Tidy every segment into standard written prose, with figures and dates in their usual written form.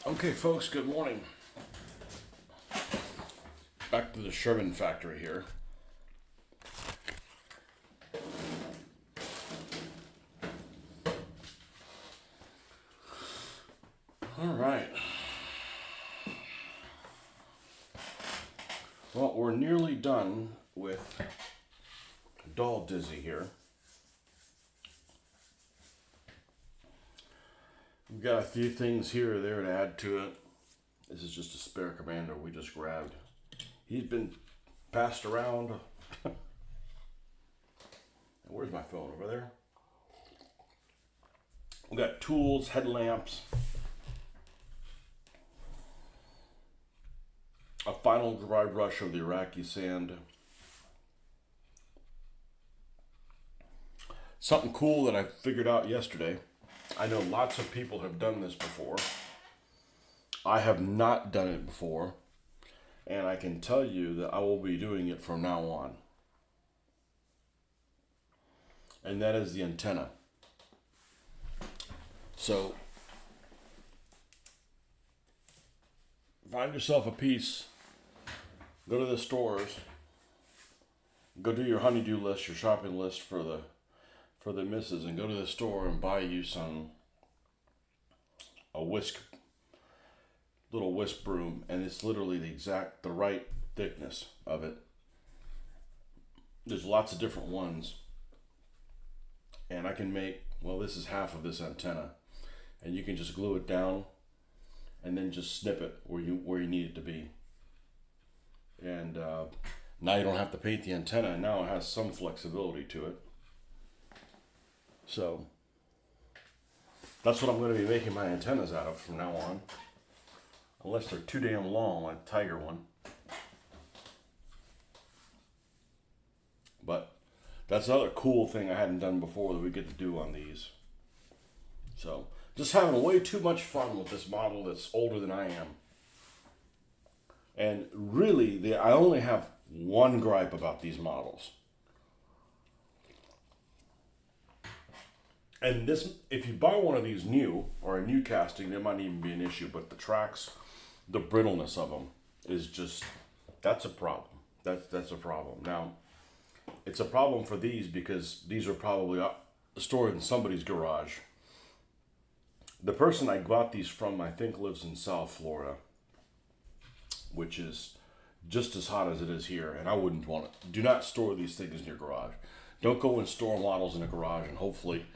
Okay, folks, good morning. Back to the Sherman factory here. All right. Well, we're nearly done with Doll Dizzy here. We've got a few things here or there to add to it. This is just a spare commander we just grabbed. He's been passed around. Where's my phone? Over there? We got tools, headlamps, a final dry brush of the Iraqi sand. Something cool that I figured out yesterday. I know lots of people have done this before. I have not done it before. And I can tell you that I will be doing it from now on. And that is the antenna. So, find yourself a piece, go to the stores, go do your honeydew list, your shopping list for the missus, and go to the store and buy you a little whisk broom, and it's literally the right thickness of it. There's lots of different ones, and I can make, well, this is half of this antenna, and you can just glue it down and then just snip it where you need it to be. And now you don't have to paint the antenna, and now it has some flexibility to it. So that's what I'm going to be making my antennas out of from now on. Unless they're too damn long, like the Tiger one. But that's another cool thing I hadn't done before that we get to do on these. So, just having way too much fun with this model that's older than I am. And really, I only have one gripe about these models. And this, if you buy one of these new, or a new casting, there might even be an issue, but the tracks, the brittleness of them is just, that's a problem. That's a problem. Now, it's a problem for these because these are probably stored in somebody's garage. The person I got these from, I think, lives in South Florida, which is just as hot as it is here, and I wouldn't want it. Do not store these things in your garage. Don't go and store models in a garage and hopefully,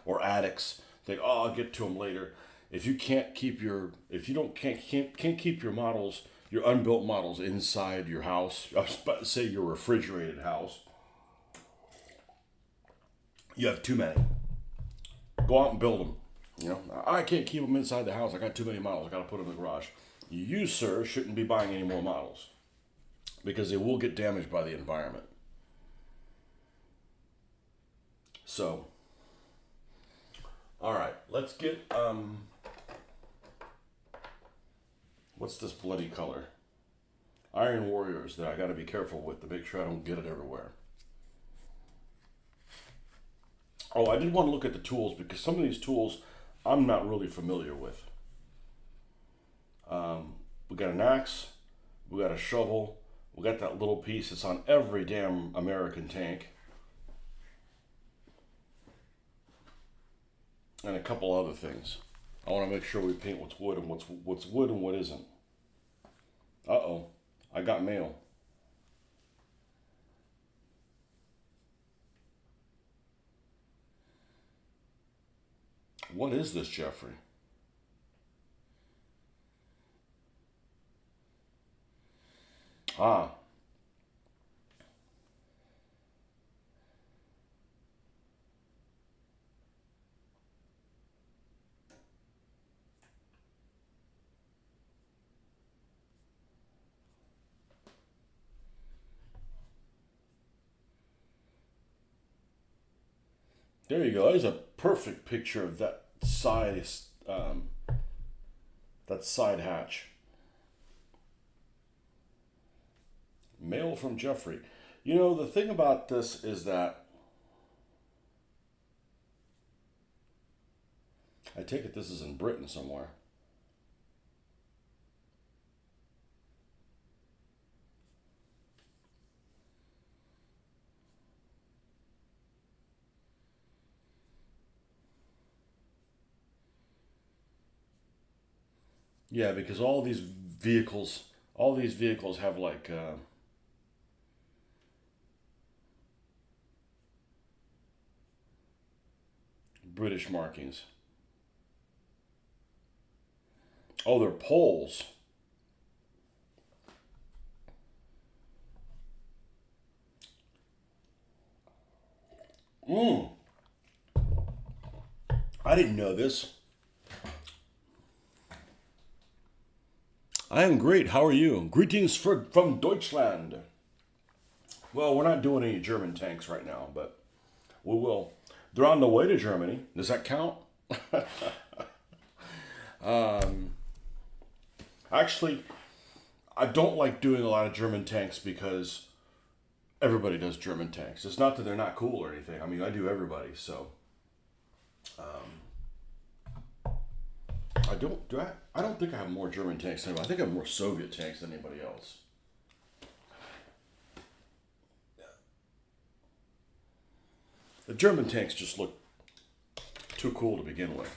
or attics, think, oh, I'll get to them later. If you can't keep your models, your unbuilt models inside your house, I was about to say your refrigerated house, you have too many. Go out and build them. You know, I can't keep them inside the house. I got too many models. I got to put them in the garage. You, sir, shouldn't be buying any more models because they will get damaged by the environment. So, all right, let's get, what's this bloody color? Iron Warriors that I got to be careful with to make sure I don't get it everywhere. Oh, I did want to look at the tools because some of these tools I'm not really familiar with. We got an axe, we got a shovel, we got that little piece that's on every damn American tank, and a couple other things. I want to make sure we paint what's wood and what's wood and what isn't. Uh-oh, I got mail. What is this, Jeffrey? Ah. There you go. There's a perfect picture of that side hatch. Mail from Jeffrey. You know, the thing about this is that I take it this is in Britain somewhere. Yeah, because all these vehicles have like British markings. Oh, they're Poles. Mm, I didn't know this. I am great. How are you? Greetings from Deutschland. Well, we're not doing any German tanks right now, but we will. They're on the way to Germany. Does that count? Actually, I don't like doing a lot of German tanks because everybody does German tanks. It's not that they're not cool or anything. I mean, I do everybody. So I don't do I don't think I have more German tanks than anybody. I think I have more Soviet tanks than anybody else. The German tanks just look too cool to begin with.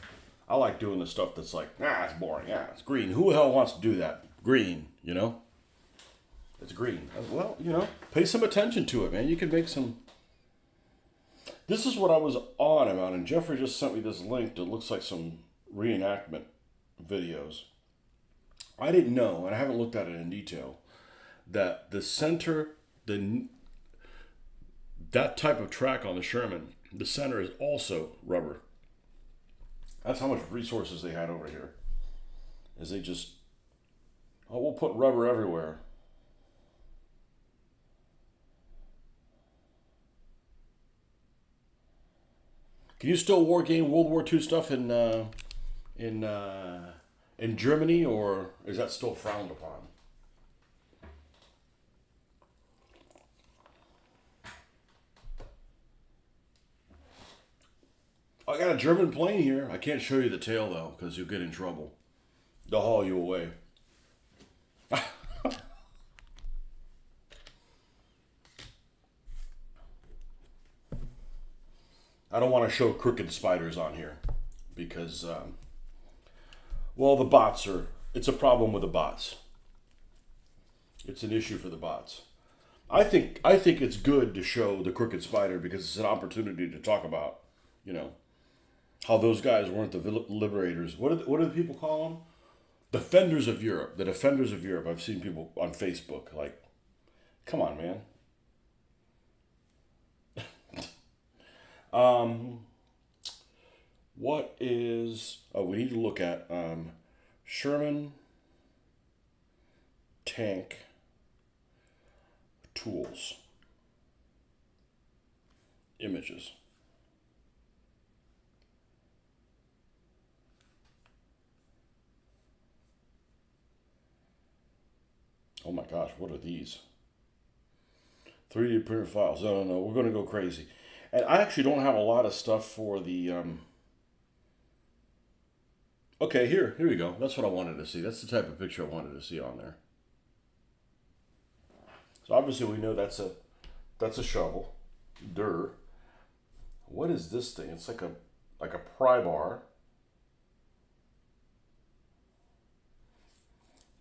I like doing the stuff that's like, it's boring. It's green. Who the hell wants to do that? Green, you know? It's green. Well, pay some attention to it, man. You can make some. This is what I was on about, and Jeffrey just sent me this link that looks like some reenactment videos. I didn't know, and I haven't looked at it in detail, that the center, that type of track on the Sherman, the center is also rubber. That's how much resources they had over here. Is they just, we'll put rubber everywhere. Can you still war game World War II stuff in in Germany, or is that still frowned upon? I got a German plane here. I can't show you the tail though, because you'll get in trouble. They'll haul you away. I don't want to show crooked spiders on here because, well, the bots are. It's a problem with the bots. It's an issue for the bots. I think it's good to show the crooked spider because it's an opportunity to talk about, you know, how those guys weren't the liberators. What do the people call them? Defenders of Europe. The defenders of Europe. I've seen people on Facebook like, come on, man. Um, what is? Oh, we need to look at Sherman tank tools images. Oh my gosh, what are these? 3D printed files. No, no, no. We're going to go crazy. And I actually don't have a lot of stuff for the. Okay, here we go. That's what I wanted to see. That's the type of picture I wanted to see on there. So obviously we know that's a shovel. Dur. What is this thing? It's like a pry bar.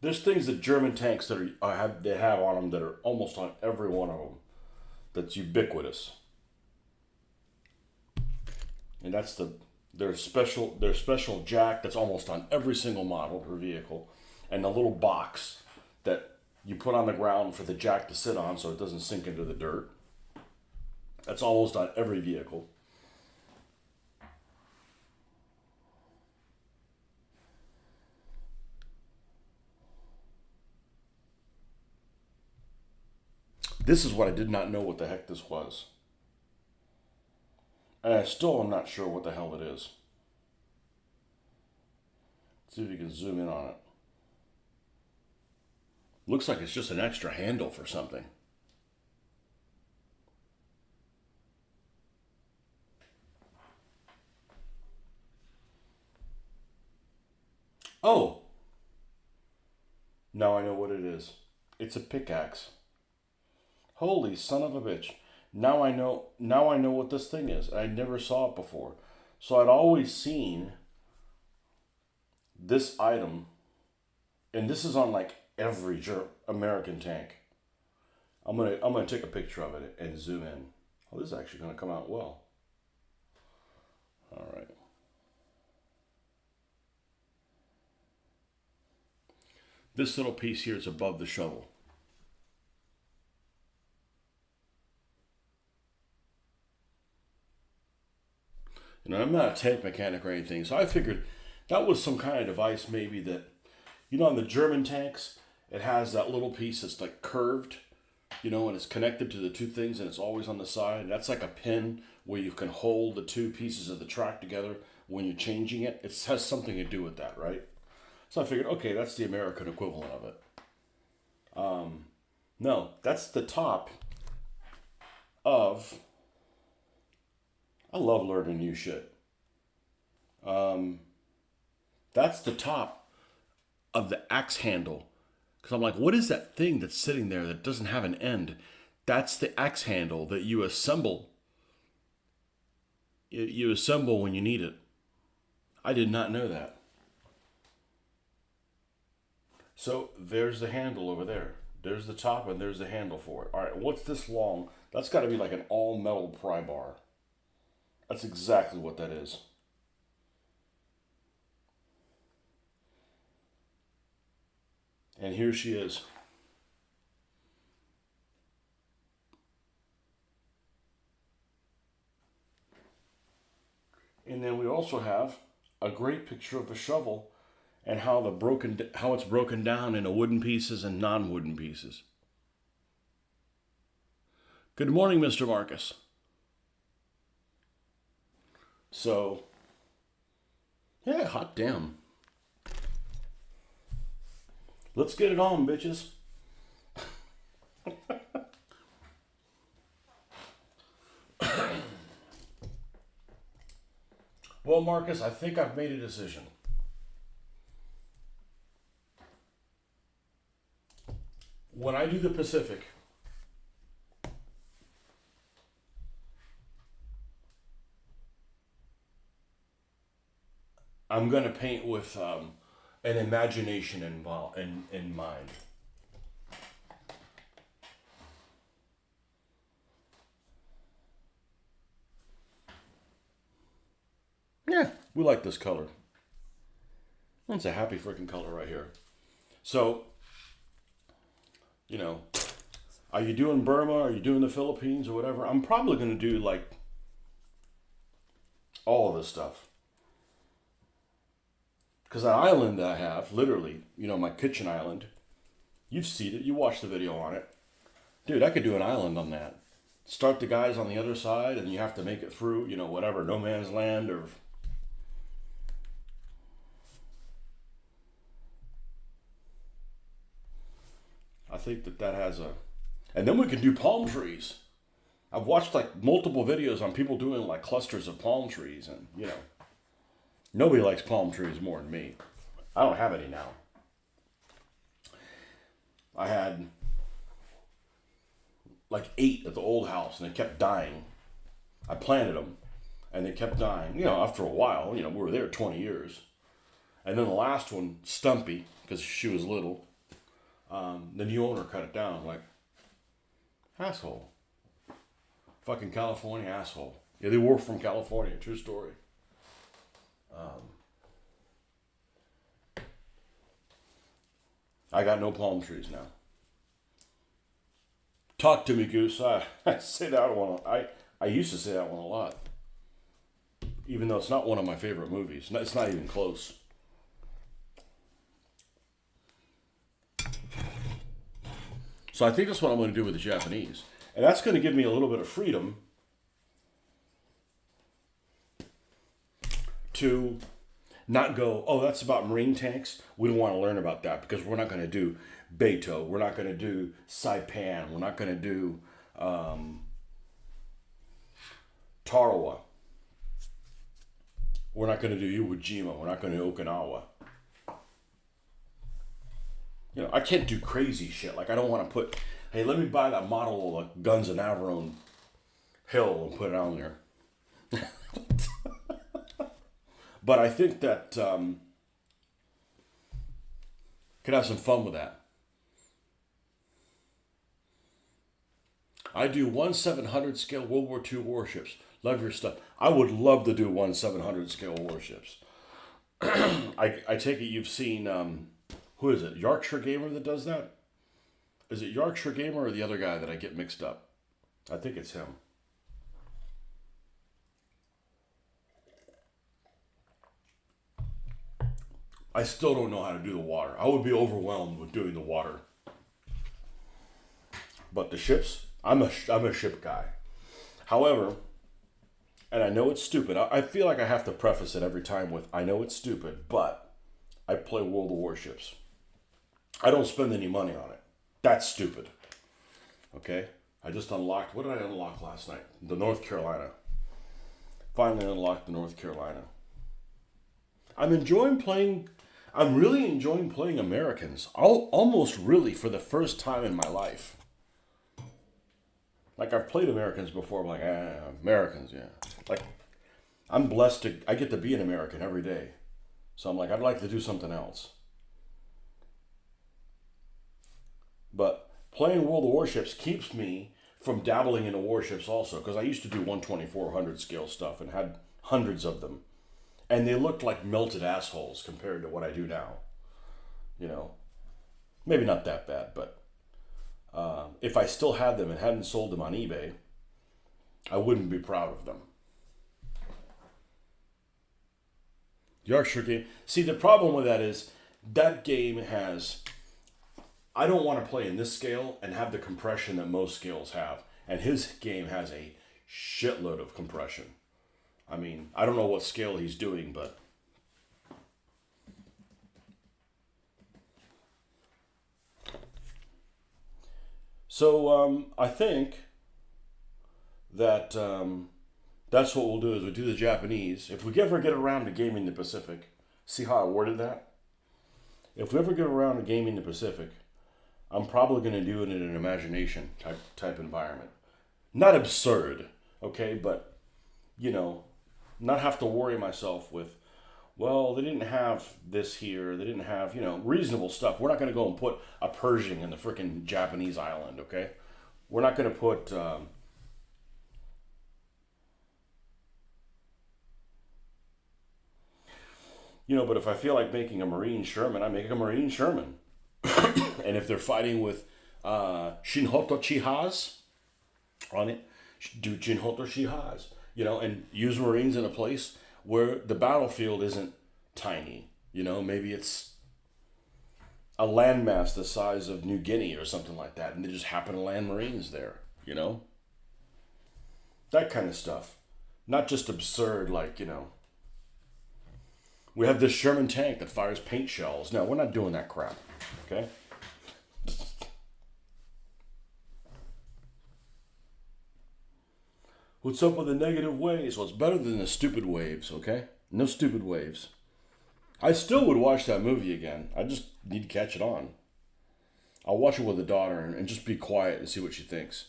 There's things that German tanks that they have on them that are almost on every one of them. That's ubiquitous, and that's their special jack that's almost on every single model per vehicle, and the little box that you put on the ground for the jack to sit on so it doesn't sink into the dirt. That's almost on every vehicle. This is what I did not know what the heck this was. And I still am not sure what the hell it is. Let's see if you can zoom in on it. Looks like it's just an extra handle for something. Oh, now I know what it is. It's a pickaxe. Holy son of a bitch. Now I know what this thing is. I never saw it before. So I'd always seen this item and this is on like every American tank. I'm gonna take a picture of it and zoom in. Oh, this is actually gonna come out well. All right. This little piece here is above the shovel. You know, I'm not a tank mechanic or anything, so I figured that was some kind of device maybe that, you know, on the German tanks, it has that little piece that's like curved, you know, and it's connected to the two things and it's always on the side. That's like a pin where you can hold the two pieces of the track together when you're changing it. It has something to do with that, right? So I figured, okay, that's the American equivalent of it. No, that's the top of. I love learning new shit. That's the top of the axe handle. Because I'm like, what is that thing that's sitting there that doesn't have an end? That's the axe handle that you assemble. You assemble when you need it. I did not know that. So there's the handle over there. There's the top and there's the handle for it. All right, what's this long? That's got to be like an all metal pry bar. That's exactly what that is. And here she is. And then we also have a great picture of the shovel and how it's broken down into wooden pieces and non-wooden pieces. Good morning, Mr. Marcus. So, yeah, hot damn. Let's get it on, bitches. Well, Marcus, I think I've made a decision. When I do the Pacific, I'm gonna paint with an imagination in mind. Yeah, we like this color. It's a happy freaking color right here. So, you know, are you doing Burma? Are you doing the Philippines or whatever? I'm probably gonna do like all of this stuff. Because that island that I have, literally, you know, my kitchen island, you've seen it, you watched the video on it. Dude, I could do an island on that. Start the guys on the other side and you have to make it through, you know, whatever, no man's land or... I think that has a... And then we can do palm trees. I've watched like multiple videos on people doing like clusters of palm trees and, you know, nobody likes palm trees more than me. I don't have any now. I had like 8 at the old house and they kept dying. I planted them and they kept dying. You know, after a while, you know, we were there 20 years. And then the last one, Stumpy, because she was little, the new owner cut it down. Like, asshole. Fucking California asshole. Yeah, they were from California. True story. I got no palm trees now. Talk to me, Goose. I say that one. I used to say that one a lot. Even though it's not one of my favorite movies. It's not even close. So I think that's what I'm going to do with the Japanese. And that's going to give me a little bit of freedom to not go, oh, that's about marine tanks. We don't want to learn about that because we're not going to do Beto. We're not going to do Saipan. We're not going to do Tarawa. We're not going to do Iwo Jima. We're not going to do Okinawa. You know, I can't do crazy shit. Like, I don't want to put, hey, let me buy that model of like Guns of Navarone Hill and put it on there. But I think that, Could have some fun with that. I do 1/700 scale World War II warships. Love your stuff. I would love to do 1/700 scale warships. I take it you've seen, who is it? Yorkshire Gamer that does that? Is it Yorkshire Gamer or the other guy that I get mixed up? I think it's him. I still don't know how to do the water. I would be overwhelmed with doing the water. But the ships, I'm a ship guy. However, and I know it's stupid. I feel like I have to preface it every time with, I know it's stupid, but I play World of Warships. I don't spend any money on it. That's stupid. Okay? I just unlocked, what did I unlock last night? The North Carolina. Finally unlocked the North Carolina. I'm really enjoying playing Americans. Almost really for the first time in my life. Like, I've played Americans before. I'm like, Americans, yeah. Like, I'm blessed I get to be an American every day. So I'm like, I'd like to do something else. But playing World of Warships keeps me from dabbling into warships also. Because I used to do 1/2400 scale stuff and had hundreds of them. And they looked like melted assholes compared to what I do now. You know, maybe not that bad, but if I still had them and hadn't sold them on eBay, I wouldn't be proud of them. Yorkshire Game. See, the problem with that is that game has. I don't want to play in this scale and have the compression that most scales have. And his game has a shitload of compression. I mean, I don't know what scale he's doing, but. So I think that that's what we'll do is we do the Japanese. If we ever get around to gaming the Pacific, see how I worded that? If we ever get around to gaming the Pacific, I'm probably going to do it in an imagination type environment. Not absurd, okay, but, you know, not have to worry myself with, well, they didn't have this here, they didn't have, reasonable stuff. We're not going to go and put a Pershing in the freaking Japanese island, okay? We're not going to put, but if I feel like making a Marine Sherman, I make a Marine Sherman. And if they're fighting with Shinhoto Chihas on it, do Shinhoto Chihas, and use Marines in a place where the battlefield isn't tiny. Maybe it's a landmass the size of New Guinea or something like that, and they just happen to land Marines there, That kind of stuff. Not just absurd, like, we have this Sherman tank that fires paint shells. No, we're not doing that crap, okay? What's up with the negative waves? Well, it's better than the stupid waves, okay? No stupid waves. I still would watch that movie again. I just need to catch it on. I'll watch it with a daughter and just be quiet and see what she thinks.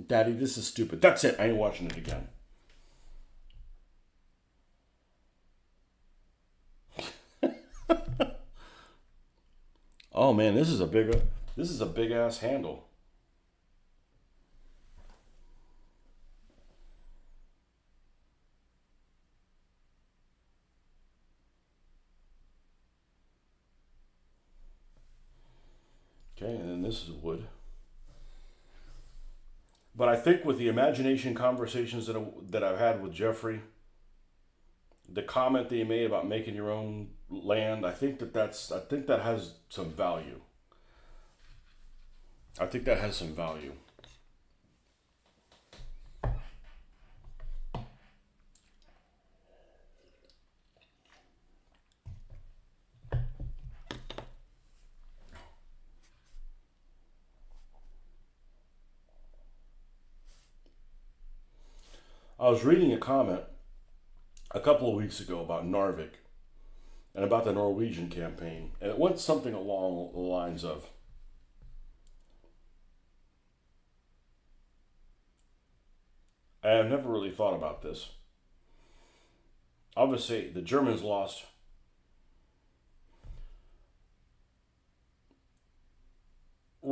Daddy, this is stupid. That's it. I ain't watching it again. Oh man, this is a big ass handle. Okay, and then this is wood. But I think with the imagination conversations that I've had with Jeffrey, the comment that he made about making your own land, I think that has some value. I think that has some value. I was reading a comment a couple of weeks ago about Narvik and about the Norwegian campaign, and it went something along the lines of, I have never really thought about this. Obviously, the Germans lost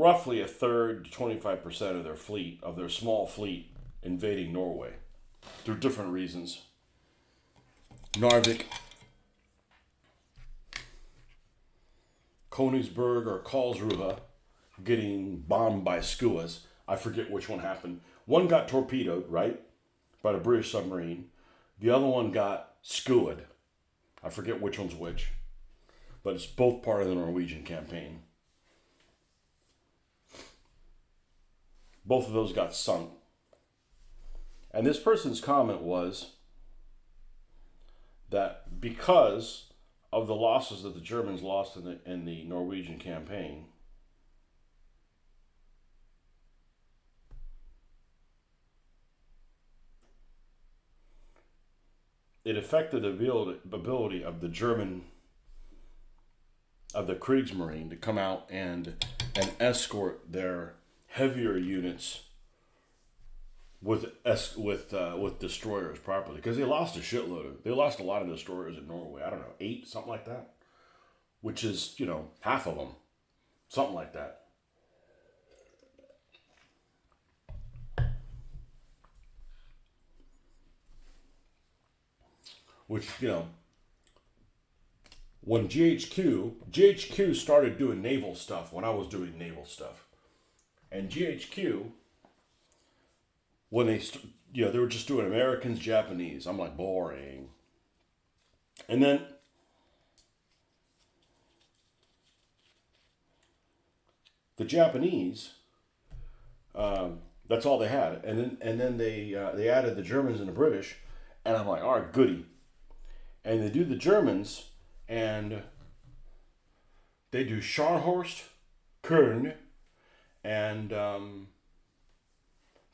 roughly a third to 25% of their fleet, of their small fleet, invading Norway through different reasons. Narvik, Königsberg, or Karlsruhe getting bombed by skuas. I forget which one happened. One got torpedoed, right, by the British submarine. The other one got skued. I forget which one's which, but it's both part of the Norwegian campaign. Both of those got sunk. And this person's comment was that because of the losses that the Germans lost in the Norwegian campaign, it affected the ability of the Kriegsmarine to come out and escort their heavier units with destroyers properly, because they lost they lost a lot of destroyers in Norway. I don't know, 8, something like that, which is, half of them, something like that. Which, when GHQ started doing naval stuff when I was doing naval stuff, and GHQ, when they were just doing Americans, Japanese. I'm like, boring. And then the Japanese, that's all they had. And then they added the Germans and the British, and I'm like, all right, goody. And they do the Germans, and they do Scharnhorst, Köln, and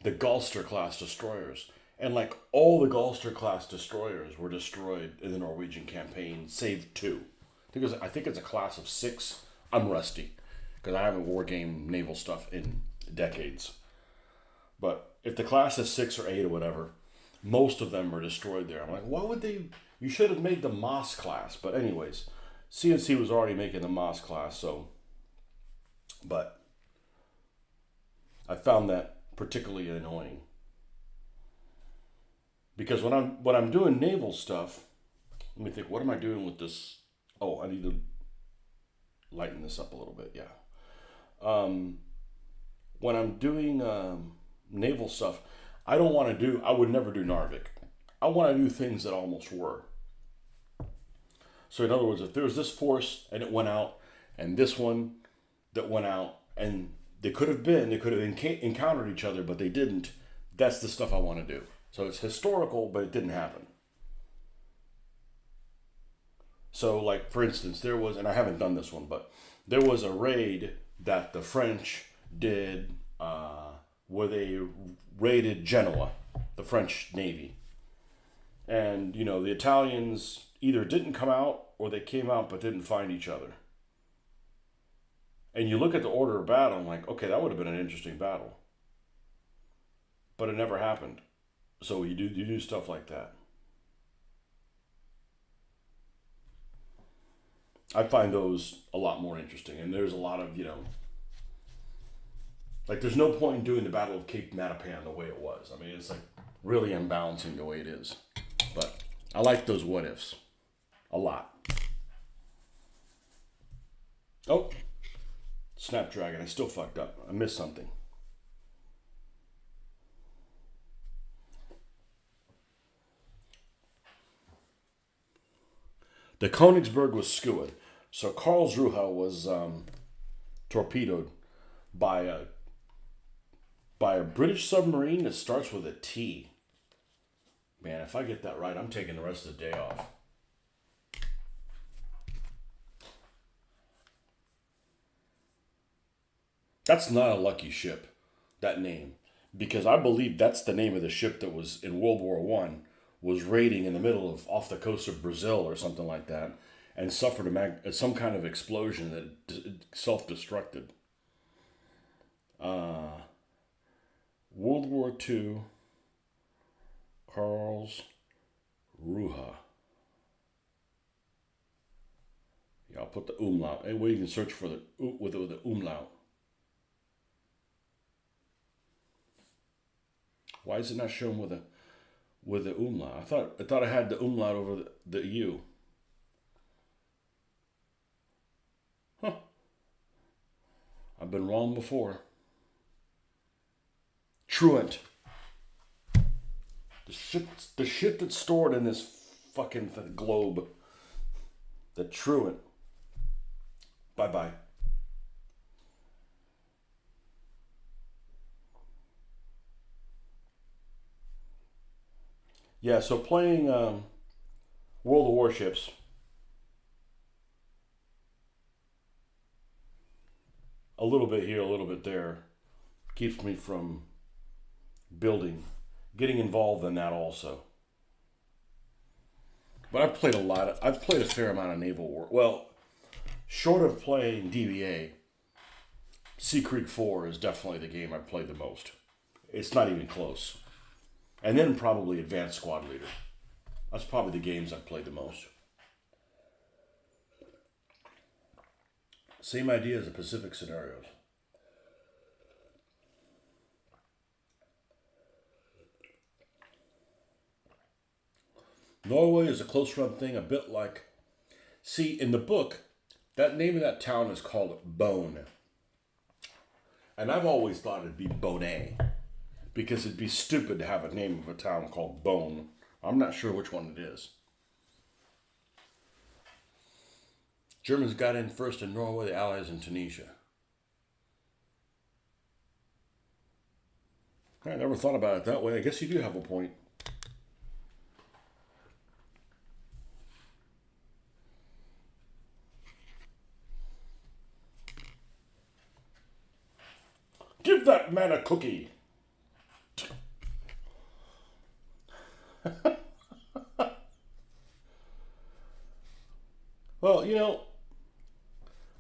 the Gulster class destroyers. And like all the Gulster class destroyers were destroyed in the Norwegian campaign, save 2. I think it's a class of 6. I'm rusty because I haven't wargamed naval stuff in decades. But if the class is 6 or 8 or whatever, most of them are destroyed there. I'm like, why would they? You should have made the Moss class. But anyways, CNC was already making the Moss class, so. But I found that particularly annoying, because when I'm doing naval stuff, let me think. What am I doing with this? Oh, I need to lighten this up a little bit. Yeah. When I'm doing naval stuff, I would never do Narvik. I want to do things that almost were. So in other words, if there was this force and it went out, and this one that went out, and they could have encountered each other, but they didn't, that's the stuff I want to do. So it's historical, but it didn't happen. So like, for instance, there was, and I haven't done this one, but there was a raid that the French did where they raided Genoa, the French Navy. And, the Italians either didn't come out or they came out but didn't find each other. And you look at the order of battle, I'm like, okay, that would have been an interesting battle. But it never happened. So you do stuff like that. I find those a lot more interesting. And there's a lot of, like there's no point in doing the Battle of Cape Matapan the way it was. I mean, it's like really unbalancing the way it is. But I like those what ifs a lot. Oh, Snapdragon, I still fucked up. I missed something. The Königsberg was skewered. So Karlsruhe was torpedoed by a British submarine that starts with a T. Man, if I get that right, I'm taking the rest of the day off. That's not a lucky ship, that name. Because I believe that's the name of the ship that was in World War One, was raiding in the middle of off the coast of Brazil or something like that, and suffered some kind of explosion that self-destructed. World War II, Karlsruhe. Yeah, I'll put the umlaut. Anyway, you can search for with the umlaut. Why is it not shown with the umlaut? I thought I had the umlaut over the U. Huh. I've been wrong before. Truant. The shit that's stored in this fucking globe. The truant. Bye-bye. Yeah, so playing World of Warships, a little bit here, a little bit there, keeps me from getting involved in that also. But I've played a fair amount of naval war. Well, short of playing DBA, Sea Creek 4 is definitely the game I've played the most. It's not even close. And then probably Advanced Squad Leader. That's probably the games I've played the most. Same idea as the Pacific scenarios. Norway is a close run thing, a bit like... See, in the book, that name of that town is called Bone. And I've always thought it'd be Bonet. Because it'd be stupid to have a name of a town called Bone. I'm not sure which one it is. Germans got in first in Norway, the Allies in Tunisia. I never thought about it that way. I guess you do have a point. Give that man a cookie. Well,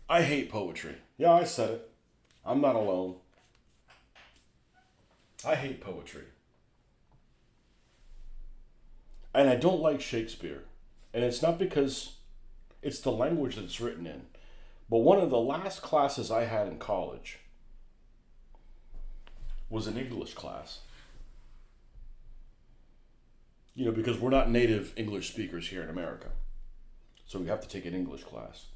I hate poetry. Yeah, I said it. I'm not alone. I hate poetry. And I don't like Shakespeare. And it's not because it's the language that it's written in. But one of the last classes I had in college was an English class. Because we're not native English speakers here in America. So we have to take an English class.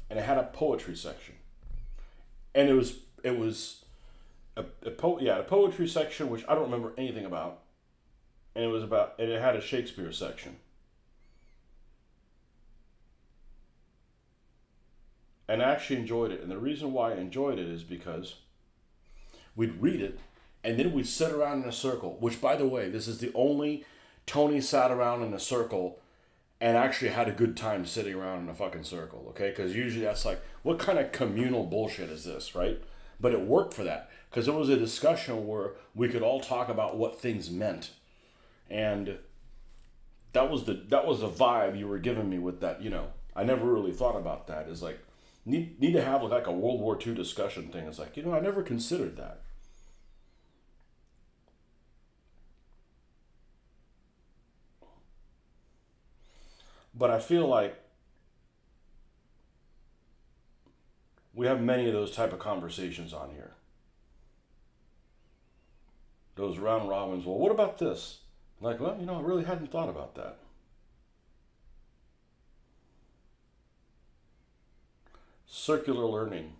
And it had a poetry section. And it was a poetry section, which I don't remember anything about. And it had a Shakespeare section. And I actually enjoyed it. And the reason why I enjoyed it is because we'd read it, and then we'd sit around in a circle, which, by the way, this is the only Tony sat around in a circle and actually had a good time sitting around in a fucking circle, okay? Because usually that's like, what kind of communal bullshit is this, right? But it worked for that, because it was a discussion where we could all talk about what things meant. And that was the vibe you were giving me with that, I never really thought about that. Is like, need to have like a World War II discussion thing. It's like, I never considered that. But I feel like we have many of those type of conversations on here. Those round robins. Well, what about this? Like, well, I really hadn't thought about that. Circular learning.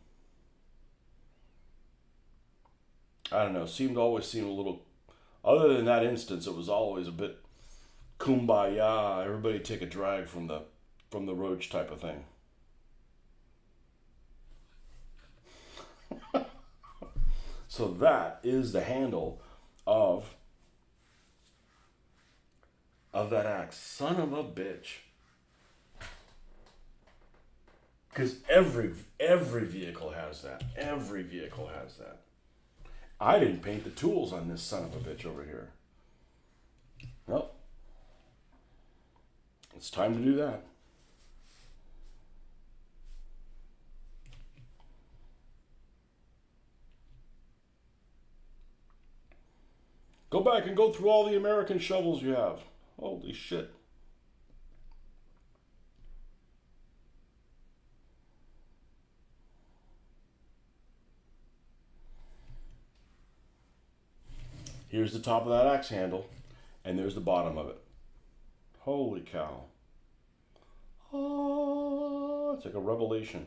I don't know. Always seemed a little. Other than that instance, it was always a bit kumbaya. Everybody take a drag from the roach type of thing. So that is the handle of that axe. Son of a bitch. Because every vehicle has that. Every vehicle has that. I didn't paint the tools on this son of a bitch over here. Well, it's time to do that. Go back and go through all the American shovels you have. Holy shit. Here's the top of that axe handle, and there's the bottom of it. Holy cow. Oh, it's like a revelation.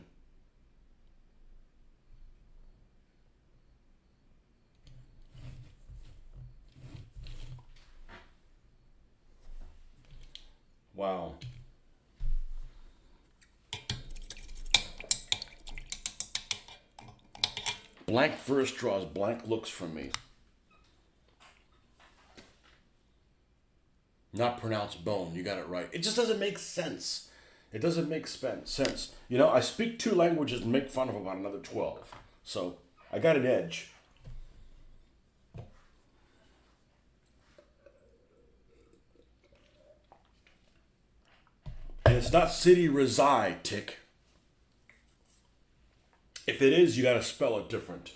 Wow. Blank verse draws blank looks from me. Not pronounced bone, you got it right. It just doesn't make sense. It doesn't make sense. You know, I speak 2 languages and make fun of about another 12. So, I got an edge. And it's not city reside, tick. If it is, you got to spell it different.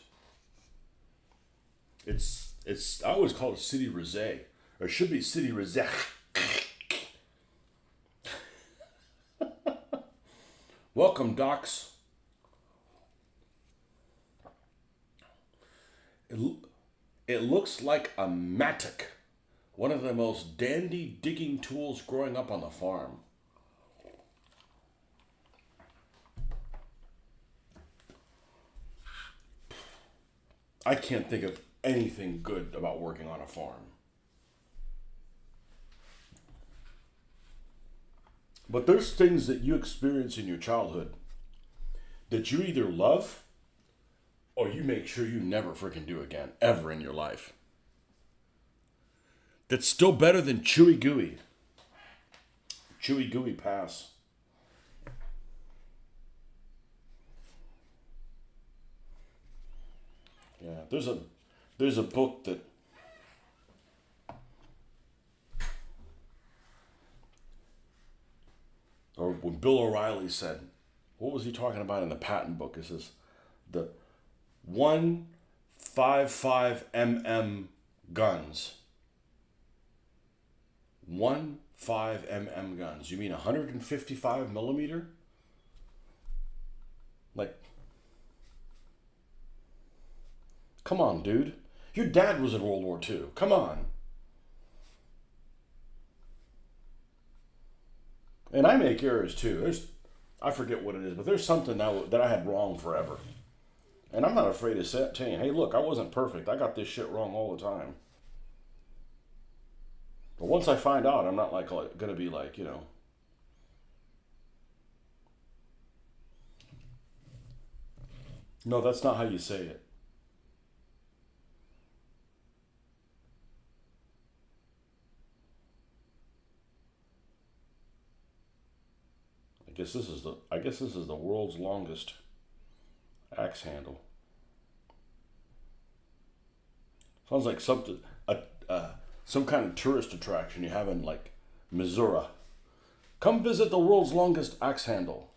It's I always call it city resay, or it should be city resay. Welcome, docs. It looks like a mattock, one of the most dandy digging tools growing up on the farm. I can't think of anything good about working on a farm. But there's things that you experience in your childhood that you either love or you make sure you never freaking do again, ever in your life. That's still better than Chewy Gooey. Chewy Gooey pass. Yeah, there's a book that or when Bill O'Reilly said, what was he talking about in the patent book? It says the 155 guns. 15 guns. You mean 155 millimeter? Like, come on, dude. Your dad was in World War II. Come on. And I make errors too. I forget what it is, but there's something that I had wrong forever. And I'm not afraid to say, tell you, hey, look, I wasn't perfect. I got this shit wrong all the time. But once I find out, I'm not like gonna be like, you know. No, that's not how you say it. I guess this is the world's longest axe handle. Sounds like something some kind of tourist attraction you have in like Missouri. Come visit the world's longest axe handle.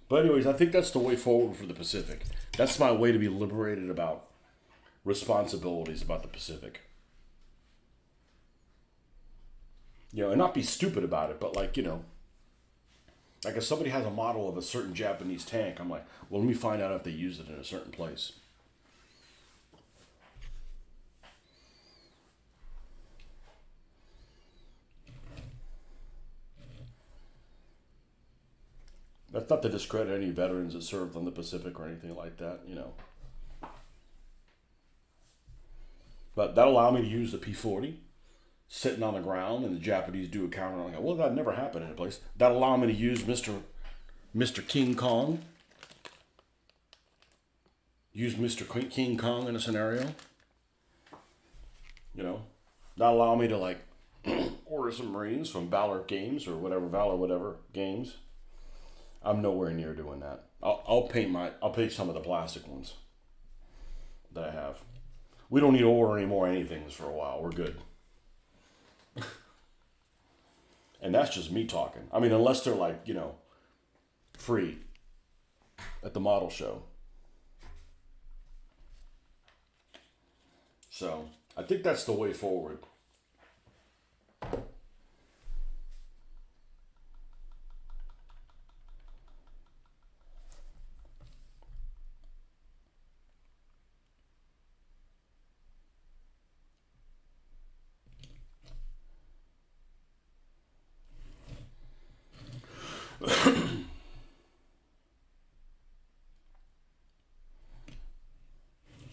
But anyways, I think that's the way forward for the Pacific. That's my way to be liberated about responsibilities about the Pacific. You know, and not be stupid about it, but like, you know, like if somebody has a model of a certain Japanese tank, I'm like, well, let me find out if they used it in a certain place. That's not to discredit any veterans that served on the Pacific or anything like that, you know. But that allowed me to use the P-40 sitting on the ground, and the Japanese do a counter. I'm like, well, that never happened in a place. That allowed me to use Mr. King Kong. Use Mr. King Kong in a scenario. You know, that allowed me to like order some Marines from Valor Games or whatever Games. I'm nowhere near doing that. I'll paint some of the plastic ones that I have. We don't need to order any more anything for a while. We're good. And that's just me talking. I mean, unless they're like, you know, free at the model show. So I think that's the way forward.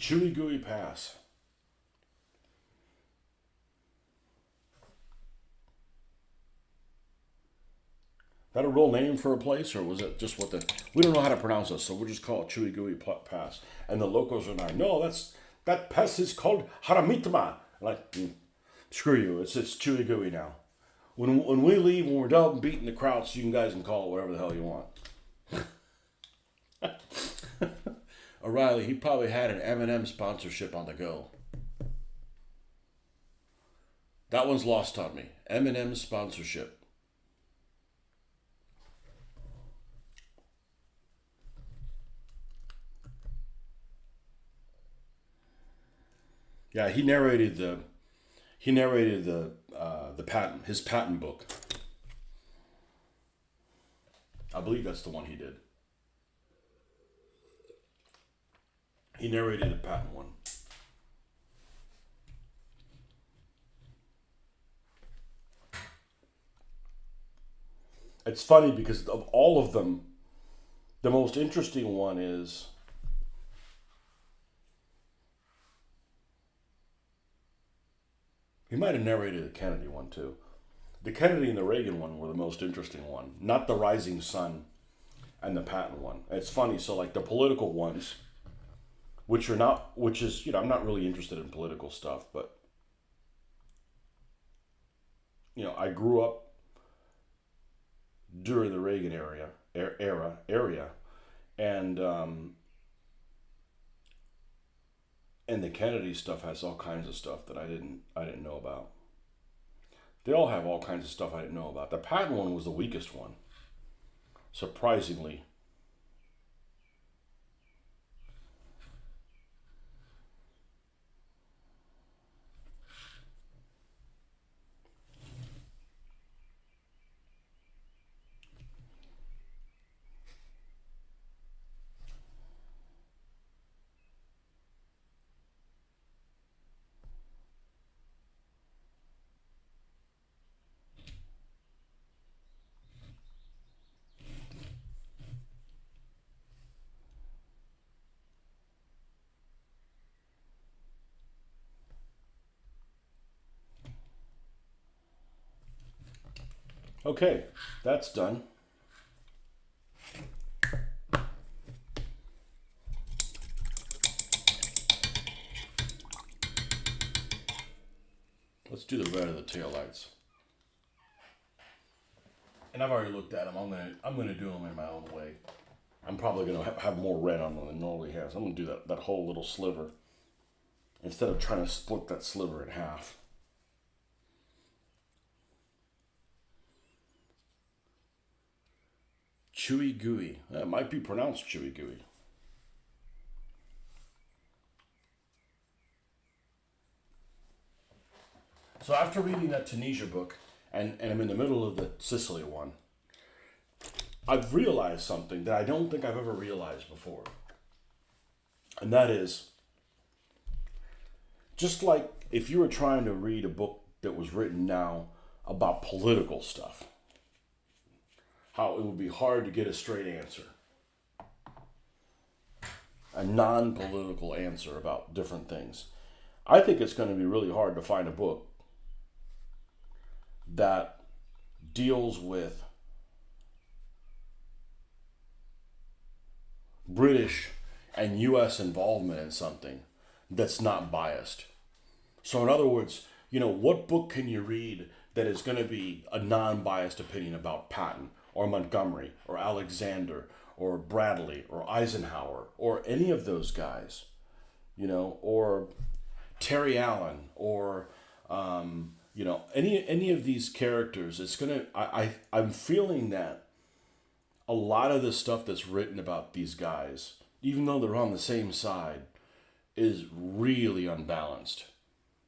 Chewy Gooey Pass. That a real name for a place, or was it just what the? We don't know how to pronounce it, so we'll just call it Chewy Gooey Pass. And the locals are like, no, that pass is called Haramitma. Like, screw you, it's Chewy Gooey now. When we leave, when we're done beating the Krauts, you guys can call it whatever the hell you want. O'Reilly, he probably had an M&M sponsorship on the go. That one's lost on me. M&M sponsorship. Yeah, he narrated the patent, his patent book. I believe that's the one he did. He narrated the patent one. It's funny because of all of them, the most interesting one is he might have narrated the Kennedy one too. The Kennedy and the Reagan one were the most interesting one, not the Rising Sun and the patent one. It's funny, so like the political ones, which is, I'm not really interested in political stuff, but I grew up during the Reagan area, and the Kennedy stuff has all kinds of stuff that I didn't know about. They all have all kinds of stuff I didn't know about. The patent one was the weakest one, surprisingly. Okay, that's done. Let's do the red of the taillights. And I've already looked at them. I'm gonna do them in my own way. I'm probably gonna have more red on them than normally has. I'm gonna do that whole little sliver instead of trying to split that sliver in half. Chewy Gooey. That might be pronounced Chewy Gooey. So after reading that Tunisia book, and I'm in the middle of the Sicily one, I've realized something that I don't think I've ever realized before. And that is, just like if you were trying to read a book that was written now about political stuff, how it would be hard to get a straight answer, a non-political answer about different things. I think it's going to be really hard to find a book that deals with British and U.S. involvement in something that's not biased. So in other words, what book can you read that is going to be a non-biased opinion about Patton or Montgomery or Alexander or Bradley or Eisenhower or any of those guys, or Terry Allen or any of these characters? It's gonna. I'm feeling that a lot of the stuff that's written about these guys, even though they're on the same side, is really unbalanced.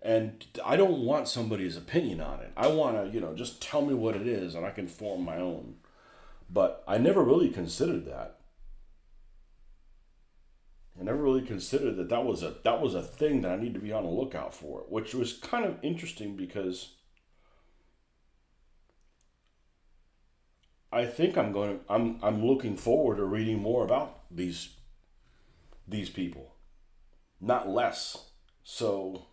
And I don't want somebody's opinion on it. I want to, just tell me what it is and I can form my own. But I never really considered that. I never really considered that was a thing that I need to be on the lookout for, which was kind of interesting because I think I'm looking forward to reading more about these people. not less. So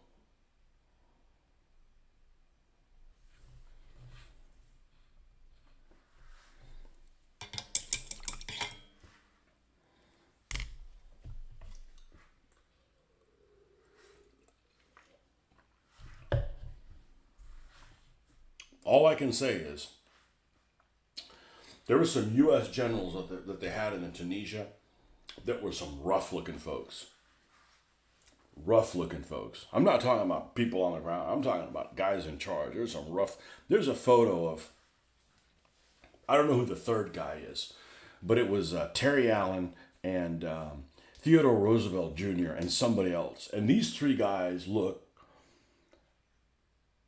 all I can say is there were some U.S. generals that they had in Tunisia that were some rough looking folks. Rough looking folks. I'm not talking about people on the ground. I'm talking about guys in charge. There's some rough. There's a photo of, I don't know who the third guy is, but it was Terry Allen and Theodore Roosevelt Jr. and somebody else. And these three guys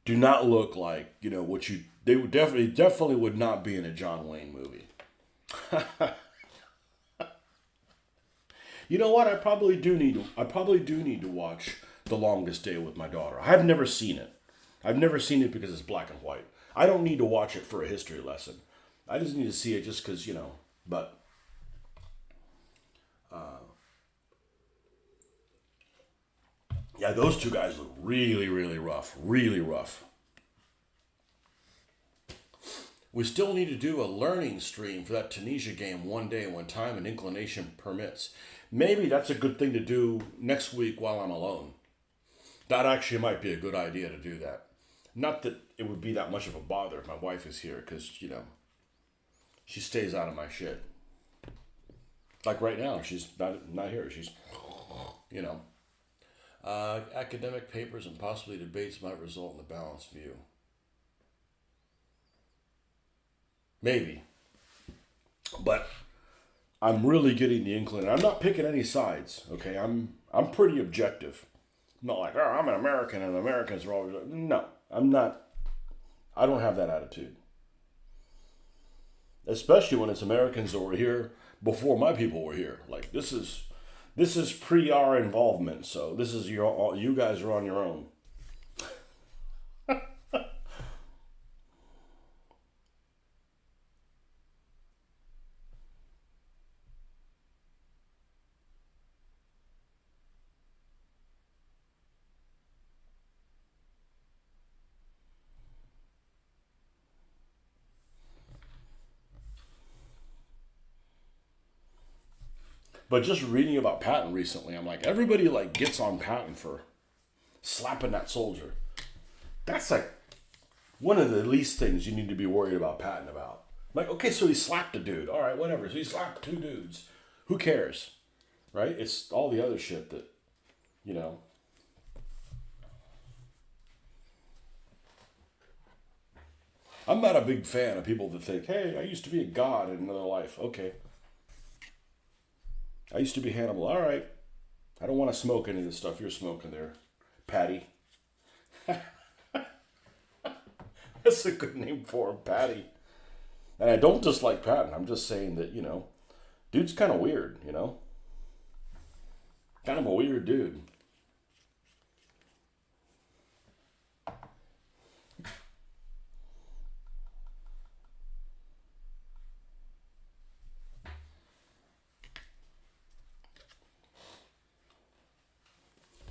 do not look like, what you, they would definitely would not be in a John Wayne movie. You know what? I probably do need to watch The Longest Day with my daughter. I've never seen it. I've never seen it because it's black and white. I don't need to watch it for a history lesson. I just need to see it just because, but yeah, those two guys look really, really rough. Really rough. We still need to do a learning stream for that Tunisia game one day when time and inclination permits. Maybe that's a good thing to do next week while I'm alone. That actually might be a good idea to do that. Not that it would be that much of a bother if my wife is here, because, she stays out of my shit. Like right now, she's not here. She's, academic papers and possibly debates might result in a balanced view. Maybe. But I'm really getting the inkling. I'm not picking any sides, okay? I'm pretty objective. I'm not like, I'm an American and Americans are always... No, I'm not. I don't have that attitude. Especially when it's Americans that were here before my people were here. Like, this is pre our involvement, so this is you guys are on your own. But just reading about Patton recently, I'm like, everybody like gets on Patton for slapping that soldier. That's like one of the least things you need to be worried about Patton about. Like, okay, so he slapped a dude. All right, whatever. So he slapped two dudes. Who cares? Right? It's all the other shit that, you know. I'm not a big fan of people that think, hey, I used to be a god in another life. Okay. I used to be Hannibal. All right. I don't want to smoke any of the stuff you're smoking there, Patty. That's a good name for him, Patty. And I don't dislike Patton. I'm just saying that, dude's kind of weird, Kind of a weird dude.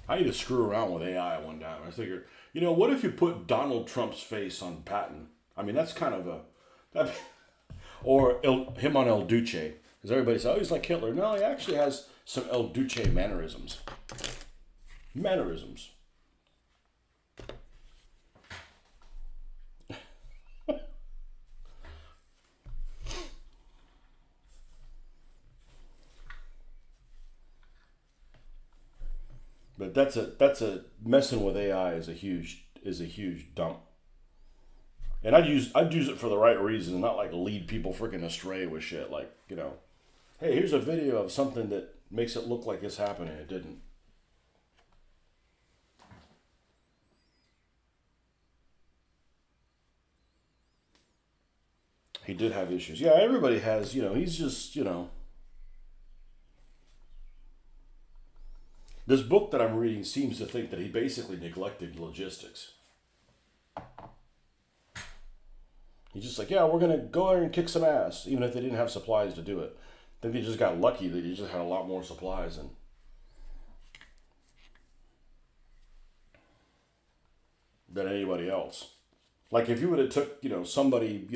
I need to screw around with AI one time. I figured, what if you put Donald Trump's face on Patton? I mean, that's kind of or him on El Duce. Because everybody says, oh, he's like Hitler. No, he actually has some El Duce mannerisms. Mannerisms. But that's a messing with AI is a huge dump. And I'd use it for the right reason, not like lead people freaking astray with shit. Like, hey, here's a video of something that makes it look like it's happening. It didn't. He did have issues. Yeah, everybody has, he's just, This book that I'm reading seems to think that he basically neglected logistics. He's just like, yeah, we're going to go there and kick some ass, even if they didn't have supplies to do it. I think they just got lucky that he just had a lot more supplies. And than anybody else. Like if you would have took, somebody,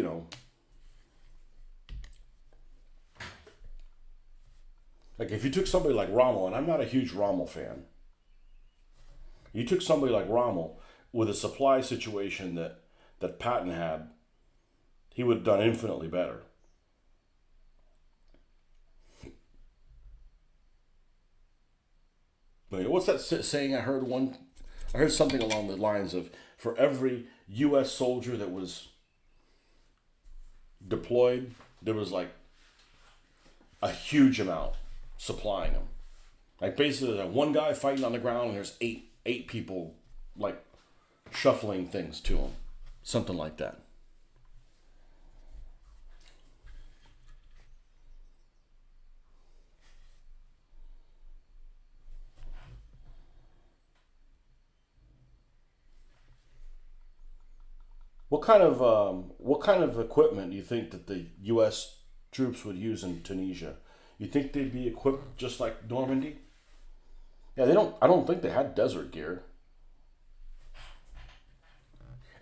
like if you took somebody like Rommel, and I'm not a huge Rommel fan. You took somebody like Rommel with a supply situation that Patton had, he would have done infinitely better. What's that saying I heard I heard something along the lines of, for every U.S. soldier that was deployed, there was like a huge amount supplying them. Like basically, like one guy fighting on the ground, and there's eight people like shuffling things to him, something like that. What kind of equipment do you think that the U.S. troops would use in Tunisia? You think they'd be equipped just like Normandy? Yeah, they don't. I don't think they had desert gear.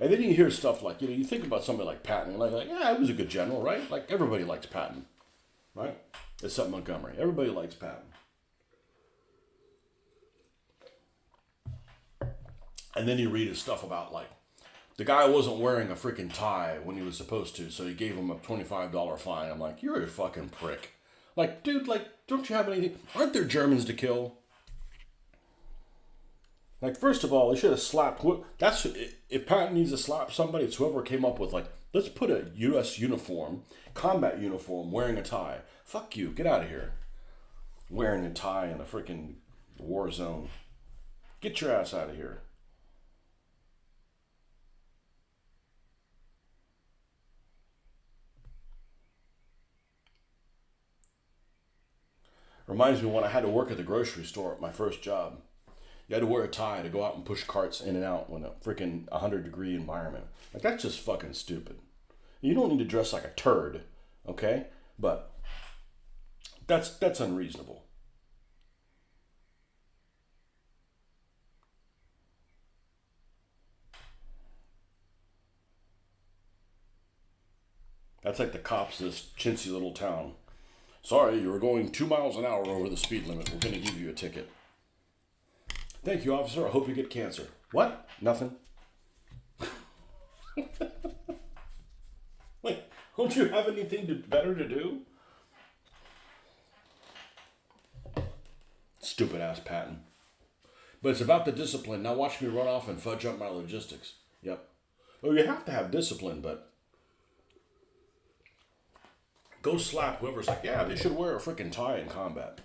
And then you hear stuff like, you think about somebody like Patton, like yeah, he was a good general, right? Like everybody likes Patton, right? Except Montgomery. Everybody likes Patton. And then you read his stuff about like the guy wasn't wearing a freaking tie when he was supposed to, so he gave him a $25 fine. I'm like, you're a fucking prick. Like, dude, like, don't you have anything? Aren't there Germans to kill? Like, first of all, they should have slapped. That's if Patton needs to slap somebody, it's whoever came up with like, let's put a U.S. uniform, combat uniform, wearing a tie. Fuck you, get out of here. Wearing a tie in a freaking war zone. Get your ass out of here. Reminds me when I had to work at the grocery store at my first job. You had to wear a tie to go out and push carts in and out in a freaking 100-degree environment. Like, that's just fucking stupid. You don't need to dress like a turd, okay? But that's unreasonable. That's like the cops in this chintzy little town. Sorry, you were going 2 miles an hour over the speed limit. We're going to give you a ticket. Thank you, officer. I hope you get cancer. What? Nothing. Wait, don't you have anything better to do? Stupid ass Patton. But it's about the discipline. Now watch me run off and fudge up my logistics. Yep. Oh, you have to have discipline, but go slap whoever's like, yeah, they should wear a freaking tie in combat.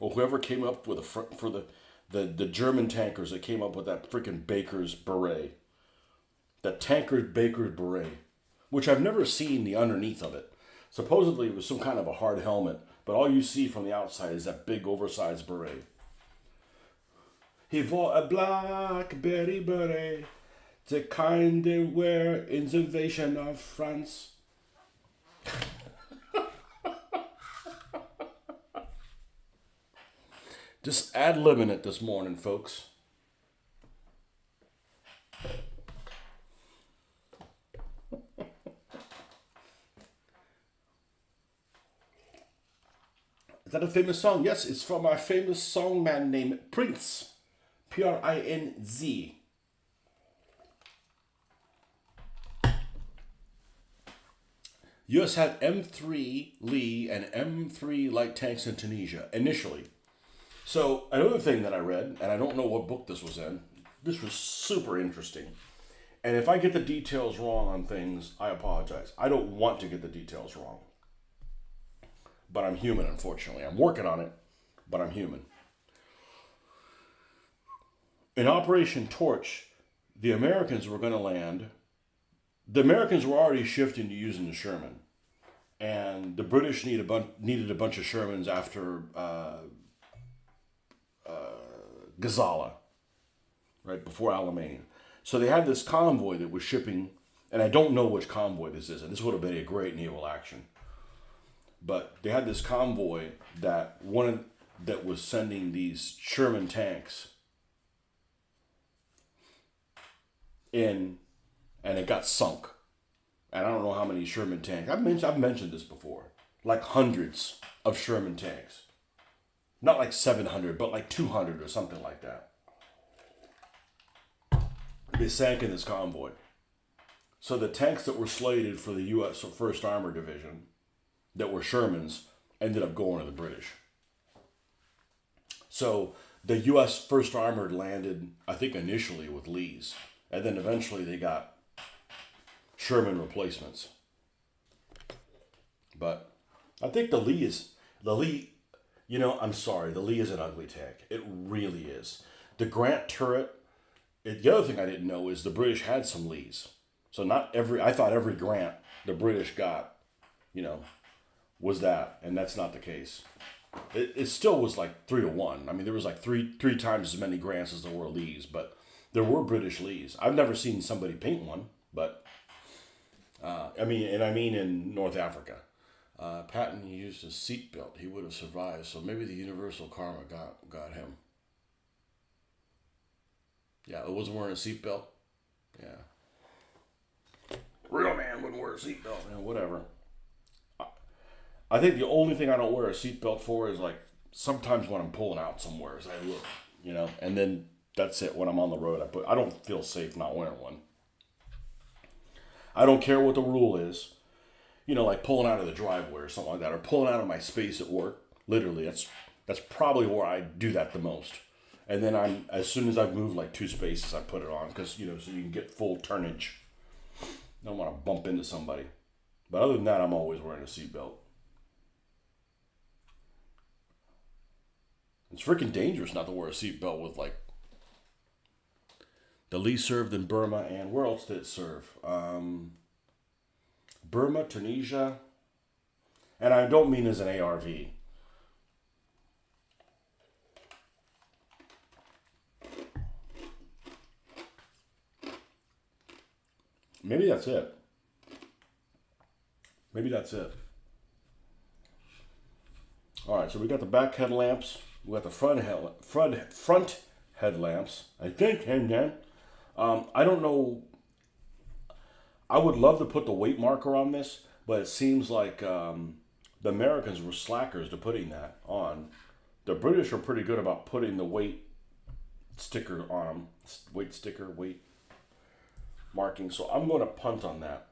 Or whoever came up with for the German tankers that came up with that freaking Baker's beret. That tanker Baker's beret. Which I've never seen the underneath of it. Supposedly it was some kind of a hard helmet, but all you see from the outside is that big oversized beret. He wore a blackberry beret, the kind they wear in the invasion of France. Just ad-libbing it this morning, folks. Is that a famous song? Yes, it's from a famous songman named Prince. Prinz. US had M3 Lee and M3 light tanks in Tunisia initially. So another thing that I read, and I don't know what book this was in, this was super interesting. And if I get the details wrong on things, I apologize. I don't want to get the details wrong. But I'm human, unfortunately. I'm working on it, but I'm human. In Operation Torch, the Americans were going to land. The Americans were already shifting to using the Sherman. And the British needed a bunch of Shermans after Gazala. right before Alamein. So they had this convoy that was shipping, and I don't know which convoy this is, and this would have been a great naval action. But they had this convoy that was sending these Sherman tanks in, and it got sunk. And I don't know how many Sherman tanks. I've mentioned this before. Like hundreds of Sherman tanks. Not like 700, but like 200 or something like that. They sank in this convoy. So the tanks that were slated for the U.S. 1st Armored Division, that were Shermans, ended up going to the British. So the U.S. 1st Armored landed, I think initially with Lees. And then eventually they got Sherman replacements. But I think the Lee, I'm sorry, the Lee is an ugly tank. It really is. The Grant turret, the other thing I didn't know is the British had some Lees. So I thought every Grant the British got, was that, and that's not the case. It still was like 3-1. I mean, there was like three times as many Grants as there were Lees, but there were British Lees. I've never seen somebody paint one, but I mean in North Africa. Patton used a seatbelt. He would have survived, so maybe the universal karma got him. Yeah, it wasn't wearing a seatbelt. Yeah. Real man wouldn't wear a seatbelt. Whatever. I think the only thing I don't wear a seatbelt for is like sometimes when I'm pulling out somewhere, as I look, and then that's it. When I'm on the road, I don't feel safe not wearing one. I don't care what the rule is, like pulling out of the driveway or something like that, or pulling out of my space at work. Literally, that's probably where I do that the most. And then as soon as I've moved like 2 spaces, I put it on because so you can get full turnage. I don't want to bump into somebody. But other than that, I'm always wearing a seatbelt. It's freaking dangerous not to wear a seatbelt with like the Lee served in Burma, and where else did it serve? Burma, Tunisia, and I don't mean as an ARV. Maybe that's it. All right, so we got the back headlamps. We got the front headlamps. I think, I don't know. I would love to put the weight marker on this, but it seems like the Americans were slackers to putting that on. The British are pretty good about putting the weight sticker on them. Weight marking. So I'm going to punt on that.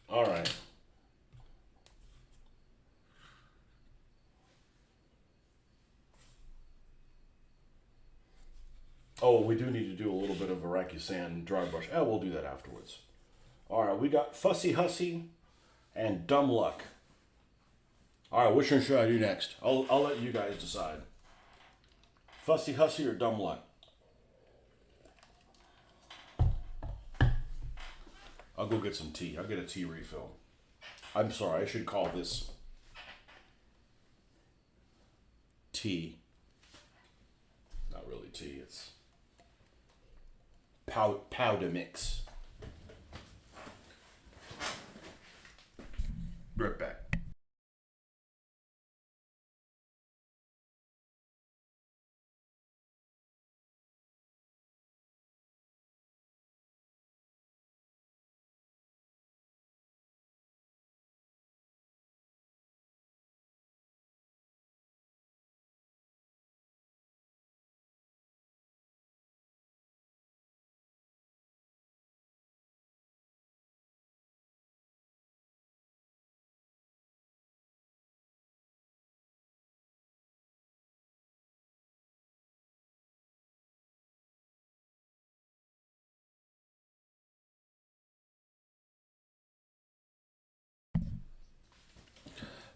All right. Oh, we do need to do a little bit of Iraqi sand dry brush. We'll do that afterwards. All right, we got Fussy Hussy and Dumb Luck. All right, which one should I do next? I'll let you guys decide. Fussy Hussy or Dumb Luck? I'll go get some tea. I'll get a tea refill. I'm sorry, I should call this tea. Not really tea, it's powder mix. Right back.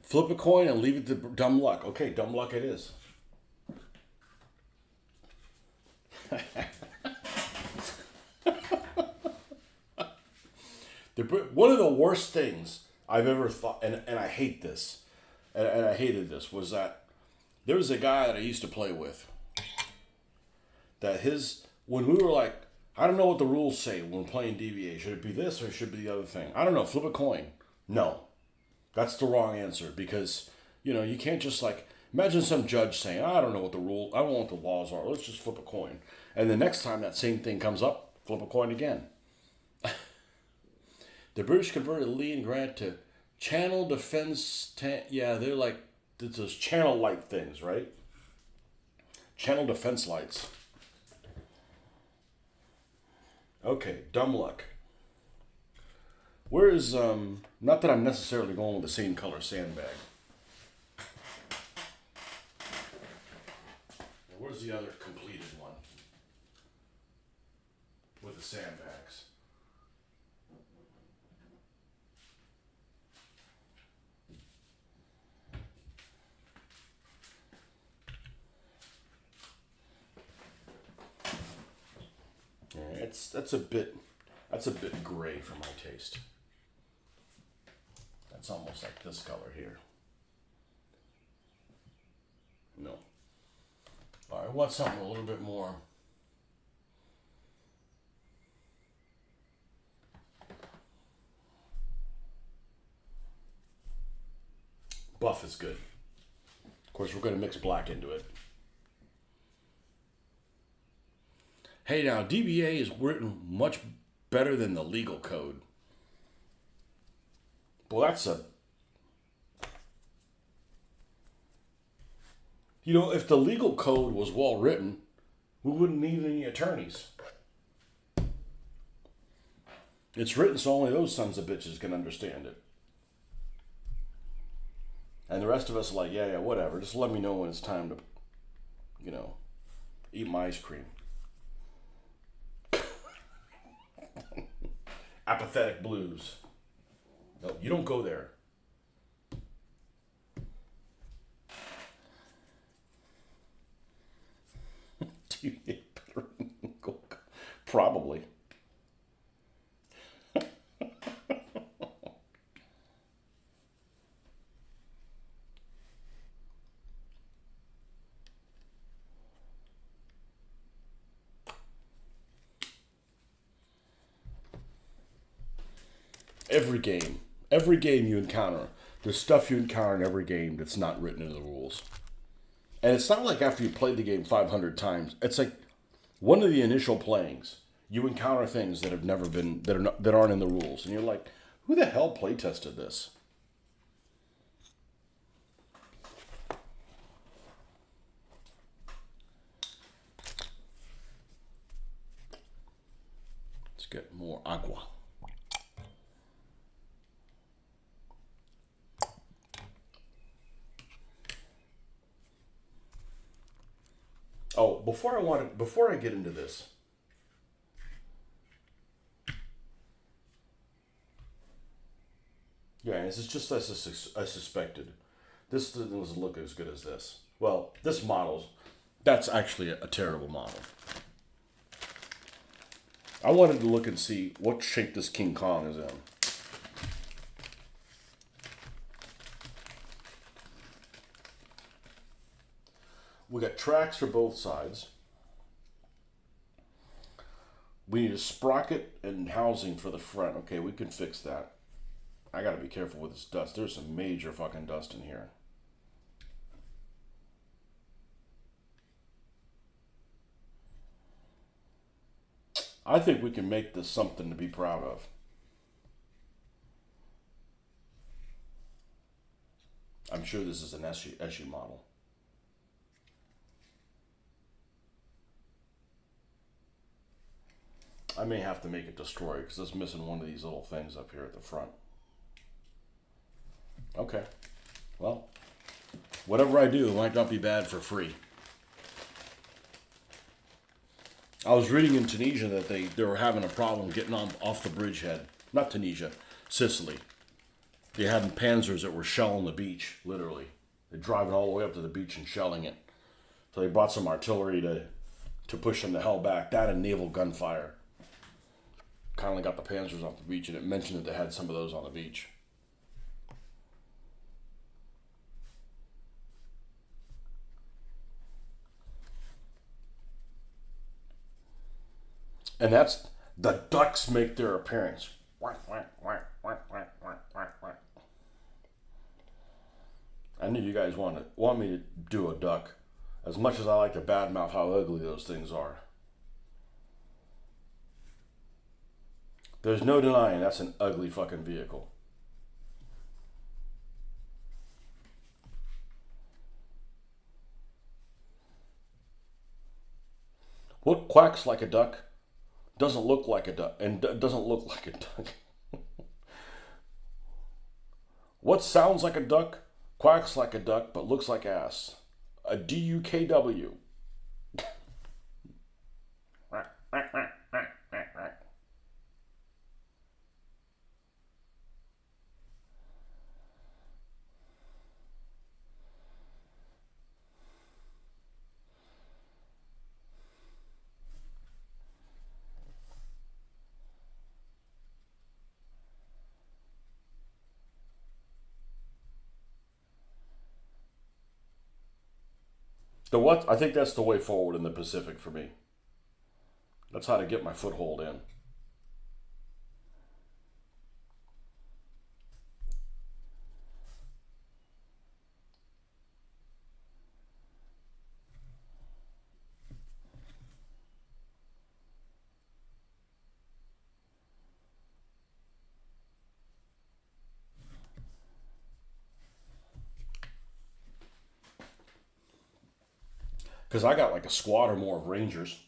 Flip a coin and leave it to Dumb Luck. Okay, Dumb Luck it is. One of the worst things I've ever thought, and I hate this, and I hated this, was that there was a guy that I used to play with that when we were like, I don't know what the rules say when playing DBA. Should it be this or should it be the other thing? I don't know. Flip a coin. No, that's the wrong answer because, you can't just like, imagine some judge saying, I don't know what the rule, I don't know what the laws are. Let's just flip a coin. And the next time that same thing comes up, flip a coin again. The British converted Lee and Grant to channel defense. Yeah, they're like those channel light things, right? Channel defense lights. Okay, dumb luck. Where is not that I'm necessarily going with the same color sandbag. Where's the other completed one with the sandbags? Yeah, that's a bit gray for my taste. That's almost like this color here. No. All right, I want something a little bit more. Buff is good. Of course, we're going to mix black into it. Hey, now, DBA is written much better than the legal code. Well, if the legal code was well written, we wouldn't need any attorneys. It's written so only those sons of bitches can understand it. And the rest of us are like, yeah, whatever. Just let me know when it's time to, eat my ice cream. Apathetic blues. No, you don't go there. Do you get better than Gold? Probably. Every game you encounter, there's stuff you encounter in every game that's not written into the rules. And it's not like after you played the game 500 times. It's like one of the initial playings, you encounter things that have never been that aren't in the rules, and you're like, who the hell play tested this? Let's get more agua. Oh, before I get into this, yeah, this is just as I suspected. This doesn't look as good as this. Well, this model's that's actually a terrible model. I wanted to look and see what shape this King Kong is in. We got tracks for both sides. We need a sprocket and housing for the front. Okay, we can fix that. I gotta be careful with this dust. There's some major fucking dust in here. I think we can make this something to be proud of. I'm sure this is an issue model. I may have to make it destroy because it's missing one of these little things up here at the front. Okay. Well, whatever I do, it might not be bad for free. I was reading in Tunisia that they were having a problem getting off the bridgehead. Not Tunisia, Sicily. They had panzers that were shelling the beach, literally. They're driving all the way up to the beach and shelling it. So they brought some artillery to push them the hell back. That and naval gunfire. Kind of got the panzers off the beach, and it mentioned that they had some of those on the beach. And that's the ducks make their appearance. I knew you guys want me to do a duck, as much as I like to badmouth how ugly those things are. There's no denying that's an ugly fucking vehicle. What quacks like a duck doesn't look like a duck and doesn't look like a duck. What sounds like a duck, quacks like a duck, but looks like ass? A DUKW. The what? I think that's the way forward in the Pacific for me. That's how to get my foothold in. Because I got like a squad or more of Rangers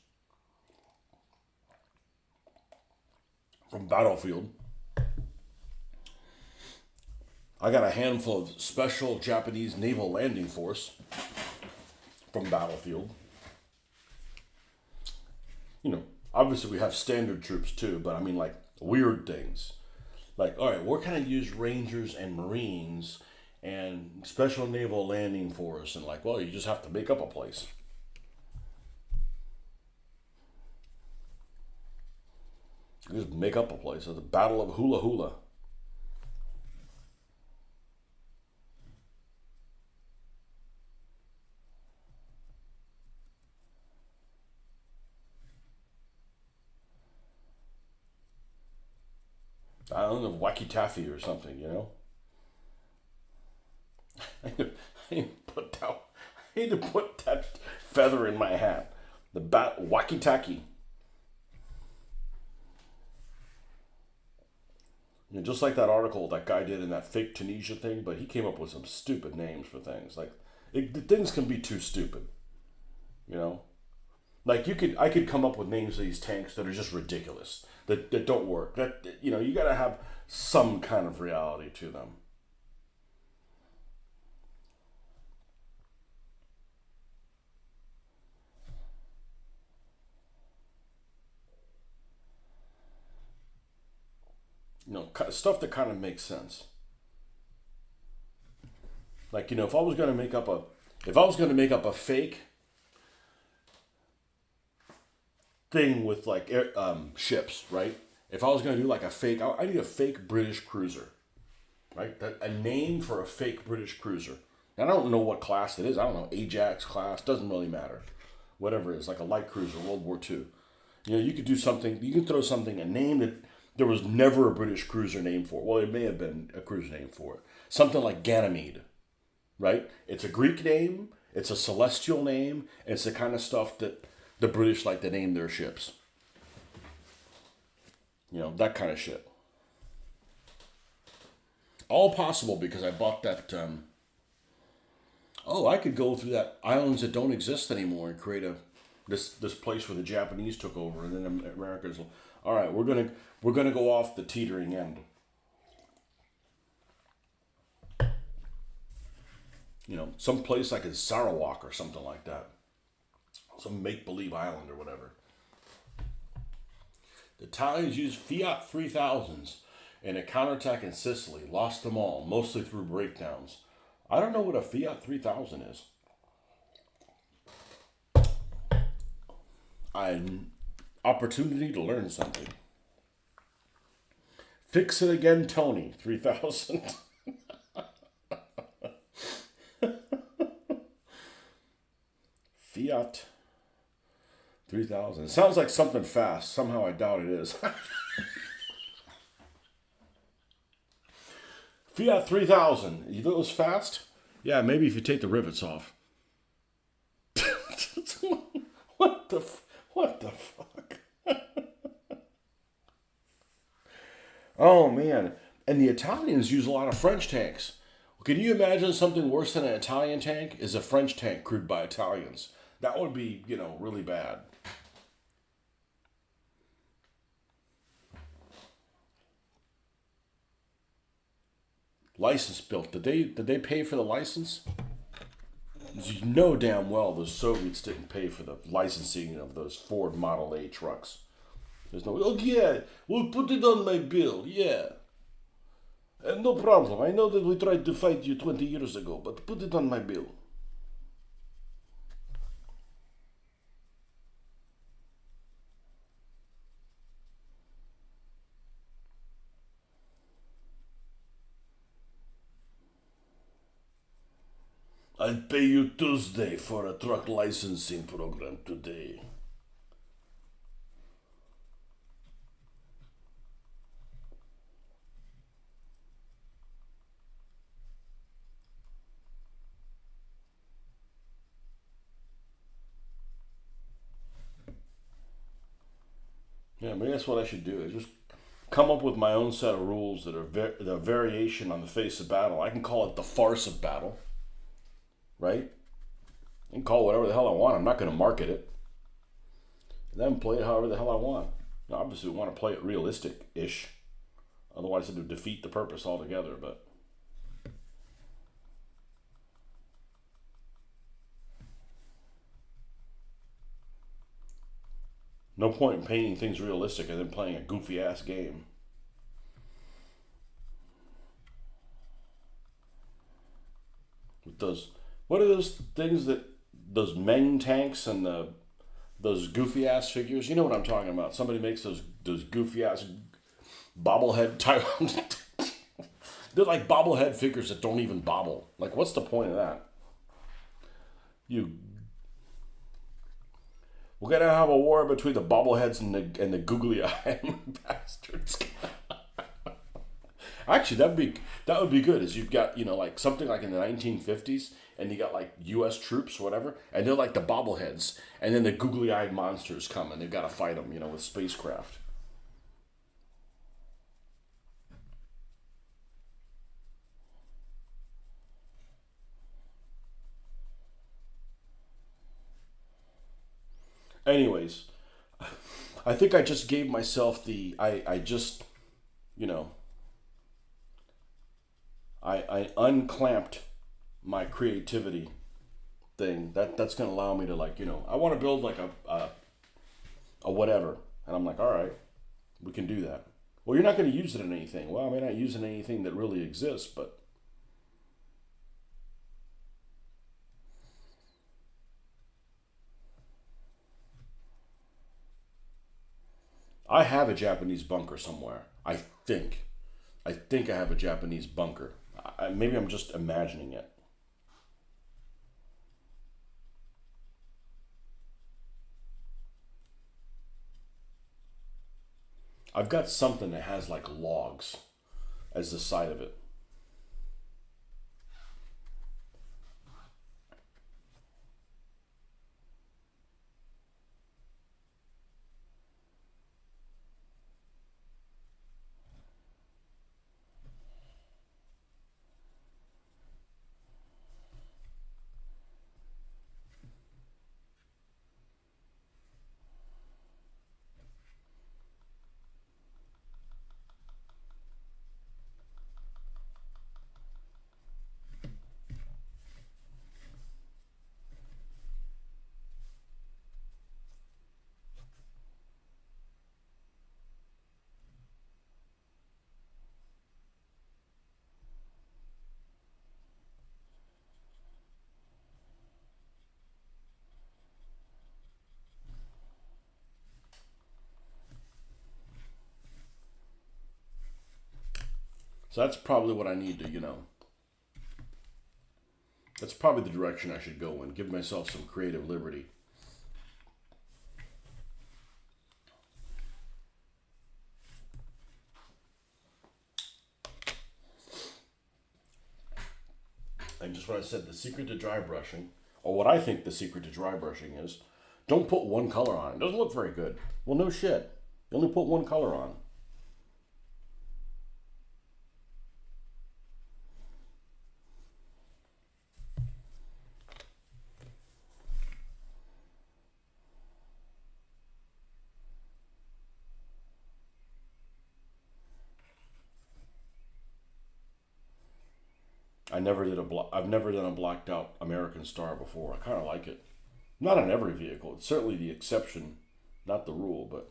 from Battlefield. I got a handful of Special Japanese Naval Landing Force from Battlefield. You know, obviously we have standard troops too, but I mean like weird things. Like, all right, we're kind of use Rangers and Marines and Special Naval Landing Force, and like, well, you just have to make up a place. You just make up a place. It's the Battle of Hula Hula. I don't know, Wacky Taffy or something, you know? I need to put that feather in my hat. The Wacky Tacky. You know, just like that article that guy did in that fake Tunisia thing, but he came up with some stupid names for things. Like, the things can be too stupid, you know? Like I could come up with names of these tanks that are just ridiculous, that don't work. That you know, you got to have some kind of reality to them. You know, stuff that kind of makes sense. Like, you know, if I was going to make up a fake thing with like ships, right? If I was going to do like a fake, I need a fake British cruiser, right? A name for a fake British cruiser. And I don't know what class it is. I don't know, Ajax class, doesn't really matter. Whatever it is, like a light cruiser, World War II. You know, you could do something. You can throw something, a name that there was never a British cruiser name for. Well, there may have been a cruiser name for it. Something like Ganymede, right? It's a Greek name. It's a celestial name. And it's the kind of stuff that the British like to name their ships. You know, that kind of shit. All possible because I bought that. I could go through that islands that don't exist anymore and create this place where the Japanese took over, and then America's. All right, we're gonna go off the teetering end. You know, some place like in Sarawak or something like that, some make believe island or whatever. The Italians used Fiat 3000s in a counterattack in Sicily, lost them all, mostly through breakdowns. I don't know what a Fiat 3000 is. An opportunity to learn something. Fix it again, Tony 3000. Fiat 3,000. It sounds like something fast. Somehow I doubt it is. Fiat 3000. You thought it was fast? Yeah, maybe if you take the rivets off. What the what the fuck? Oh man. And the Italians use a lot of French tanks. Can you imagine something worse than an Italian tank? Is a French tank crewed by Italians. That would be, really bad. License built. Did they pay for the license? You know damn well the Soviets didn't pay for the licensing of those Ford Model A trucks. There's no, oh yeah, we'll put it on my bill, yeah. And no problem. I know that we tried to fight you 20 years ago, but put it on my bill. I'll pay you Tuesday for a truck licensing program today. Yeah, maybe that's what I should do. Is just come up with my own set of rules that are the variation on the face of battle. I can call it the farce of battle, right? I can call it whatever the hell I want. I'm not going to market it. And then play it however the hell I want. Now, obviously, we want to play it realistic-ish. Otherwise, it would defeat the purpose altogether. But no point in painting things realistic and then playing a goofy-ass game. With those, what are those things that those Meng tanks and those goofy ass figures? You know what I'm talking about. Somebody makes those goofy ass bobblehead type. They're like bobblehead figures that don't even bobble. Like, what's the point of that? We're gonna have a war between the bobbleheads and the googly eye bastards. Actually, that would be good. Is you've got like something like in the 1950s, and you got like U.S. troops, whatever, and they're like the bobbleheads, and then the googly-eyed monsters come, and they've got to fight them, with spacecraft. Anyways, I think I just gave myself I just, you know, I unclamped my creativity thing. That's gonna allow me to I want to build like a whatever, and I'm like, all right, we can do that. Well, you're not going to use it in anything. Well, I may not use it in anything that really exists, but I have a Japanese bunker somewhere. think. I think I have a Japanese bunker. Maybe I'm just imagining it. I've got something that has like logs as the side of it. So that's probably what I need to. That's probably the direction I should go in. Give myself some creative liberty. And just what I said, the secret to dry brushing, or what I think the secret to dry brushing is, don't put one color on. It doesn't look very good. Well, no shit. You only put one color on. I've never done a blacked out American Star before. I kind of like it. Not on every vehicle. It's certainly the exception, not the rule, but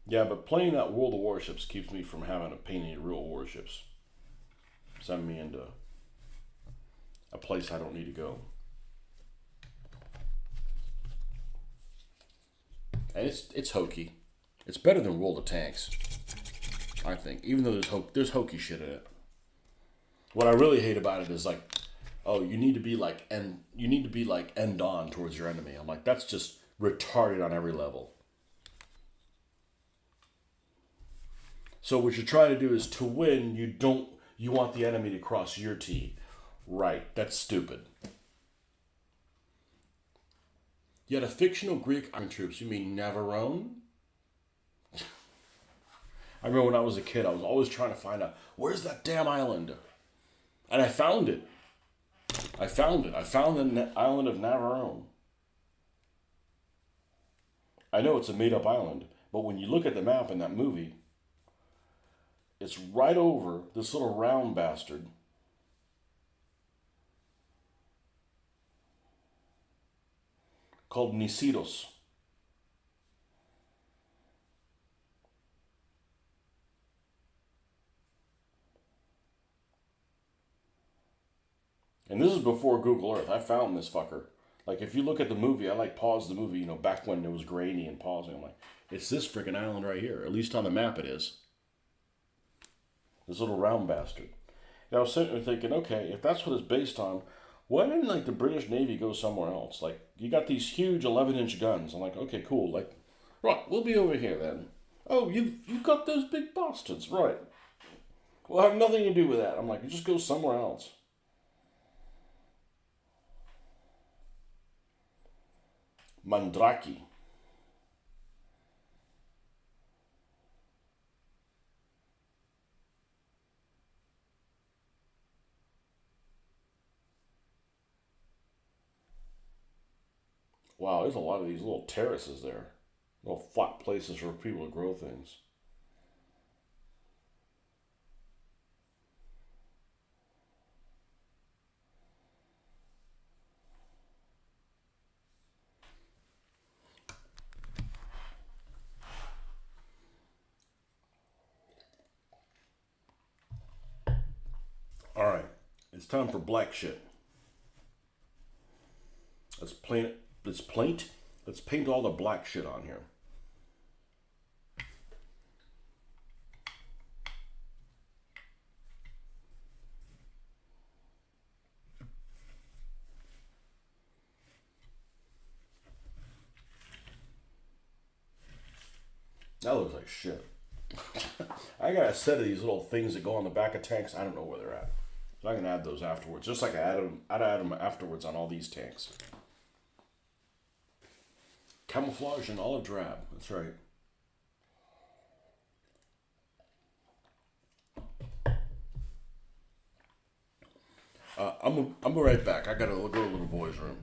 yeah, but playing that World of Warships keeps me from having to paint any real warships. Send me into a place I don't need to go. And it's hokey. It's better than World of Tanks, I think. Even though there's hokey shit in it. What I really hate about it is like, oh, you need to be like end on towards your enemy. I'm like, that's just retarded on every level. So what you're trying to do is to win, you want the enemy to cross your T. Right, that's stupid. Yet a fictional Greek army troops, you mean Navarone? I remember when I was a kid, I was always trying to find out, where's that damn island? And I found it. I found it. I found the island of Navarone. I know it's a made up island, but when you look at the map in that movie, it's right over this little round bastard called Nisidos. And this is before Google Earth. I found this fucker. Like, if you look at the movie, I like pause the movie, back when it was grainy and pausing. I'm like, it's this freaking island right here. At least on the map it is. This little round bastard. And I was sitting there thinking, okay, if that's what it's based on, why didn't like the British Navy go somewhere else? Like, you got these huge 11-inch guns. I'm like, okay, cool. Like, right, we'll be over here then. Oh, you've got those big bastards, right? Well, I have nothing to do with that. I'm like, you just go somewhere else. Mandraki. Wow, there's a lot of these little terraces there. Little flat places for people to grow things. All right, it's time for black shit. Let's paint. Let's paint. Let's paint all the black shit on here. That looks like shit. I got a set of these little things that go on the back of tanks. I don't know where they're at. So I can add those afterwards. Just like I'd add them afterwards on all these tanks. Camouflage and olive drab. That's right. I'm right back. I gotta go to the little boy's room.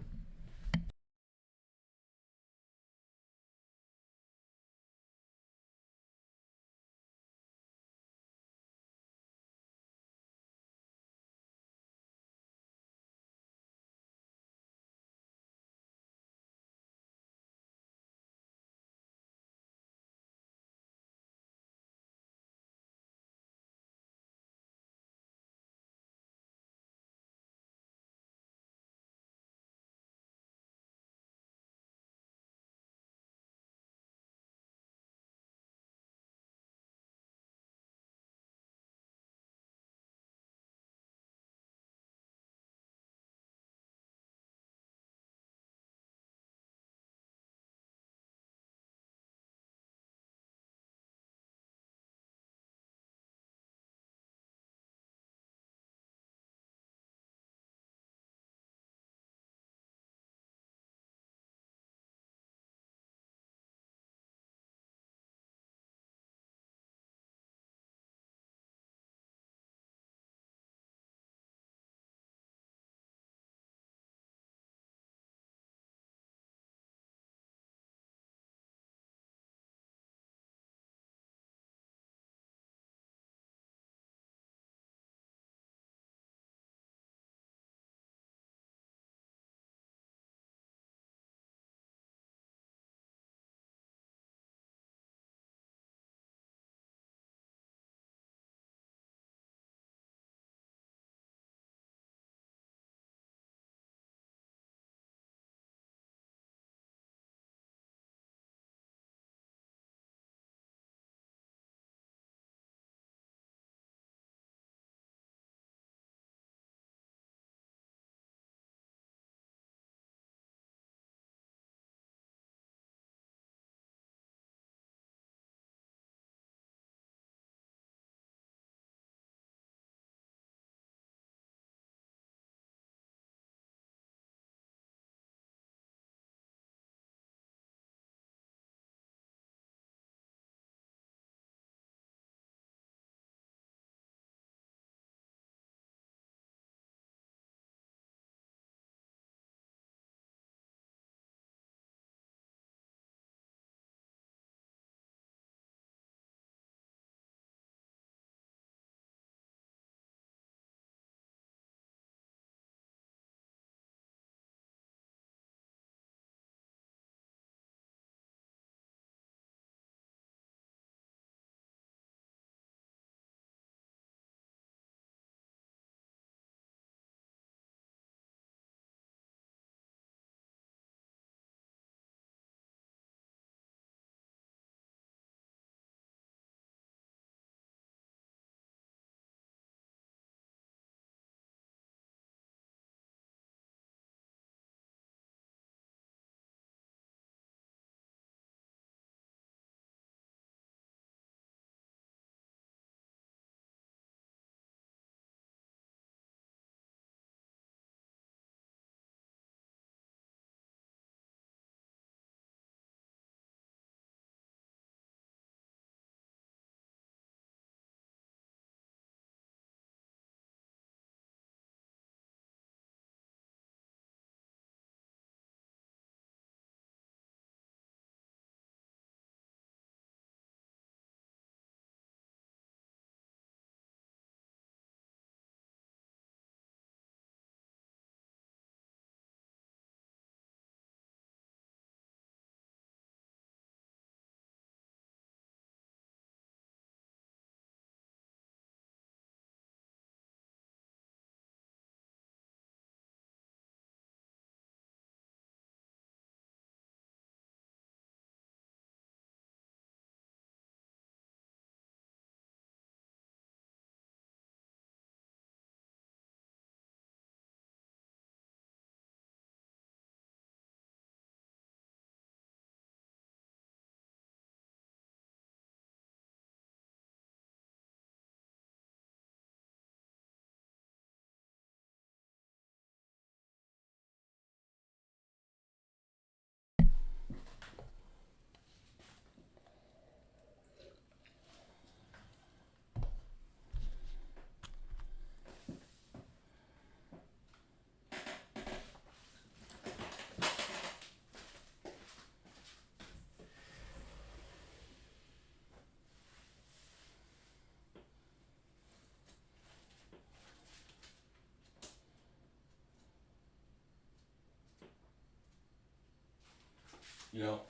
You know,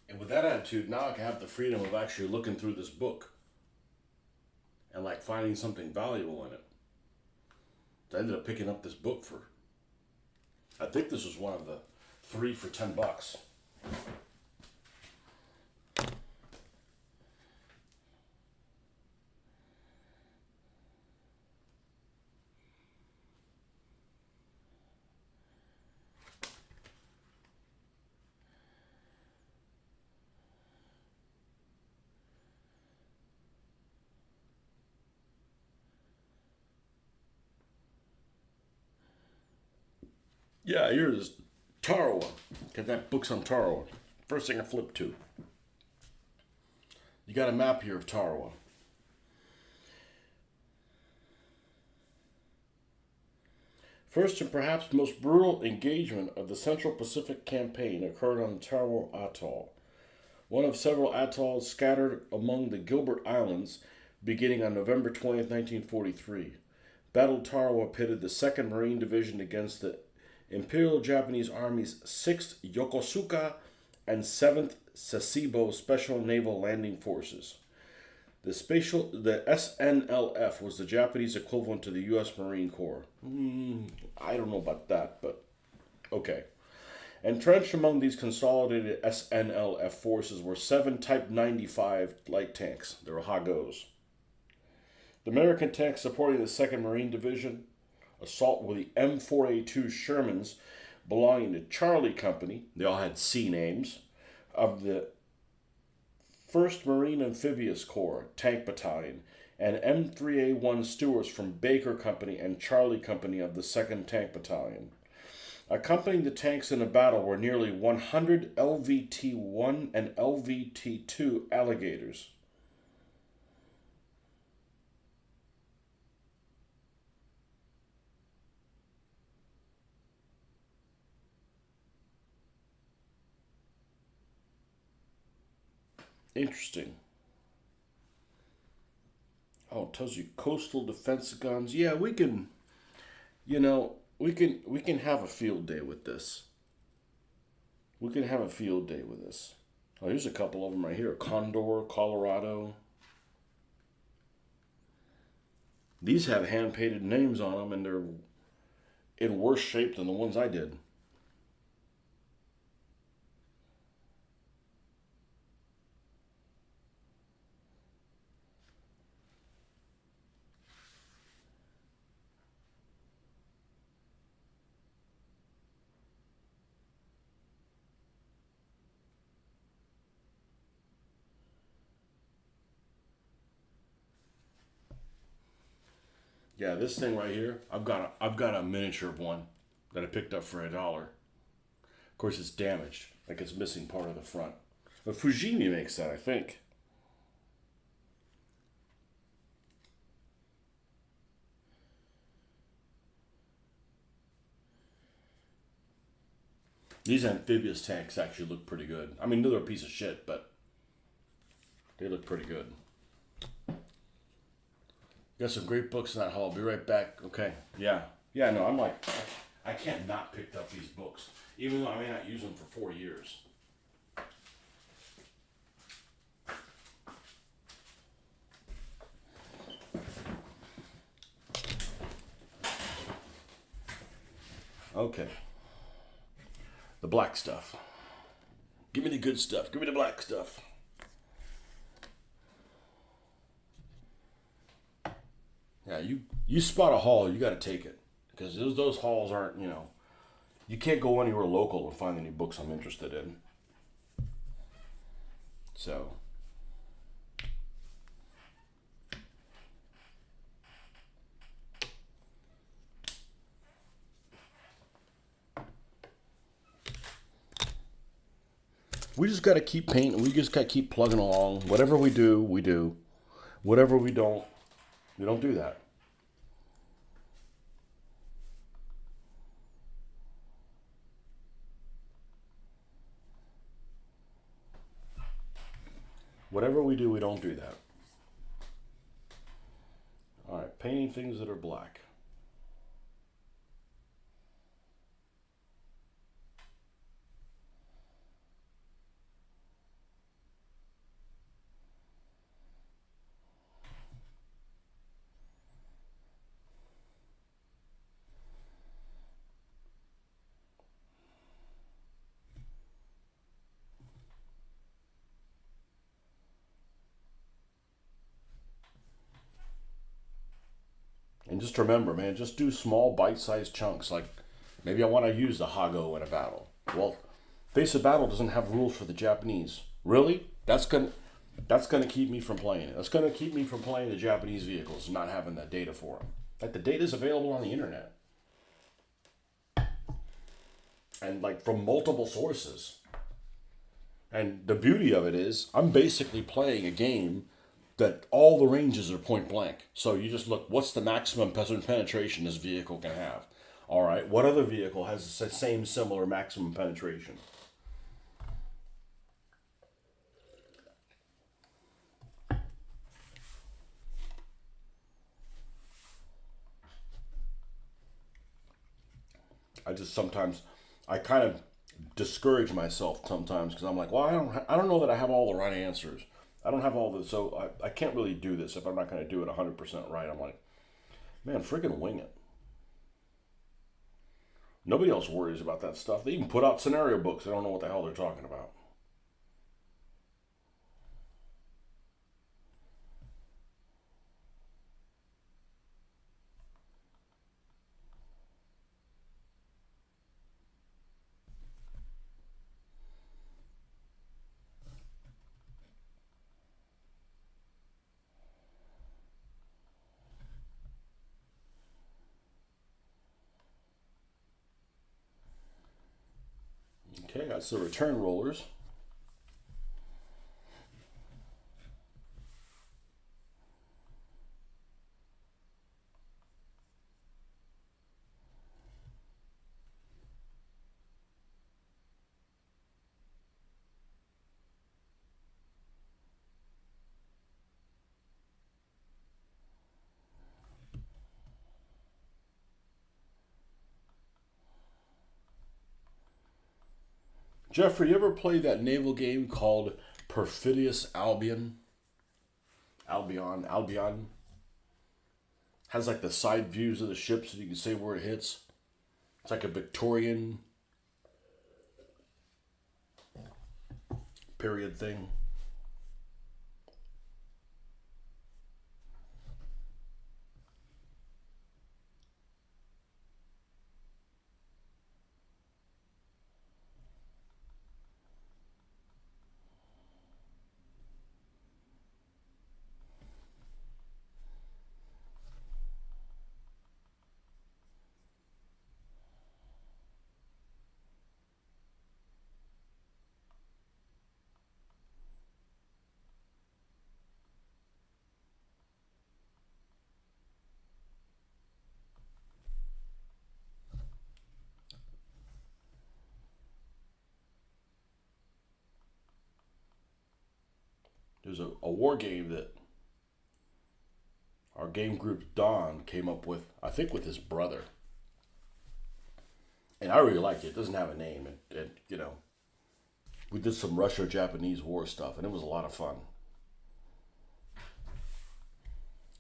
and with that attitude, now I can have the freedom of actually looking through this book and like finding something valuable in it. So I ended up picking up this book for, I think this was one of the 3 for $10. Yeah, here's Tarawa. Because that book's on Tarawa. First thing I flipped to. You got a map here of Tarawa. First and perhaps most brutal engagement of the Central Pacific Campaign occurred on the Tarawa Atoll, one of several atolls scattered among the Gilbert Islands, beginning on November 20th, 1943. Battle Tarawa pitted the 2nd Marine Division against the Imperial Japanese Army's 6th Yokosuka and 7th Sasebo Special Naval Landing Forces. The SNLF was the Japanese equivalent to the U.S. Marine Corps. I don't know about that, but okay. Entrenched among these consolidated SNLF forces were 7 Type 95 light tanks. They were Hagos. The American tanks supporting the 2nd Marine Division assault were the M4A2 Shermans belonging to Charlie Company. They all had C names. Of the 1st Marine Amphibious Corps Tank Battalion, and M3A1 Stewards from Baker Company and Charlie Company of the 2nd Tank Battalion. Accompanying the tanks in the battle were nearly 100 LVT-1 and LVT-2 Alligators. Interesting. Oh, it tells you coastal defense guns. Yeah, we can, we can have a field day with this. We can have a field day with this. Oh, here's a couple of them right here. Condor, Colorado. These have hand-painted names on them, and they're in worse shape than the ones I did. Yeah, this thing right here, I've got a miniature of one that I picked up for $1. Of course, it's damaged, like it's missing part of the front. But Fujimi makes that, I think. These amphibious tanks actually look pretty good. I mean, they're a piece of shit, but they look pretty good. Got some great books in that haul. Be right back. Okay. Yeah. Yeah, no, I'm like, I can't not pick up these books, even though I may not use them for 4 years. Okay. The black stuff. Give me the good stuff. Give me the black stuff. Yeah, you spot a haul, you got to take it, because those hauls aren't, you can't go anywhere local and find any books I'm interested in. So we just got to keep painting. We just got to keep plugging along. Whatever we do, we do. Whatever we don't do that. Whatever we do, we don't do that. All right, painting things that are black. just remember, man, just do small bite-sized chunks. Like maybe I want to use the Hago in a battle. Well, Face of Battle doesn't have rules for the Japanese. Really? That's gonna keep me from playing it. That's gonna keep me from playing the Japanese vehicles and not having that data for them. Like the data is available on the internet and like from multiple sources. And the beauty of it is, I'm basically playing a game that all the ranges are point blank. So you just look, what's the maximum penetration this vehicle can have? All right, what other vehicle has the same similar maximum penetration? I just sometimes, I kind of discourage myself sometimes because I'm like, well, I don't know that I have all the right answers. I don't have all the, so I can't really do this if I'm not going to do it 100% right. I'm like, man, freaking wing it. Nobody else worries about that stuff. They even put out scenario books. They don't know what the hell they're talking about. Okay, that's the return rollers. Jeffrey, you ever play that naval game called Perfidious Albion? Albion. Has like the side views of the ships so you can say where it hits. It's like a Victorian period thing. There's a war game that our game group Don came up with, I think with his brother. And I really like it. It doesn't have a name. We did some Russia-Japanese war stuff, and it was a lot of fun.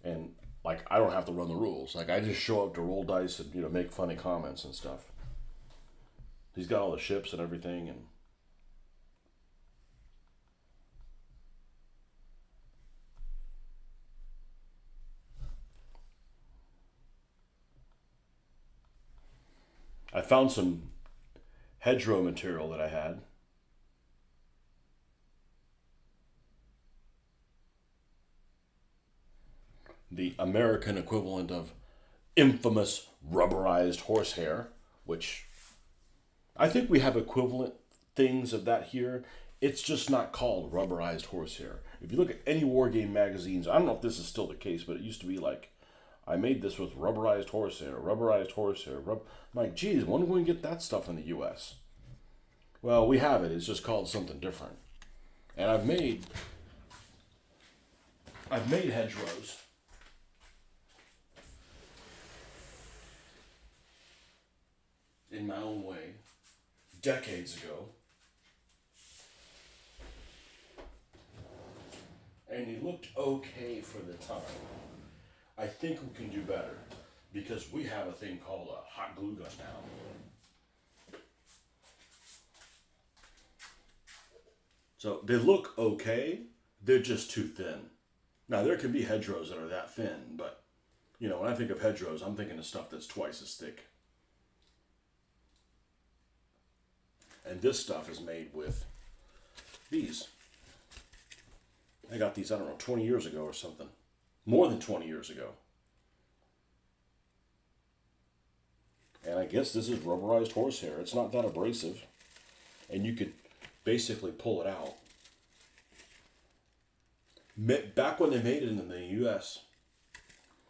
And like, I don't have to run the rules. Like, I just show up to roll dice and make funny comments and stuff. He's got all the ships and everything, and I found some hedgerow material that I had. The American equivalent of infamous rubberized horsehair, which I think we have equivalent things of that here. It's just not called rubberized horsehair. If you look at any war game magazines, I don't know if this is still the case, but it used to be like, I made this with rubberized horsehair, rubberized horsehair. I'm like, geez, when are we going to get that stuff in the U.S.? Well, we have it. It's just called something different. And I've made hedgerows in my own way decades ago. And he looked okay for the time. I think we can do better because we have a thing called a hot glue gun now. So they look okay, they're just too thin. Now there can be hedgerows that are that thin, but You know, when I think of hedgerows, I'm thinking of stuff that's twice as thick. And this stuff is made with these. I got these, I don't know, 20 years ago or something. More than 20 years ago. And I guess this is rubberized horsehair. It's not that abrasive. And you could basically pull it out. Back when they made it in the US,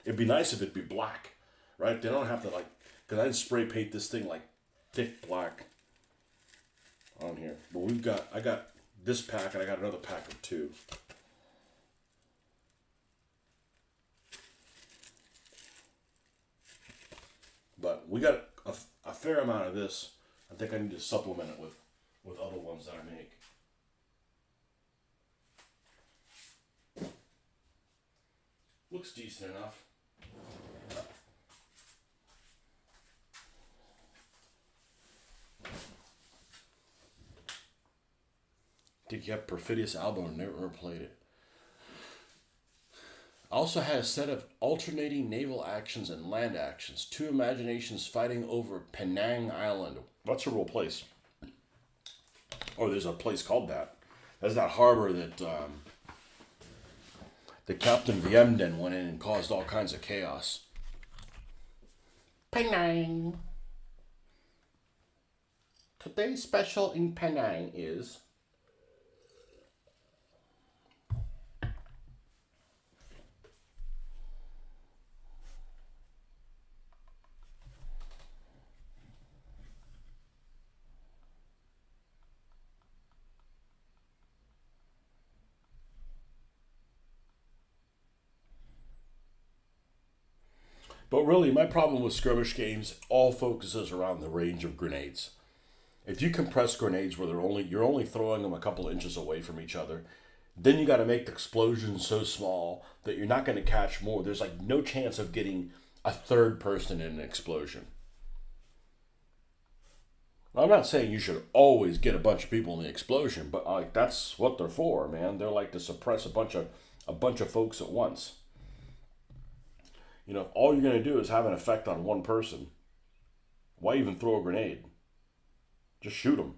it'd be nice if it'd be black, right? They don't have to like, because I'd spray paint this thing like thick black on here. But I got this pack and I got another pack of two. But we got a fair amount of this. I think I need to supplement it with other ones that I make. Looks decent enough. Think you have Perfidious album and never played it. Also had a set of alternating naval actions and land actions. Two imaginations fighting over Penang Island. What's a real place? Or there's a place called that. That's that harbor that the Captain Viemden went in and caused all kinds of chaos. Penang. Today's special in Penang is... But really, my problem with skirmish games all focuses around the range of grenades. If you compress grenades where you're only throwing them a couple of inches away from each other, then you got to make the explosion so small that you're not going to catch more. There's like no chance of getting a third person in an explosion. I'm not saying you should always get a bunch of people in the explosion, but like that's what they're for, man. They're like to suppress a bunch of folks at once. You know, if all you're going to do is have an effect on one person, why even throw a grenade? Just shoot them.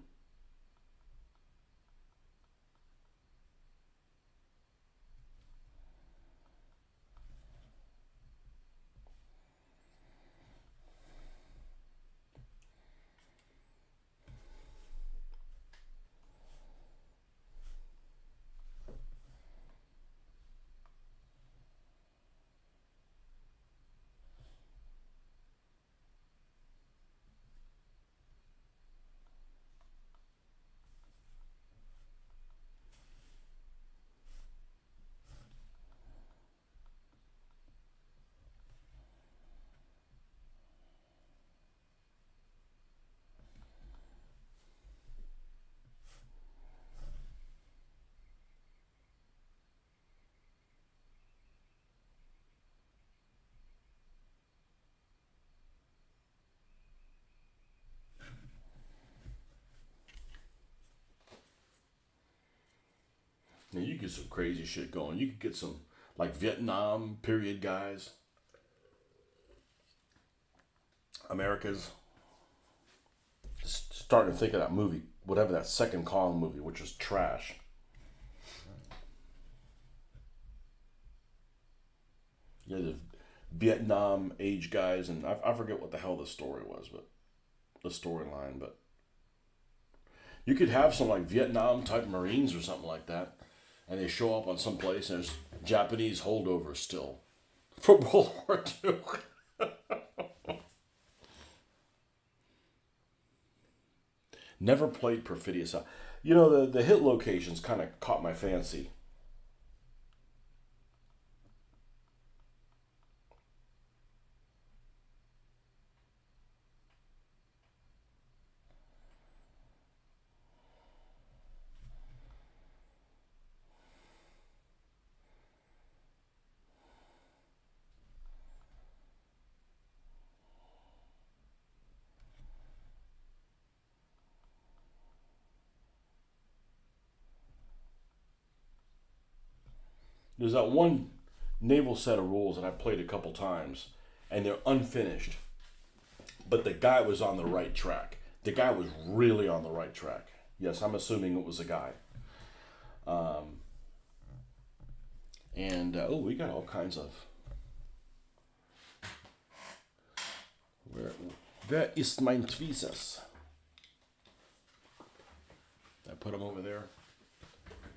Now you get some crazy shit going. You could get some like Vietnam period guys. America's just starting to think of that movie, whatever that second Kong movie, which was trash. Yeah, the Vietnam age guys, and I forget what the hell the story was, but the storyline, but you could have some like Vietnam type Marines or something like that, and they show up on some place and there's Japanese holdovers still from World War II. Never played Perfidious. You know, the hit locations kind of caught my fancy. There's that one naval set of rules that I played a couple times, and they're unfinished. But the guy was on the right track. The guy was really on the right track. Yes, I'm assuming it was a guy. We got all kinds of. Where is mein tweezers? I put them over there.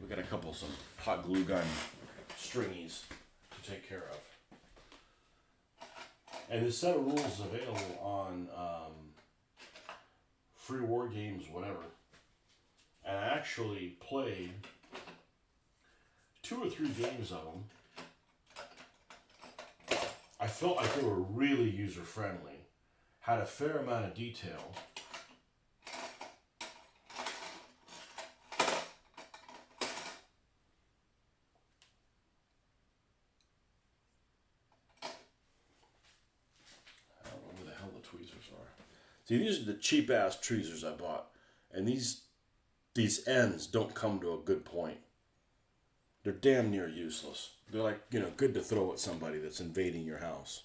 We got a couple some hot glue gun stringies to take care of. And this set of rules is available on free war games, whatever. And I actually played 2 or 3 games of them. I felt like they were really user friendly. Had a fair amount of detail. I don't know where the hell the tweezers are. See, these are the cheap ass tweezers I bought. And these ends don't come to a good point. They're damn near useless. They're like, good to throw at somebody that's invading your house.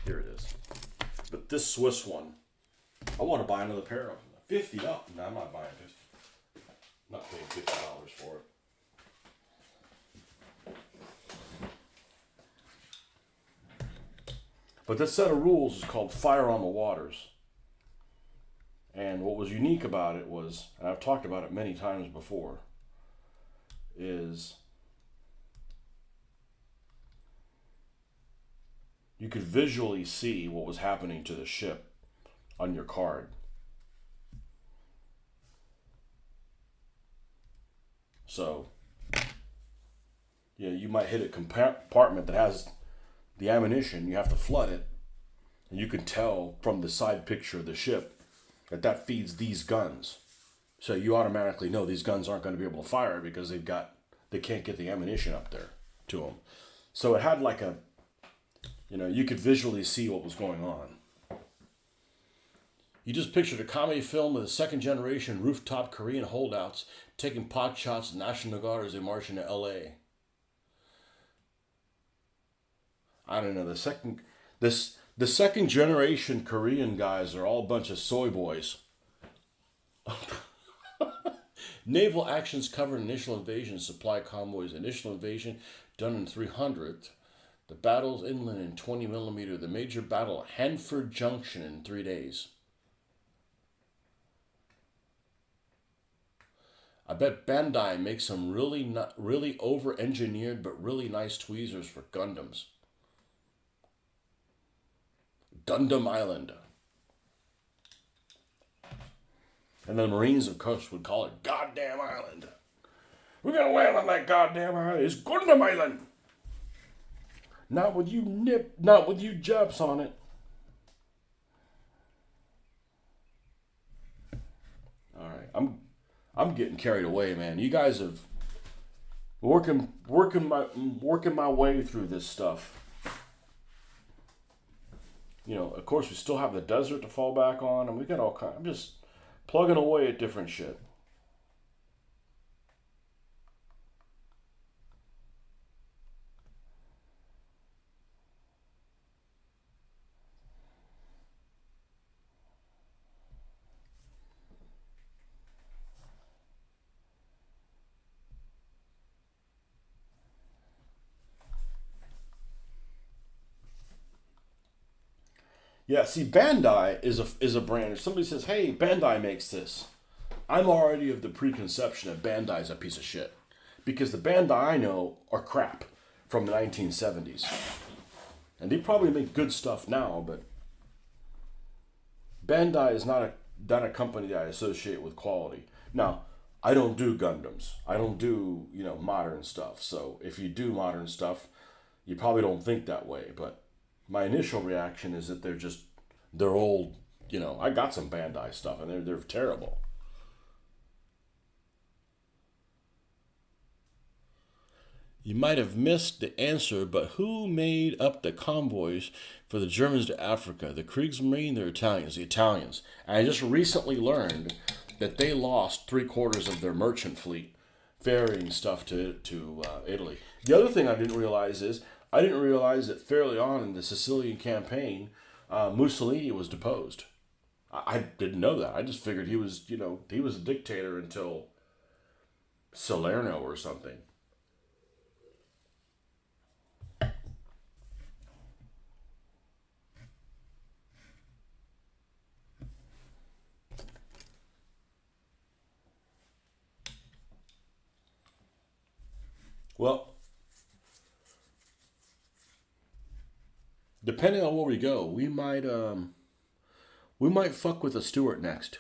Here it is. But this Swiss one, I want to buy another pair of them. 50 up. No, I'm not buying 50. I'm not paying $50 for it. But this set of rules is called Fire on the Waters. And what was unique about it was, and I've talked about it many times before, is you could visually see what was happening to the ship on your card. So, you might hit a compartment that has the ammunition, you have to flood it, and you can tell from the side picture of the ship that feeds these guns. So you automatically know these guns aren't going to be able to fire because they can't get the ammunition up there to them. So it had like you could visually see what was going on. You just pictured a comedy film of the second generation rooftop Korean holdouts taking pot shots at National Guard as they march into LA. I don't know, the second generation Korean guys are all a bunch of soy boys. Naval actions covered initial invasion, supply convoys, initial invasion done in 300th. The battles inland in 20 millimeter. The major battle at Hanford Junction in 3 days. I bet Bandai makes some really over-engineered but really nice tweezers for Gundams. Gundam Island. And the Marines, of course, would call it Goddamn Island. We're going to land on that goddamn island. It's Gundam Island. Not with you Japs on it. All right, I'm getting carried away, man. You guys have working my way through this stuff. Of course, we still have the desert to fall back on, and we got all kinds. I'm just plugging away at different shit. Yeah, see, Bandai is a brand. If somebody says, "Hey, Bandai makes this," I'm already of the preconception that Bandai's a piece of shit, because the Bandai I know are crap from the 1970s, and they probably make good stuff now. But Bandai is not a company that I associate with quality. Now, I don't do Gundams. I don't do modern stuff. So if you do modern stuff, you probably don't think that way. But my initial reaction is that they're old. I got some Bandai stuff, and they're terrible. You might have missed the answer, but who made up the convoys for the Germans to Africa? The Kriegsmarine, the Italians. The Italians. And I just recently learned that they lost 3/4 of their merchant fleet ferrying stuff to Italy. The other thing I didn't realize is I didn't realize that fairly on in the Sicilian campaign, Mussolini was deposed. I didn't know that. I just figured he was, he was a dictator until Salerno or something. Well, depending on where we go, we might fuck with a Stewart next.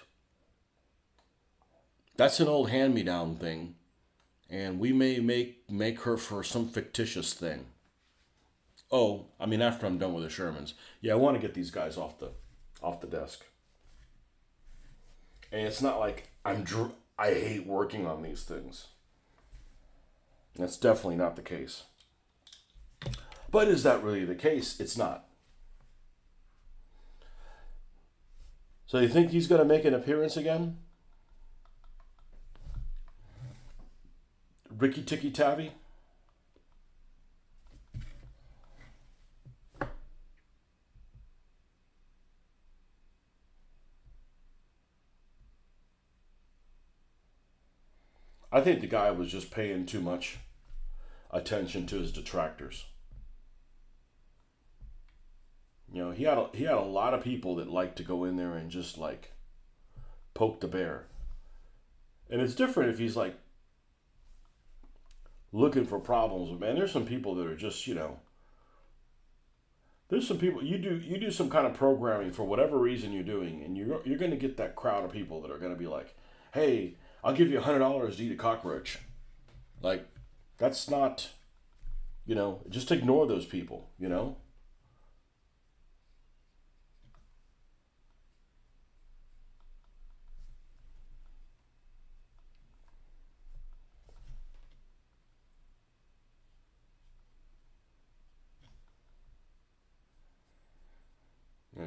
That's an old hand-me-down thing, and we may make her for some fictitious thing. Oh, I mean, after I'm done with the Shermans, yeah, I want to get these guys off the desk. And it's not like I hate working on these things. That's definitely not the case. But is that really the case? It's not. So you think he's going to make an appearance again? Ricky Tikki Tavi? I think the guy was just paying too much attention to his detractors. He had a lot of people that like to go in there and just like poke the bear. And it's different if he's like looking for problems. Man, there's some people that are just, there's some people you do some kind of programming for whatever reason you're doing, and you're going to get that crowd of people that are going to be like, "Hey, I'll give you $100 to eat a cockroach." Like, that's not, just ignore those people.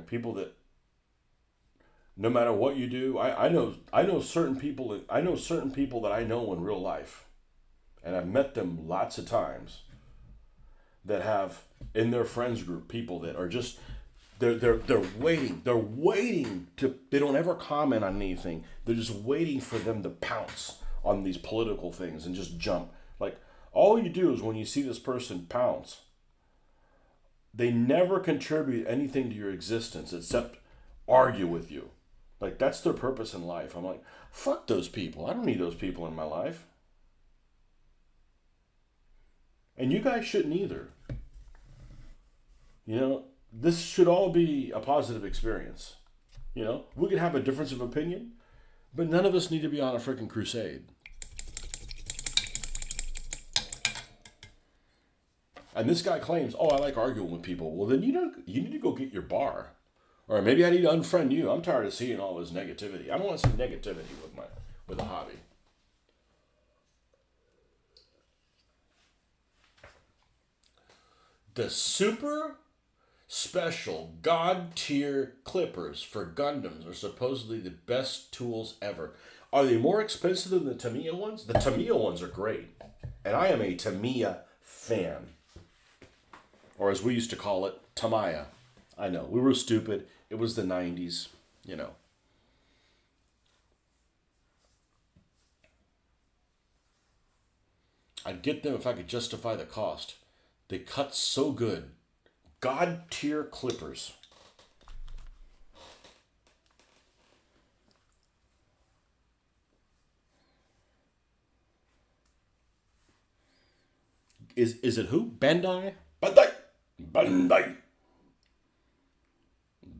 People that no matter what you do, I know certain people that I know in real life, and I've met them lots of times, that have in their friends group people that are just they're waiting to, they don't ever comment on anything. They're just waiting for them to pounce on these political things and just jump. Like, all you do is when you see this person pounce, they never contribute anything to your existence except argue with you. Like, that's their purpose in life. I'm like, fuck those people. I don't need those people in my life. And you guys shouldn't either. This should all be a positive experience. We could have a difference of opinion, but none of us need to be on a freaking crusade. And this guy claims, "Oh, I like arguing with people." Well, then you need to go get your bar, or maybe I need to unfriend you. I'm tired of seeing all this negativity. I don't want to see negativity with a hobby. The super special god tier clippers for Gundams are supposedly the best tools ever. Are they more expensive than the Tamiya ones? The Tamiya ones are great, and I am a Tamiya fan. Or as we used to call it, Tamiya. I know, we were stupid. It was the 90s, I'd get them if I could justify the cost. They cut so good. God tier clippers. Is it who? Bandai? Bandai! Bandai!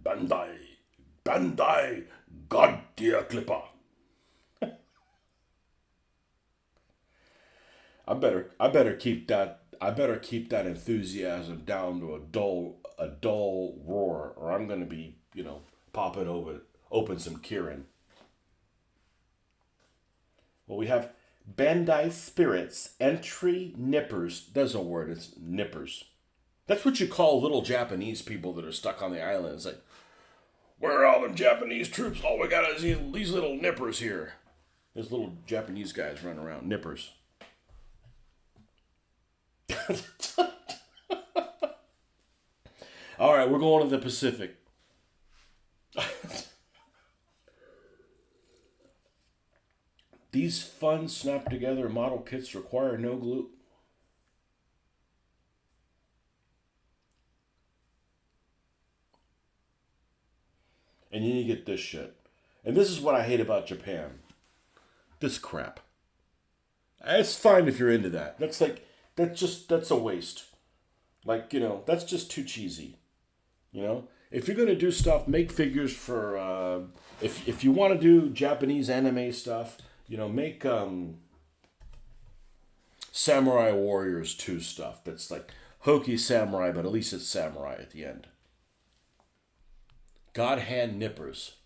Bandai! Bandai! God tier clipper. I better keep that enthusiasm down to a dull roar, or I'm gonna be, popping open some Kirin. Well, we have Bandai Spirits entry nippers. There's a word. It's nippers. That's what you call little Japanese people that are stuck on the island. It's like, Where are all them Japanese troops? All we got is these little nippers here. There's little Japanese guys running around, nippers. All right, we're going to the Pacific. These fun snap together model kits require no glue. And then you get this shit. And this is what I hate about Japan. This crap. It's fine if you're into that. That's a waste. Like, that's just too cheesy. If you're gonna do stuff, make figures for if you want to do Japanese anime stuff, make Samurai Warriors 2 stuff that's like hokey samurai, but at least it's samurai at the end. God hand nippers.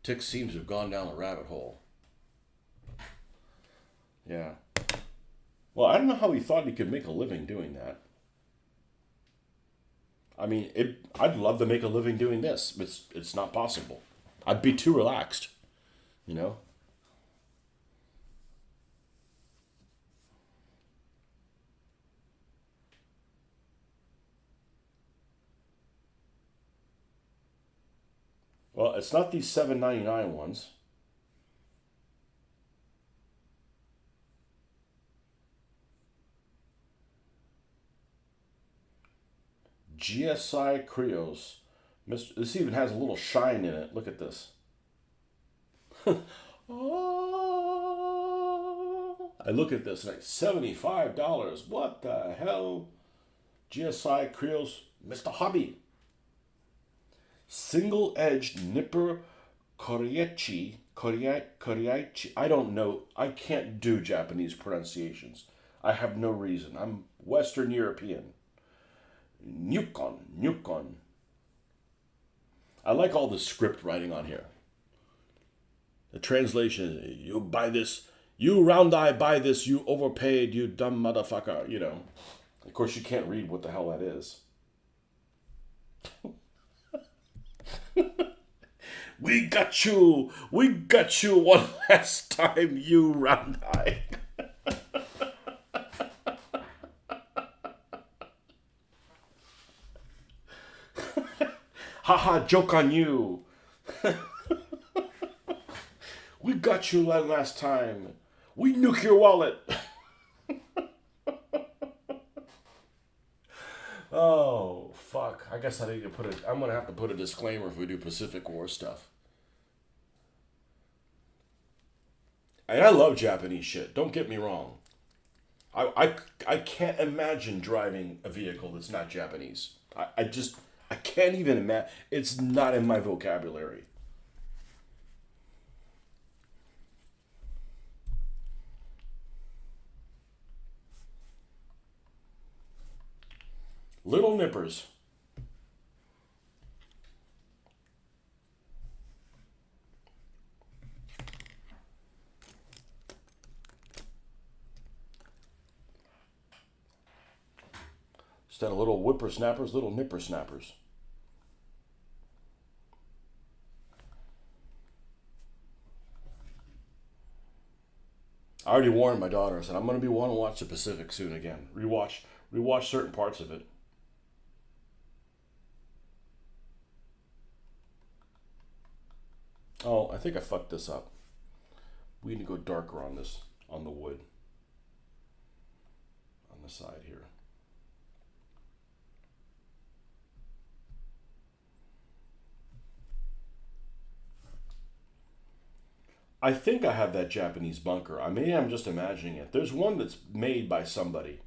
Tick seems to have gone down a rabbit hole. Yeah. Well, I don't know how he thought he could make a living doing that. I mean, I'd love to make a living doing this, but it's not possible. I'd be too relaxed, you know? Well, it's not these $7.99 ones. GSI Creos. This even has a little shine in it. Look at this. Oh, I look at this and like $75. What the hell? GSI Creos, Mr. Hobby. Single edged nipper Koriaichi. I don't know. I can't do Japanese pronunciations. I have no reason. I'm Western European. Nukon. I like all the script writing on here. The translation is, you buy this, you round eye buy this, you overpaid, you dumb motherfucker, Of course, you can't read what the hell that is. We got you one last time, you round eye. Haha, joke on you. We got you last time. We nuke your wallet. Oh, fuck. I guess I need to I'm going to have to put a disclaimer if we do Pacific War stuff. And I love Japanese shit. Don't get me wrong. I can't imagine driving a vehicle that's not Japanese. I can't even imagine. It's not in my vocabulary. Little nippers. Instead of little whippersnappers, little nipper snappers. I already warned my daughter. I said, I'm going to be wanting to watch the Pacific soon again. Rewatch certain parts of it. Oh, I think I fucked this up. We need to go darker on this, on the wood. On the side here. I think I have that Japanese bunker. I'm just imagining it. There's one that's made by somebody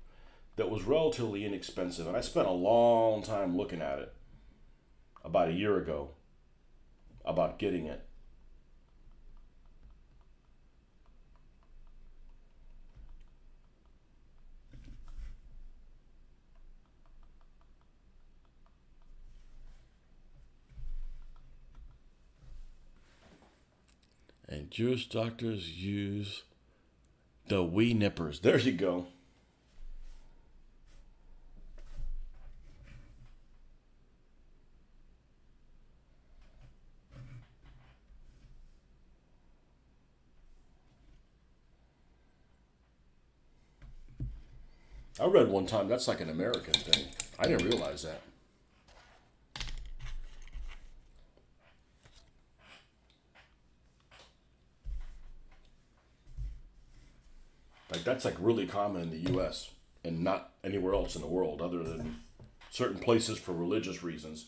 that was relatively inexpensive, and I spent a long time looking at it about a year ago about getting it. And Jewish doctors use the wee nippers. There you go. I read one time that's like an American thing. I didn't realize that. Like that's like really common in the U.S. and not anywhere else in the world, other than certain places for religious reasons.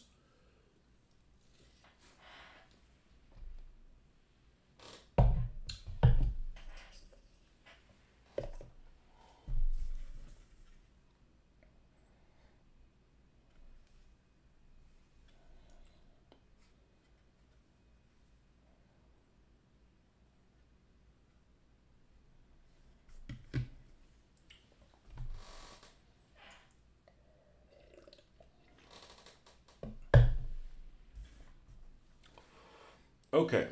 Okay.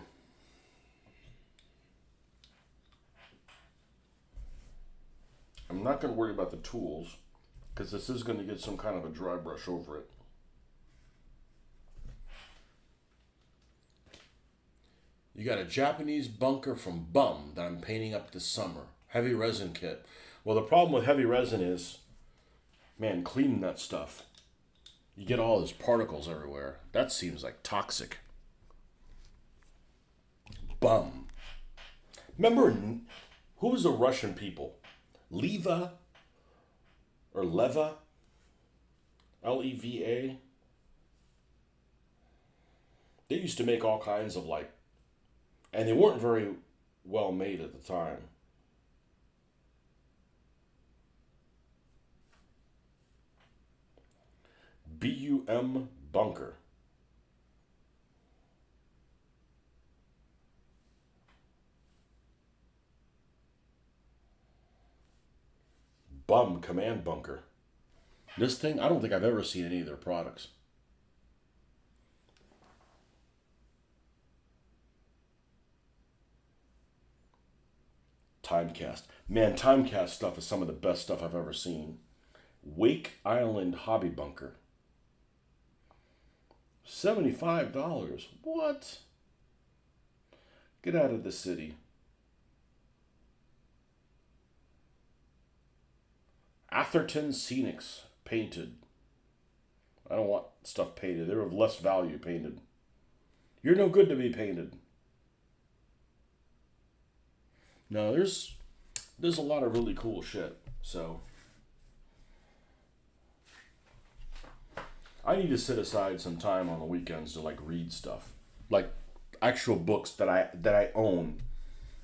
I'm not going to worry about the tools because this is going to get some kind of a dry brush over it. You got a Japanese bunker from Bum that I'm painting up this summer. Heavy resin kit. Well, the problem with heavy resin is, man, cleaning that stuff. You get all those particles everywhere. That seems like toxic. Bum. Remember, who was the Russian people? Leva or Leva? Leva? They used to make all kinds of like, and they weren't very well made at the time. BUM bunker. Bum command bunker. This thing, I don't think I've ever seen any of their products. Timecast. Man, Timecast stuff is some of the best stuff I've ever seen. Wake Island Hobby Bunker. $75. What? Get out of the city. Atherton Scenics painted. I don't want stuff painted. They're of less value painted. You're no good to be painted. No, there's a lot of really cool shit. So I need to set aside some time on the weekends to like read stuff, like actual books that I own,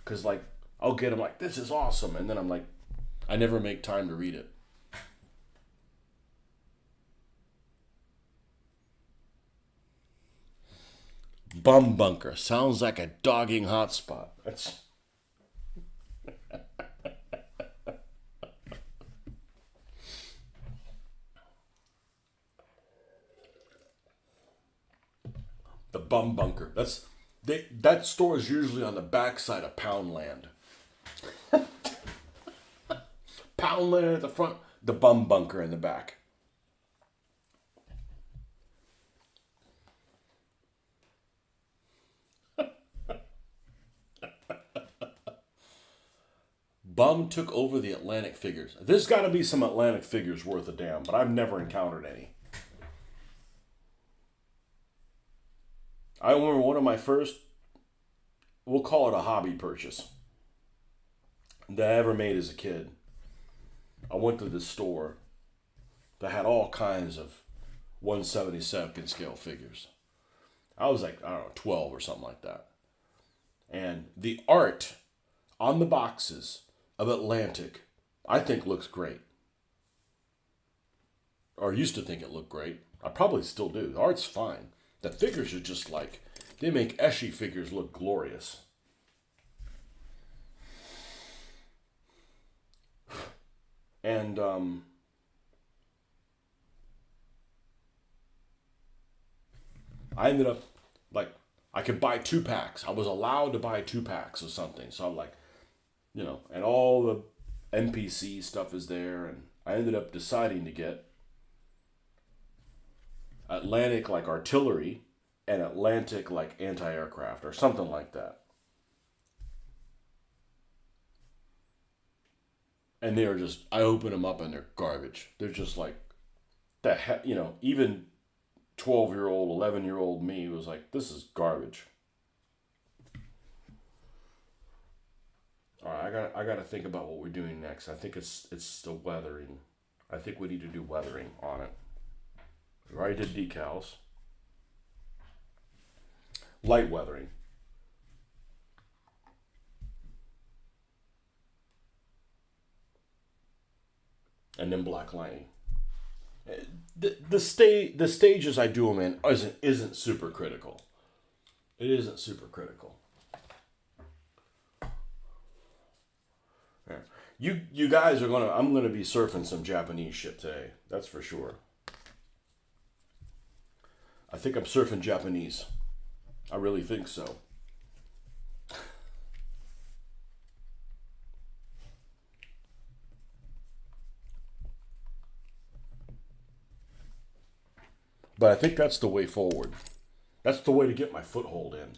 because like I'll get them like this is awesome, and then I'm like, I never make time to read it. Bum bunker sounds like a dogging hotspot. That's the bum bunker. That store is usually on the backside of Poundland. Poundland at the front, the bum bunker in the back. Bum took over the Atlantic Figures. There's got to be some Atlantic Figures worth a damn, but I've never encountered any. I remember one of my first, we'll call it a hobby purchase, that I ever made as a kid. I went to this store that had all kinds of 1/72nd scale figures. I was like, I don't know, 12 or something like that. And the art on the boxes of Atlantic, I think looks great. Or used to think it looked great. I probably still do. The art's fine. The figures are just like, they make Eschi figures look glorious. And I ended up like I could buy 2 packs. I was allowed to buy 2 packs of something. So I'm like, and all the NPC stuff is there, and I ended up deciding to get Atlantic like artillery and Atlantic like anti-aircraft or something like that. and they are just, I open them up and they're garbage. They're just like, the heck, even 12-year-old, 11-year-old me was like, this is garbage. All right, I got to think about what we're doing next. I think it's the weathering. I think we need to do weathering on it. We already did decals. Light weathering. And then black lining. The stages I do them in isn't super critical. It isn't super critical. Yeah. You guys are gonna. I'm gonna be surfing some Japanese shit today. That's for sure. I think I'm surfing Japanese. I really think so. But I think that's the way forward. That's the way to get my foothold in.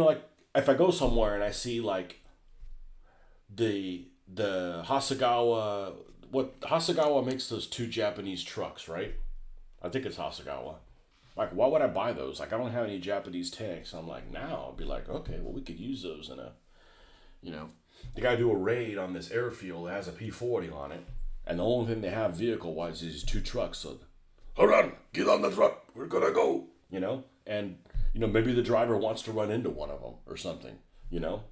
Like if I go somewhere and I see like the Hasegawa, what Hasegawa makes those two Japanese trucks, right? I think it's Hasegawa. Like, why would I buy those? Like, I don't have any Japanese tanks. I'm like, now I'll be like, okay, well, we could use those in a, you know, they got to do a raid on this airfield that has a P-40 on it, and the only thing they have vehicle-wise is these two trucks. So, hold on, get on the truck. We're gonna go. And maybe the driver wants to run into one of them or something. You know.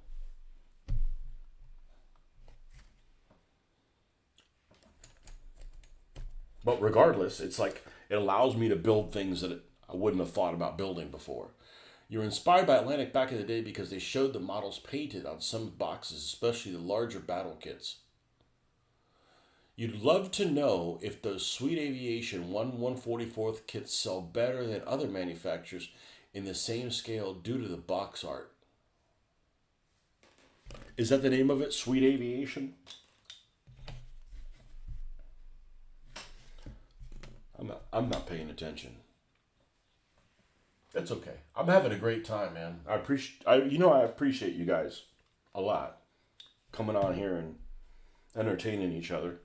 But regardless, it's like it allows me to build things that I wouldn't have thought about building before. You were inspired by Atlantic back in the day because they showed the models painted on some boxes, especially the larger battle kits. You'd love to know if those Sweet Aviation 1/144th kits sell better than other manufacturers in the same scale due to the box art. Is that the name of it? Sweet Aviation? I'm not paying attention. That's okay. I'm having a great time, man. I appreciate you guys a lot coming on here and entertaining each other.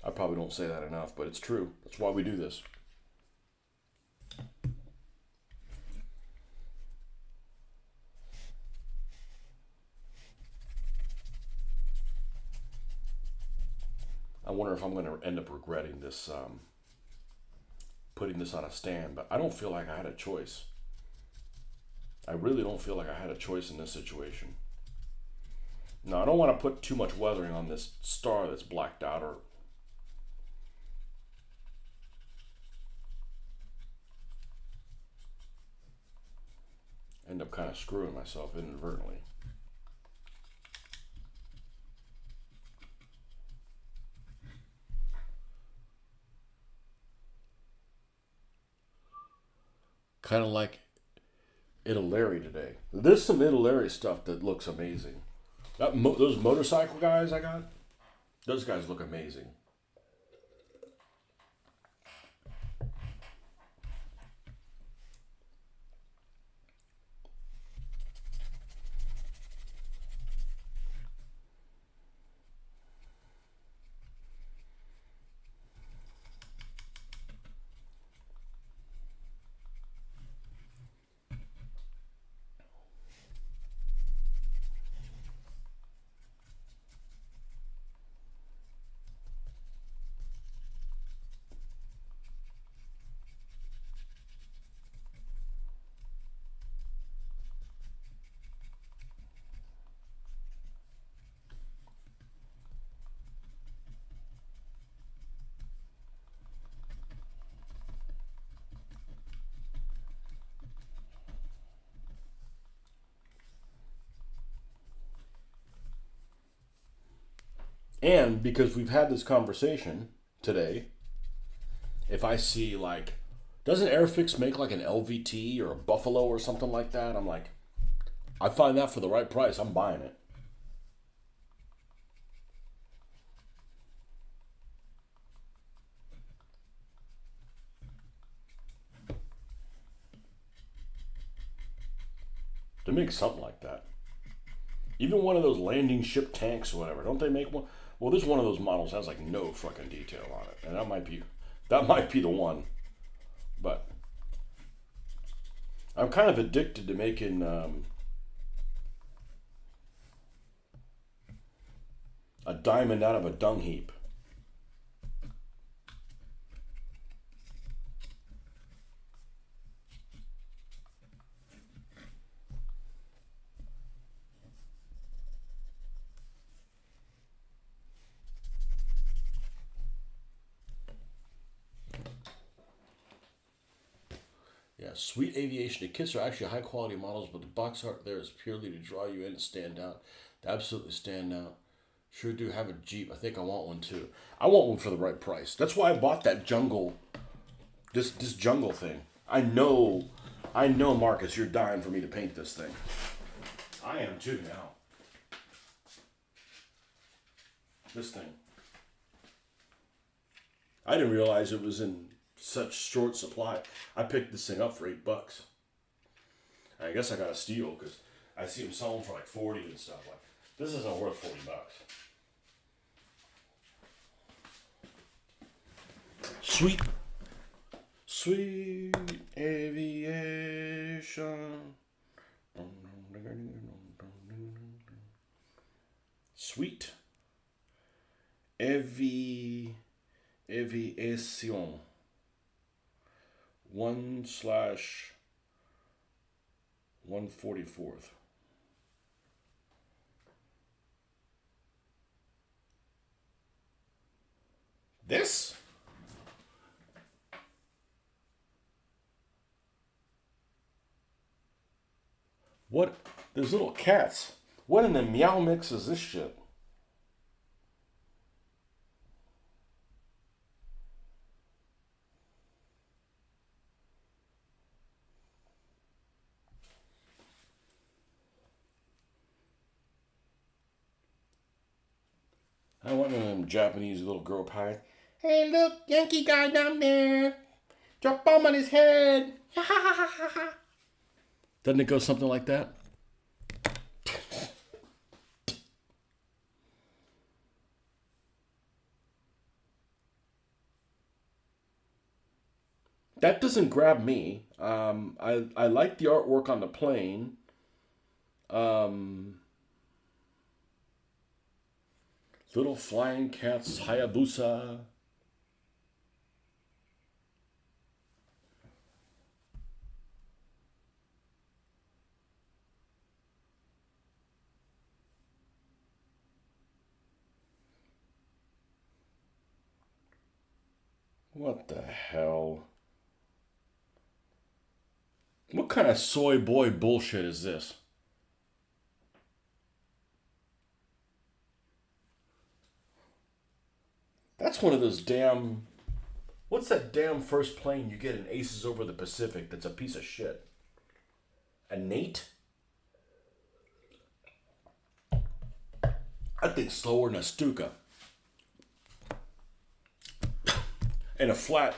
I probably don't say that enough, but it's true. That's why we do this. I wonder if I'm going to end up regretting this, putting this on a stand, but I don't feel like I had a choice. I really don't feel like I had a choice in this situation. No, I don't want to put too much weathering on this star that's blacked out or end up kind of screwing myself inadvertently. Kind of like Italeri today. There's some Italeri stuff that looks amazing. Those motorcycle guys I got, those guys look amazing. And because we've had this conversation today, if I see like, doesn't Airfix make like an LVT or a Buffalo or something like that? I'm like, I find that for the right price, I'm buying it. To make something like that. Even one of those landing ship tanks or whatever. Don't they make one? Well, there's one of those models that has like no fucking detail on it, and that might be the one. But I'm kind of addicted to making a diamond out of a dung heap. Yeah, Sweet Aviation. The kits are actually high quality models, but the box art there is purely to draw you in and stand out. To absolutely stand out. Sure do have a Jeep. I think I want one too. I want one for the right price. That's why I bought that jungle, this jungle thing. I know, Marcus, you're dying for me to paint this thing. I am too now. This thing. I didn't realize it was in such short supply. I picked this thing up for $8. I guess I got a steal because I see them selling for like 40 and stuff. Like this isn't worth $40. Sweet aviation. Sweet aviation. 1/144th. This? What? There's little cats. What in the meow mix is this shit? I want one of them Japanese little girl pies. Hey, look, Yankee guy down there. Drop bomb on his head. Doesn't it go something like that? That doesn't grab me. I like the artwork on the plane. Little flying cats, Hayabusa. What the hell? What kind of soy boy bullshit is this? That's one of those damn. What's that damn first plane you get in Aces Over the Pacific that's a piece of shit? A Nate? I think slower than a Stuka. And a flat.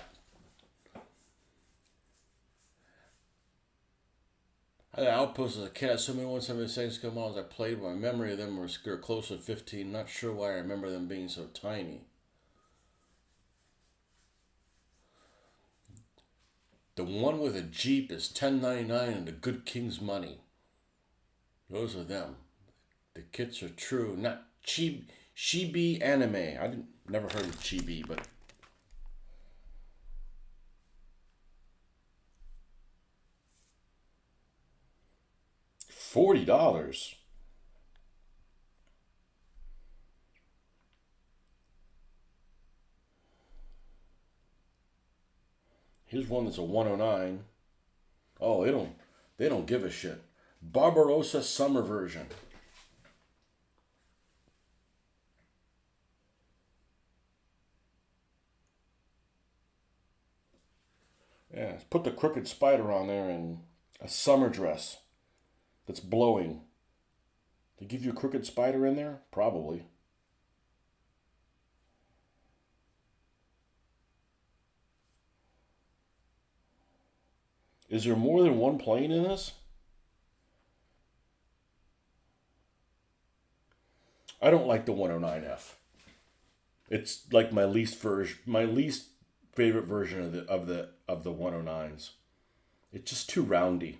I had Outpost as a kid. So many 176 models I played. My memory of them were close to 15. Not sure why I remember them being so tiny. The one with a Jeep is $10.99 and the Good King's money. Those are them. The kits are true. Not Chibi anime. I never heard of Chibi, but $40. Here's one that's a 109. Oh, they don't give a shit. Barbarossa summer version. Yeah, let's put the crooked spider on there and a summer dress that's blowing. They give you a crooked spider in there? Probably. Is there more than one plane in this? I don't like the 109F. It's like my least favorite version of the 109s. It's just too roundy.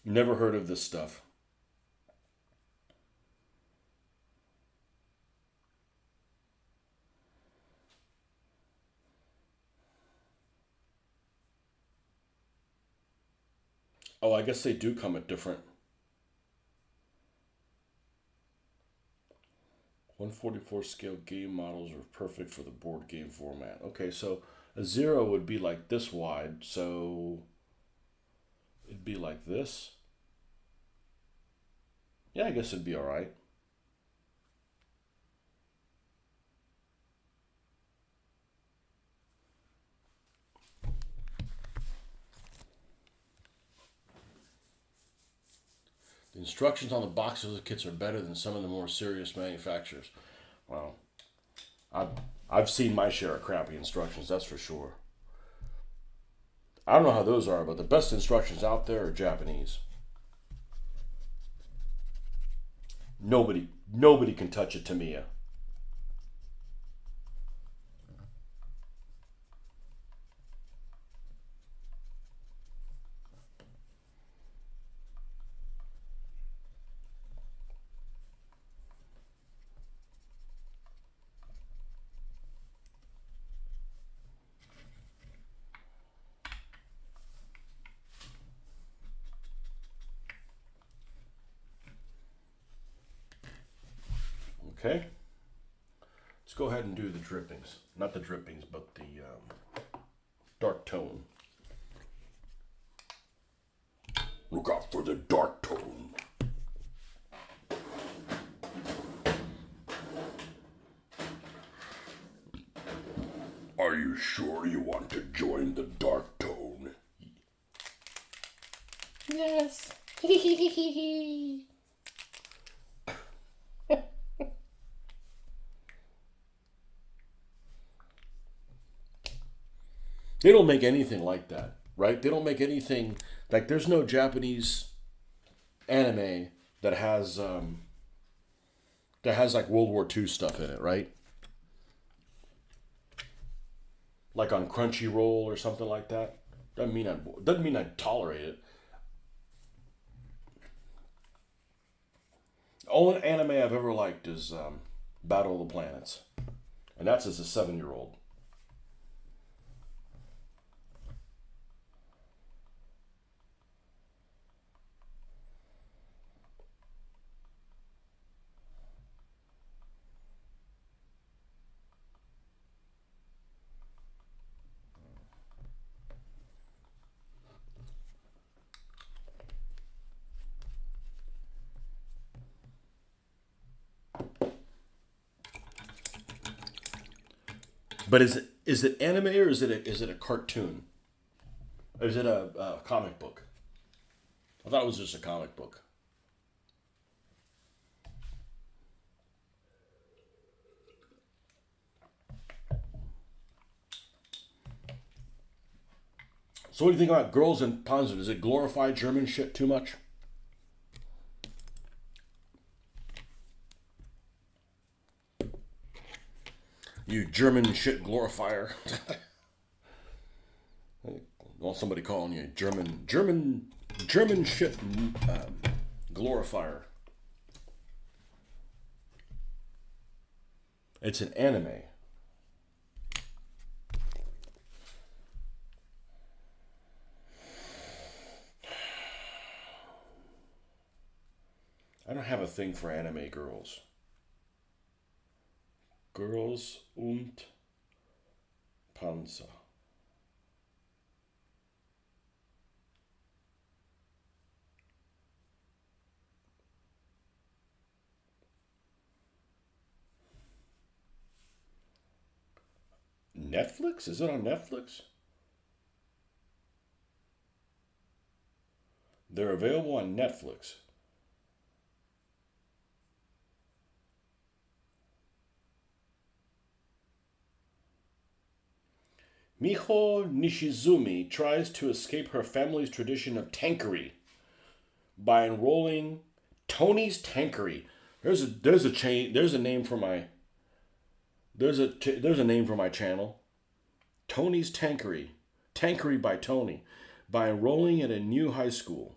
Never heard of this stuff. Oh, I guess they do come at different 144 scale game models are perfect for the board game format. Okay, so a zero would be like this wide, so it'd be like this. Yeah, I guess it'd be all right. The instructions on the boxes of the kits are better than some of the more serious manufacturers. Well, I've I've seen my share of crappy instructions, that's for sure. I don't know how those are, but the best instructions out there are Japanese. Nobody can touch a Tamiya. Okay, let's go ahead and do the drippings. Not the drippings, but the dark tone. Look out for the dark tone. Are you sure you want to join the dark tone? Yes. They don't make anything like that, right? They don't make anything like there's no Japanese anime that has like World War II stuff in it, right? Like on Crunchyroll or something like that. Doesn't mean I'd tolerate it. The only anime I've ever liked is Battle of the Planets, and that's as a 7-year old. But is it anime or is it a cartoon? Or is it a comic book? I thought it was just a comic book. So what do you think about Girls in Panzer? Does it glorify German shit too much? You German shit glorifier. Well, somebody calling you German shit glorifier. It's an anime. I don't have a thing for anime girls. Girls und Panzer. Netflix? Is it on Netflix? They're available on Netflix. Miho Nishizumi tries to escape her family's tradition of tankery by enrolling Tony's Tankery. There's a chain. There's a name for my channel. Tony's Tankery. Tankery by Tony. By enrolling at a new high school.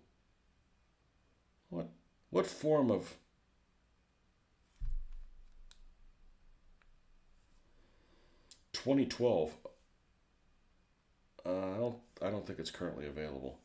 What form of 2012? I don't think it's currently available.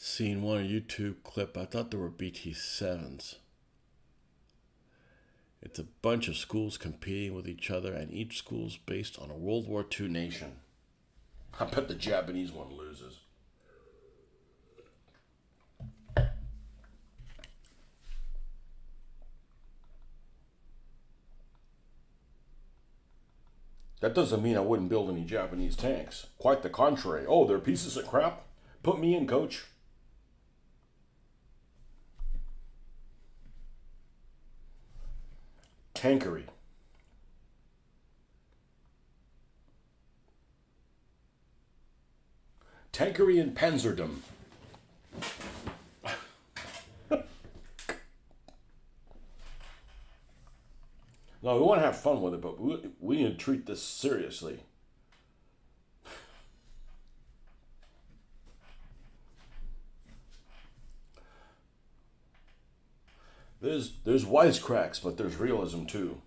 Seen one YouTube clip. I thought there were BT7s. It's a bunch of schools competing with each other, and each school's based on a World War II nation. I bet the Japanese one loses. That doesn't mean I wouldn't build any Japanese tanks. Quite the contrary. Oh, they're pieces of crap? Put me in, coach. Tankery. Tankery and Panzerdom. No, we want to have fun with it, but we need to treat this seriously. There's wisecracks, but there's realism too.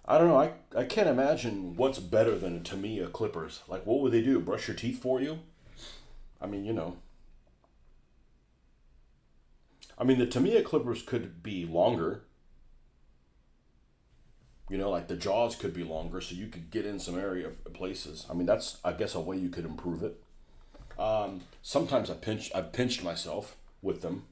I don't know. I can't imagine what's better than a Tamiya Clippers. Like, what would they do? Brush your teeth for you? I mean, you know. I mean, the Tamiya Clippers could be longer. You know, like the jaws could be longer, so you could get in some area places. I mean, that's I guess a way you could improve it. Sometimes I've pinched myself with them.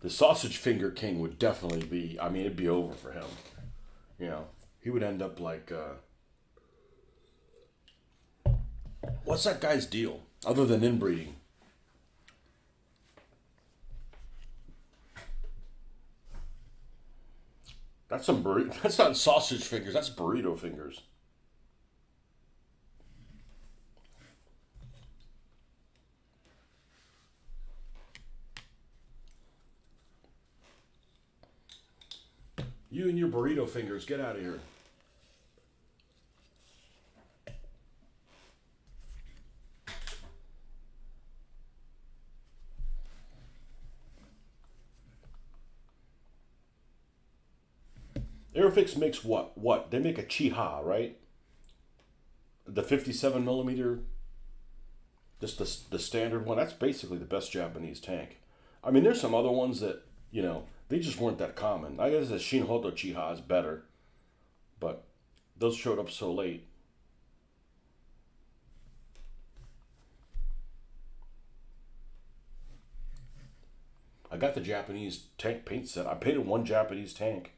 The sausage finger king would definitely be. I mean, it'd be over for him. You know, he would end up like what's that guy's deal other than inbreeding? That's some burrito. That's not sausage fingers. That's burrito fingers. You and your burrito fingers, get out of here. Airfix makes what? What? They make a Chiha, right? The 57 millimeter, just the standard one. That's basically the best Japanese tank. I mean, there's some other ones that they just weren't that common. I guess the Shinhoto Chiha is better, but those showed up so late. I got the Japanese tank paint set. I painted one Japanese tank.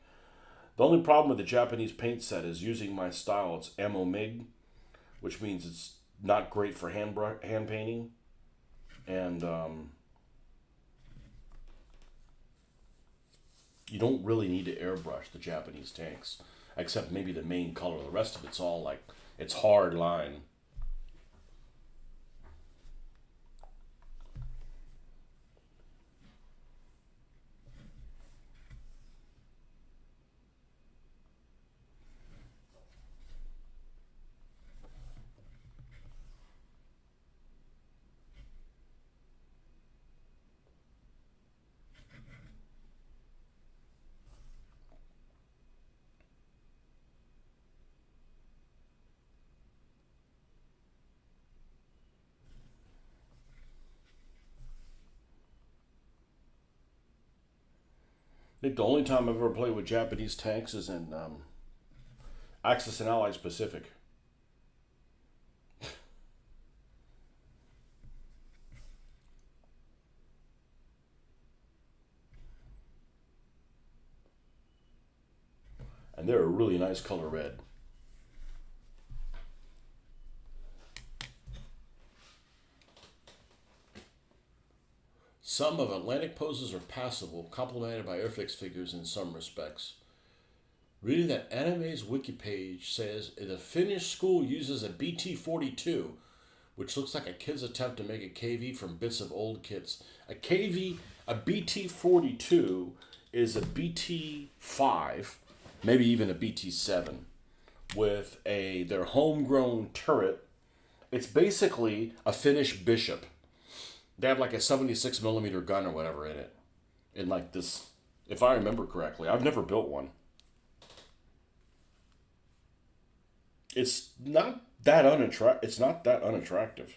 The only problem with the Japanese paint set is using my style. It's ammo MIG, which means it's not great for hand painting, and you don't really need to airbrush the Japanese tanks, except maybe the main color. The rest of it's all like it's hard line. I think the only time I've ever played with Japanese tanks is in Axis and Allies Pacific. And they're a really nice color red. Some of Atlantic poses are passable, complemented by airfix figures in some respects. Reading that anime's wiki page says the Finnish school uses a BT-42, which looks like a kid's attempt to make a KV from bits of old kits. A KV, a BT-42 is a BT-5, maybe even a BT-7, with their homegrown turret. It's basically a Finnish Bishop. They have like a 76 millimeter gun or whatever in it. In like this, if I remember correctly. I've never built one. It's not that unattractive.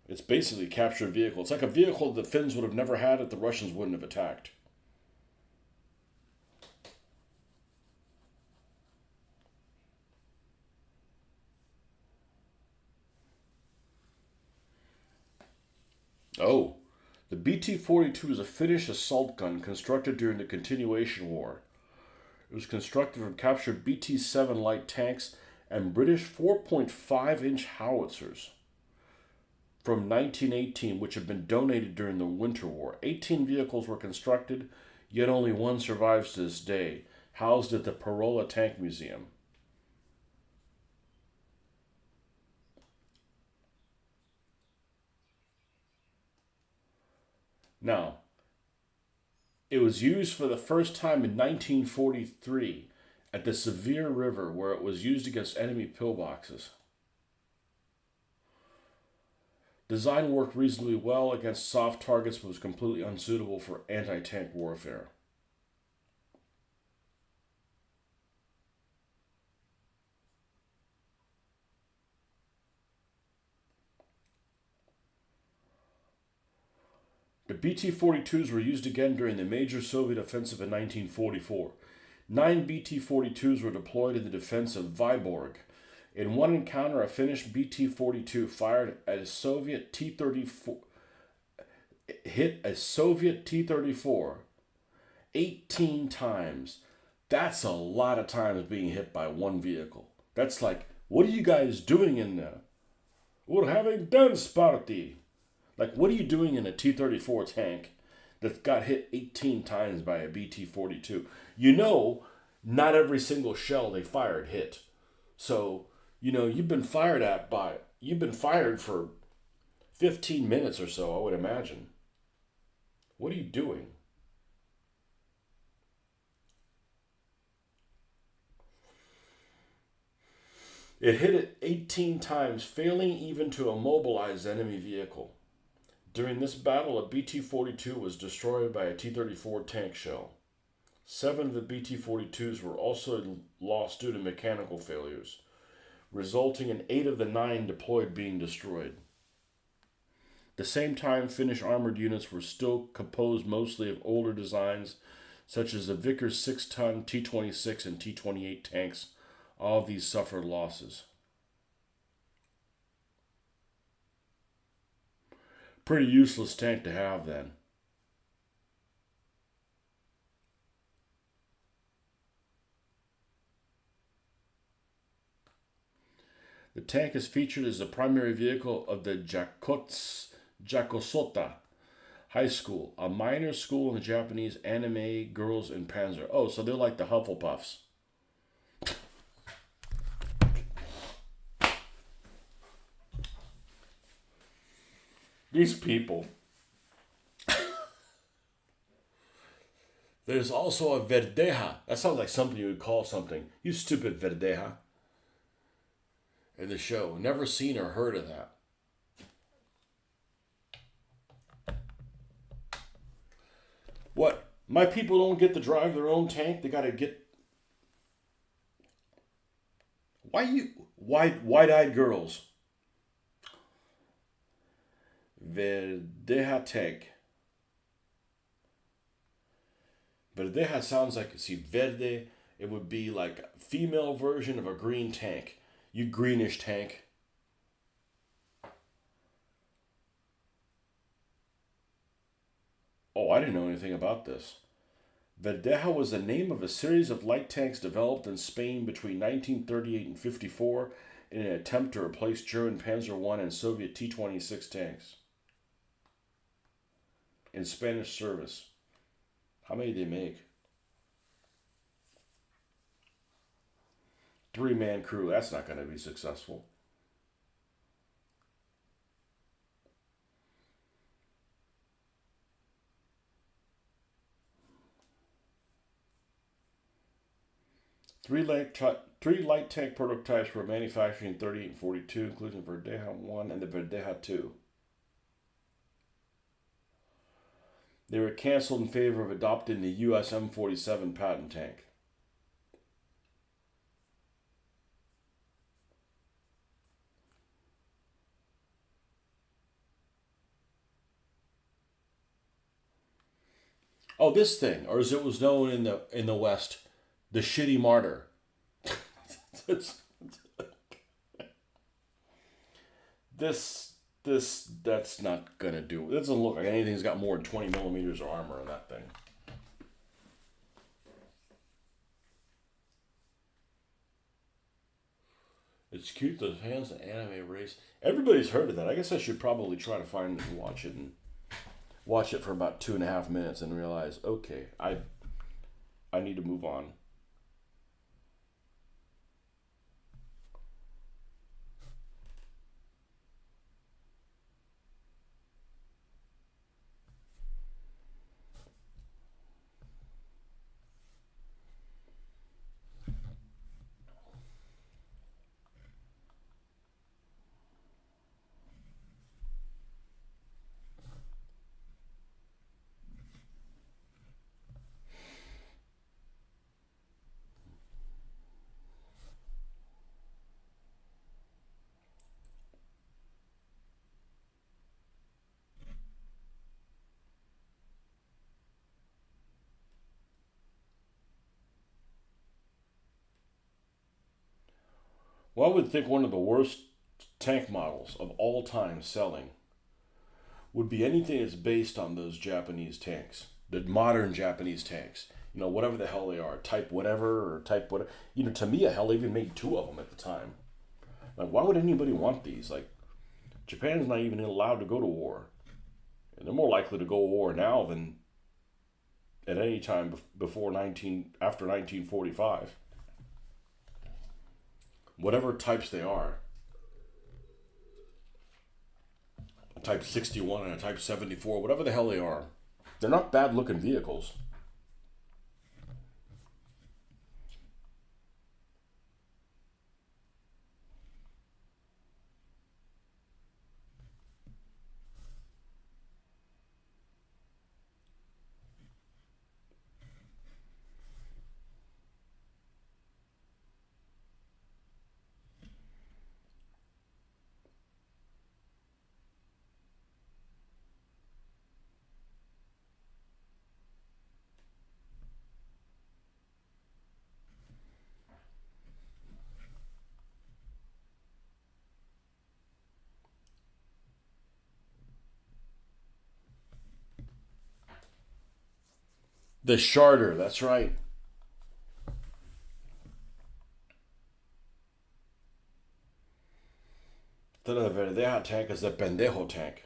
It's basically a captured vehicle. It's like a vehicle the Finns would have never had if the Russians wouldn't have attacked. Oh, the BT-42 is a Finnish assault gun constructed during the Continuation War. It was constructed from captured BT-7 light tanks and British 4.5-inch howitzers from 1918, which had been donated during the Winter War. 18 vehicles were constructed, yet only one survives to this day, housed at the Parola Tank Museum. Now, it was used for the first time in 1943 at the Severe River, where it was used against enemy pillboxes. Design worked reasonably well against soft targets, but was completely unsuitable for anti-tank warfare. The BT-42s were used again during the major Soviet offensive in 1944. 9 BT-42s were deployed in the defense of Vyborg. In one encounter, a Finnish BT-42 fired at a Soviet T-34, hit a Soviet T-34 18 times. That's a lot of times being hit by one vehicle. That's like, what are you guys doing in there? We're having dance party. Like, what are you doing in a T-34 tank that got hit 18 times by a BT-42? You know, not every single shell they fired hit. So, you know, you've been fired for 15 minutes or so, I would imagine. What are you doing? It hit it 18 times, failing even to immobilize the enemy vehicle. During this battle, a BT-42 was destroyed by a T-34 tank shell. 7 of the BT-42s were also lost due to mechanical failures, resulting in 8 of the 9 deployed being destroyed. At the same time, Finnish armored units were still composed mostly of older designs, such as the Vickers 6-ton T-26 and T-28 tanks. All of these suffered losses. Pretty useless tank to have then. The tank is featured as the primary vehicle of the Jakosota High School, a minor school in the Japanese anime girls in Panzer. Oh, so they're like the Hufflepuffs. These people. There's also a verdeja. That sounds like something you would call something. You stupid verdeja. In the show. Never seen or heard of that. What? My people don't get to drive their own tank? They gotta get... Why you... Wide-eyed girls. Verdeja tank. Verdeja sounds like, see, verde, it would be like a female version of a green tank. You greenish tank. Oh, I didn't know anything about this. Verdeja was the name of a series of light tanks developed in Spain between 1938 and 54 in an attempt to replace German Panzer I and Soviet T-26 tanks in Spanish service. How many did they make? 3-man crew. That's not going to be successful. Three light tank prototypes were manufactured in 38 and 42, including the Verdeja 1 and the Verdeja 2. They were canceled in favor of adopting the US M47 patent tank. Oh, this thing, or as it was known in the West, the shitty martyr. That's not gonna do. It doesn't look like anything's got more than 20 millimeters of armor in that thing. It's cute. Those hands and anime race. Everybody's heard of that. I guess I should probably try to find it and watch it for about 2.5 minutes and realize, okay, I need to move on. Well, I would think one of the worst tank models of all time selling would be anything that's based on those Japanese tanks, the modern Japanese tanks. You know, whatever the hell they are, type whatever or type whatever. You know, Tamiya hell even made 2 of them at the time. Like, why would anybody want these? Like, Japan's not even allowed to go to war, and they're more likely to go to war now than at any time after 1945. Whatever types they are. A Type 61 and a Type 74, whatever the hell they are. They're not bad looking vehicles. The Charter, that's right. Instead of the verdea tank is the pendejo tank.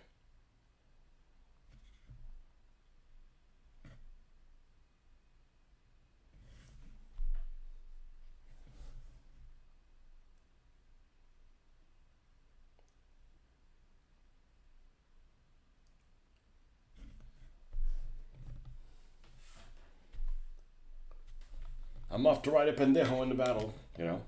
I'm off to ride a pendejo into battle, you know?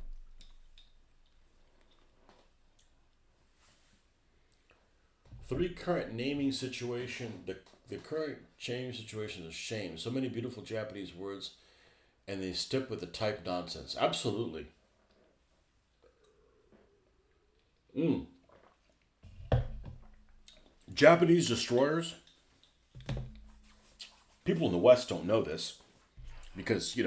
Three current naming situation. The current naming situation is a shame. So many beautiful Japanese words, and they stick with the type nonsense. Absolutely. Japanese destroyers. People in the West don't know this because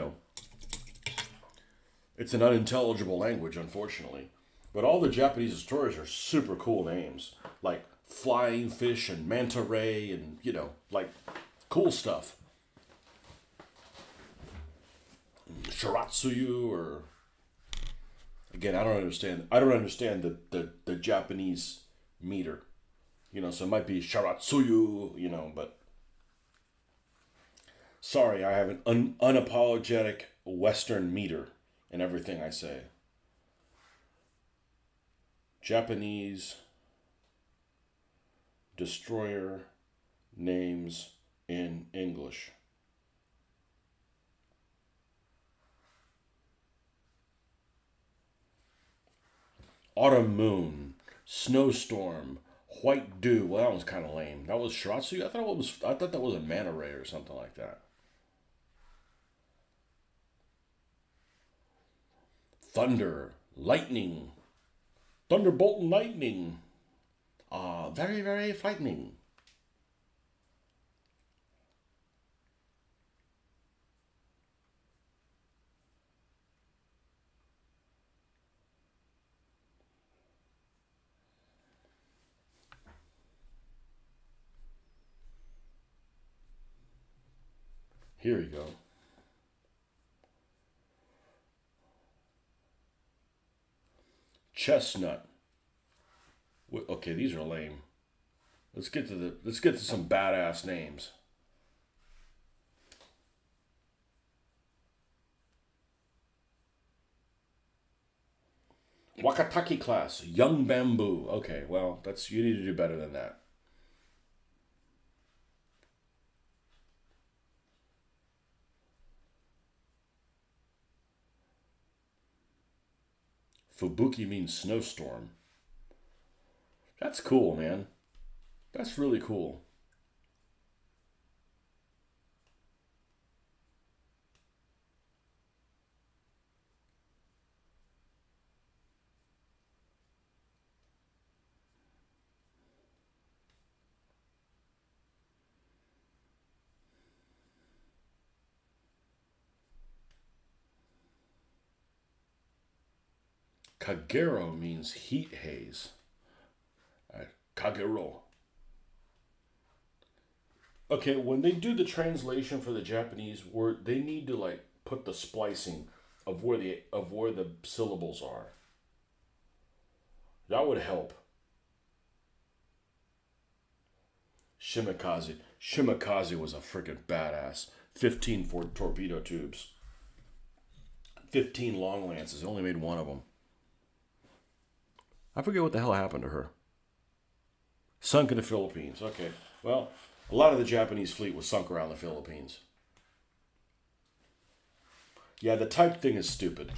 it's an unintelligible language, unfortunately. But all the Japanese destroyers are super cool names, like Flying Fish and Manta Ray, and like cool stuff. Shiratsuyu, or again, I don't understand. I don't understand the Japanese meter. So it might be Shiratsuyu, but sorry, I have an unapologetic Western meter in everything I say. Japanese destroyer names in English. Autumn Moon, Snowstorm, White Dew. Well, that was kind of lame. That was Shiratsu. I thought that was a Manta Ray or something like that. Thunder, Lightning, Thunderbolt and Lightning. Very, very frightening. Here you go. Chestnut. Okay, these are lame. Let's get to some badass names. Wakataki class, young bamboo. Okay, well, that's you need to do better than that. Fubuki means snowstorm. That's cool, man. That's really cool. Kagero means heat haze. Kagero. Okay, when they do the translation for the Japanese word, they need to like put the splicing of where the syllables are. That would help. Shimakaze. Shimakaze was a freaking badass. 15 for torpedo tubes. 15 long lances. Only made one of them. I forget what the hell happened to her. Sunk in the Philippines. Okay. Well, a lot of the Japanese fleet was sunk around the Philippines. Yeah, the type thing is stupid.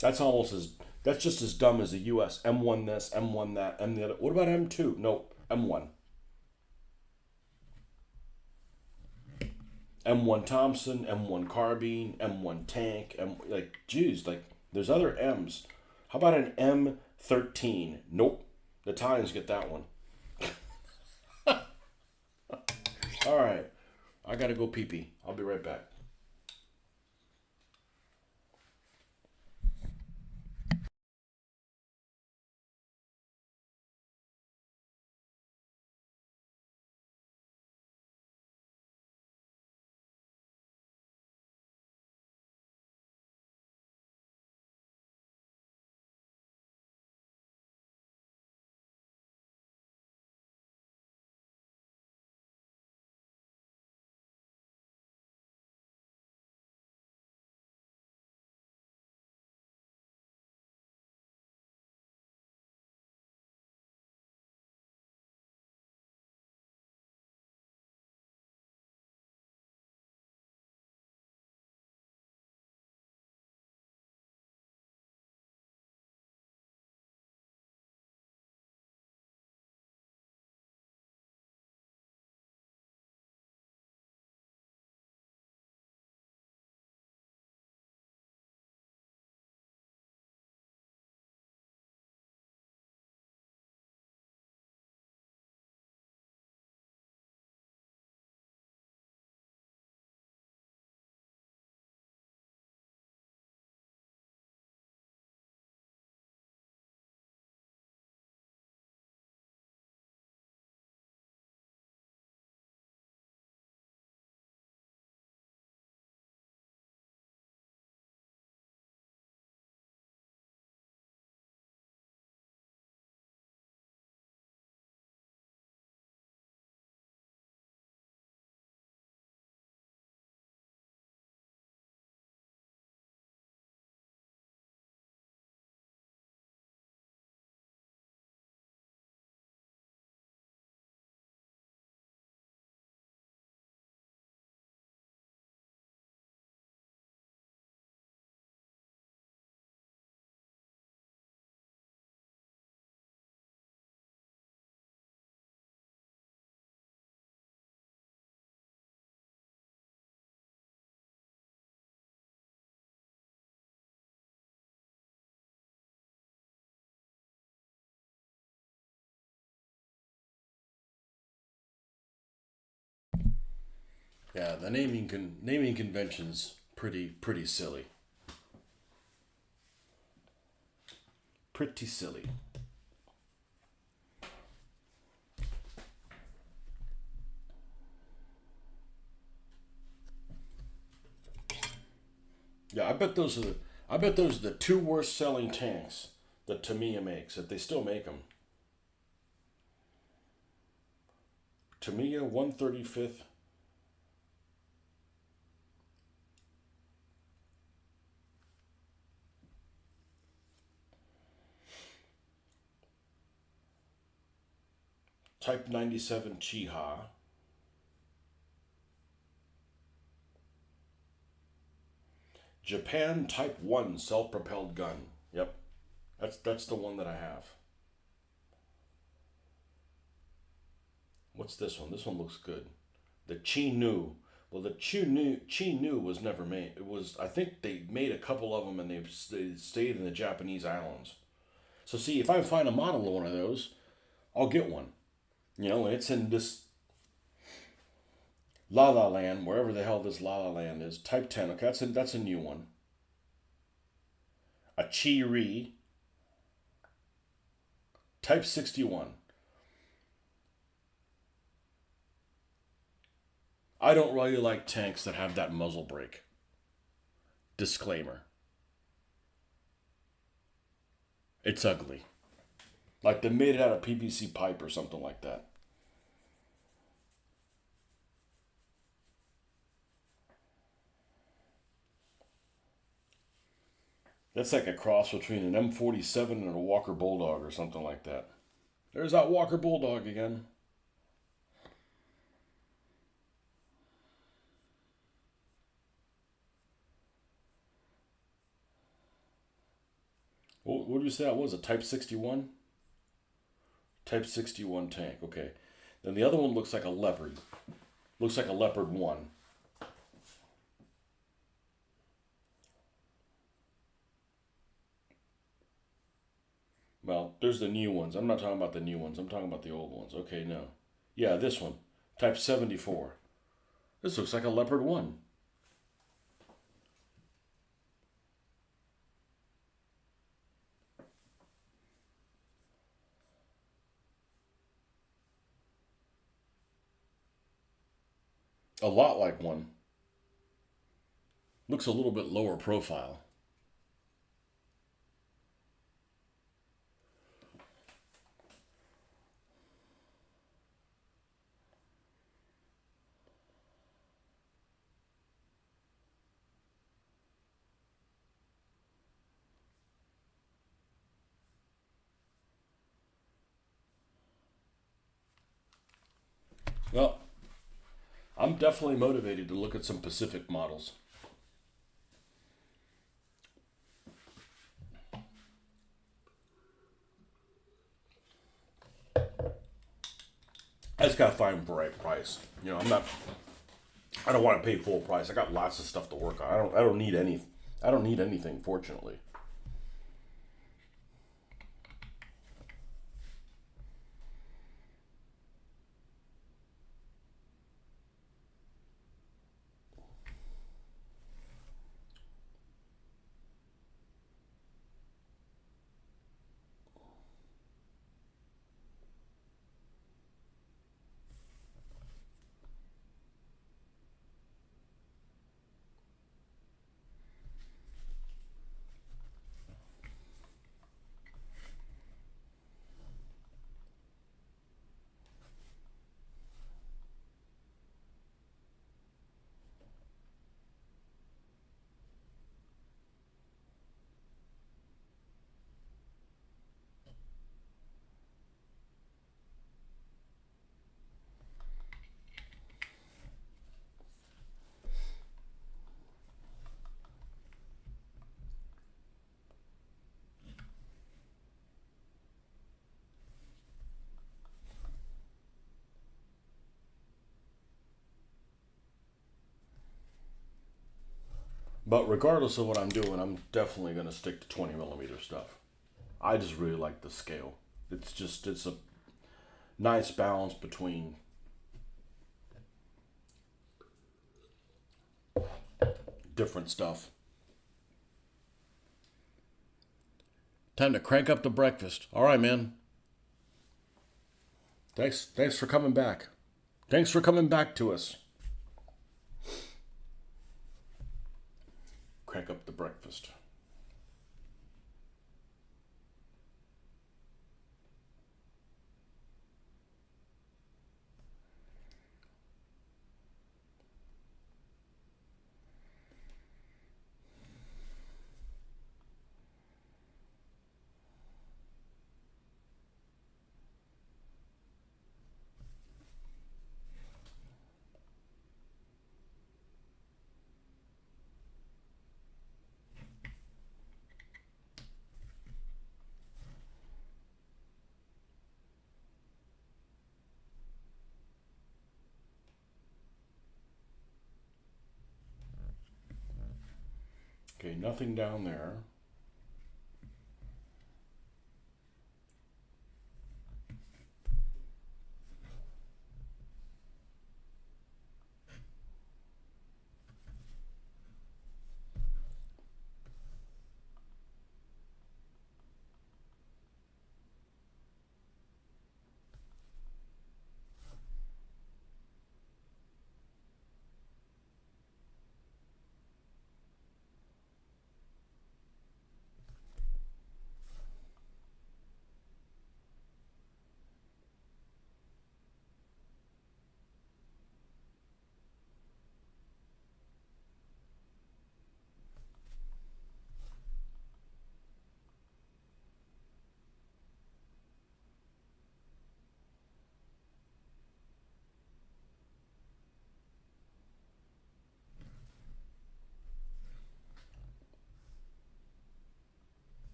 That's almost as that's just as dumb as the U.S. M1 this, M1 that, M the other. What about M2? No, M1. M1 Thompson, M1 carbine, M1 tank, like, geez, like, there's other M's. How about an M13? Nope. The Italians get that one. All right. I gotta go pee pee. I'll be right back. Yeah, the naming convention's pretty silly. Pretty silly. Yeah, I bet those are the two worst selling tanks that Tamiya makes. If they still make them, Tamiya 135th. Type 97 Chiha. Japan Type 1 self-propelled gun. Yep. That's the one that I have. What's this one? This one looks good. The Chi-Nu. Well, the Chi-Nu was never made. It was, I think they made a couple of them and they stayed in the Japanese islands. So see, if I find a model of one of those, I'll get one. And it's in this La La Land, wherever the hell this La La Land is. Type 10. Okay, that's a new one. A Chi-Ri. Type 61. I don't really like tanks that have that muzzle brake. Disclaimer. It's ugly. Like they made it out of PVC pipe or something like that. That's like a cross between an M47 and a Walker Bulldog or something like that. There's that Walker Bulldog again. What did you say that was? A Type 61? Type 61 tank, okay. Then the other one looks like a Leopard. Looks like a Leopard 1. Well, there's the new ones. I'm not talking about the new ones. I'm talking about the old ones. Okay, no. Yeah, this one. Type 74. This looks like a Leopard 1. A lot like one. Looks a little bit lower profile. Well, I'm definitely motivated to look at some Pacific models. I just gotta find the right price. I'm not. I don't want to pay full price. I got lots of stuff to work on. I don't need any. I don't need anything. Fortunately. But regardless of what I'm doing, I'm definitely gonna stick to 20 millimeter stuff. I just really like the scale. It's a nice balance between different stuff. Time to crank up the breakfast. All right, man. Thanks for coming back. Thanks for coming back to us. Crank up the breakfast. Okay, nothing down there.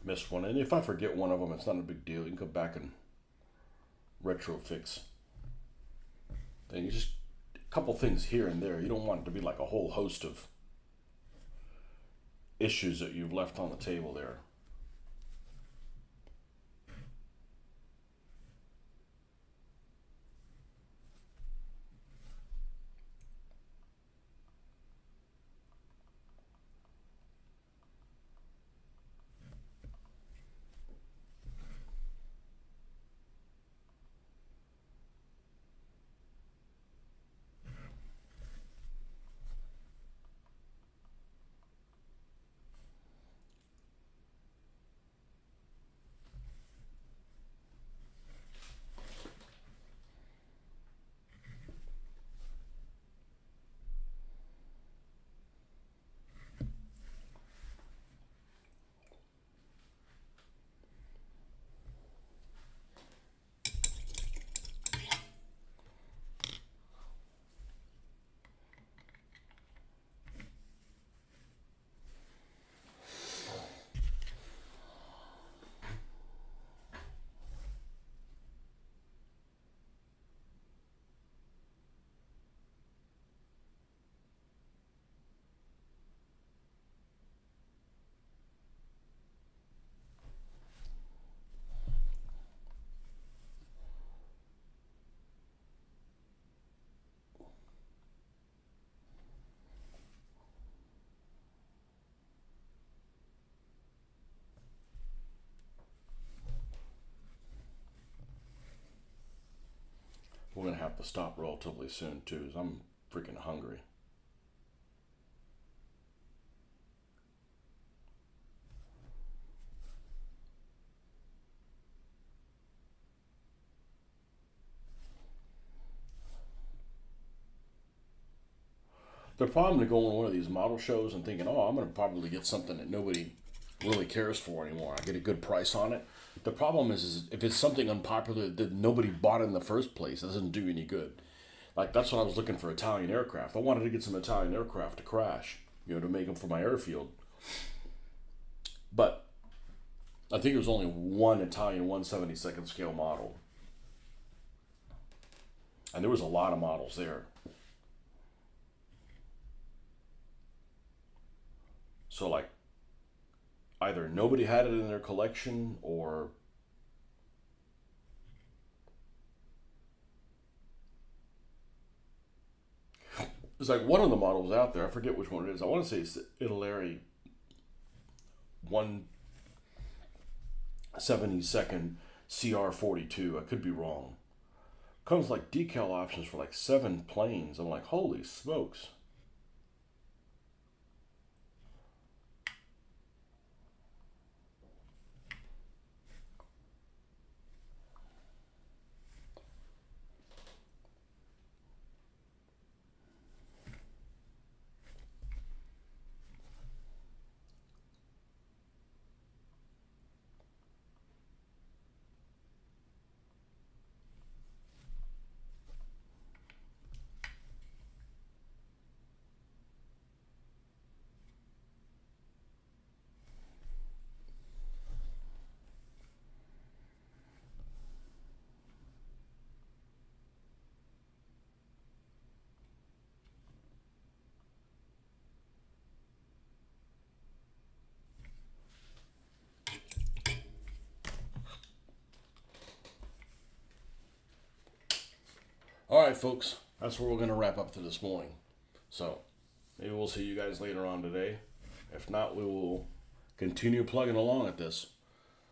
Missed one. And if I forget one of them, it's not a big deal. You can go back and retro fix. Then you just a couple things here and there. You don't want it to be like a whole host of issues that you've left on the table there. We're going to have to stop relatively soon, too, because I'm freaking hungry. The problem to going to one of these model shows and thinking, oh, I'm going to probably get something that nobody really cares for anymore. I get a good price on it. The problem is if it's something unpopular that nobody bought in the first place, it doesn't do any good. Like, that's what I was looking for, Italian aircraft. I wanted to get some Italian aircraft to crash, to make them for my airfield. But I think there was only one Italian 1/72nd scale model. And there was a lot of models there. So, like, either nobody had it in their collection, or it's like one of the models out there. I forget which one it is. I want to say it's the Italeri 1/72nd CR42. I could be wrong. Comes like decal options for like 7 planes. I'm like, holy smokes. All right, folks. That's where we're going to wrap up to this morning. So maybe we'll see you guys later on today. If not, we will continue plugging along at this.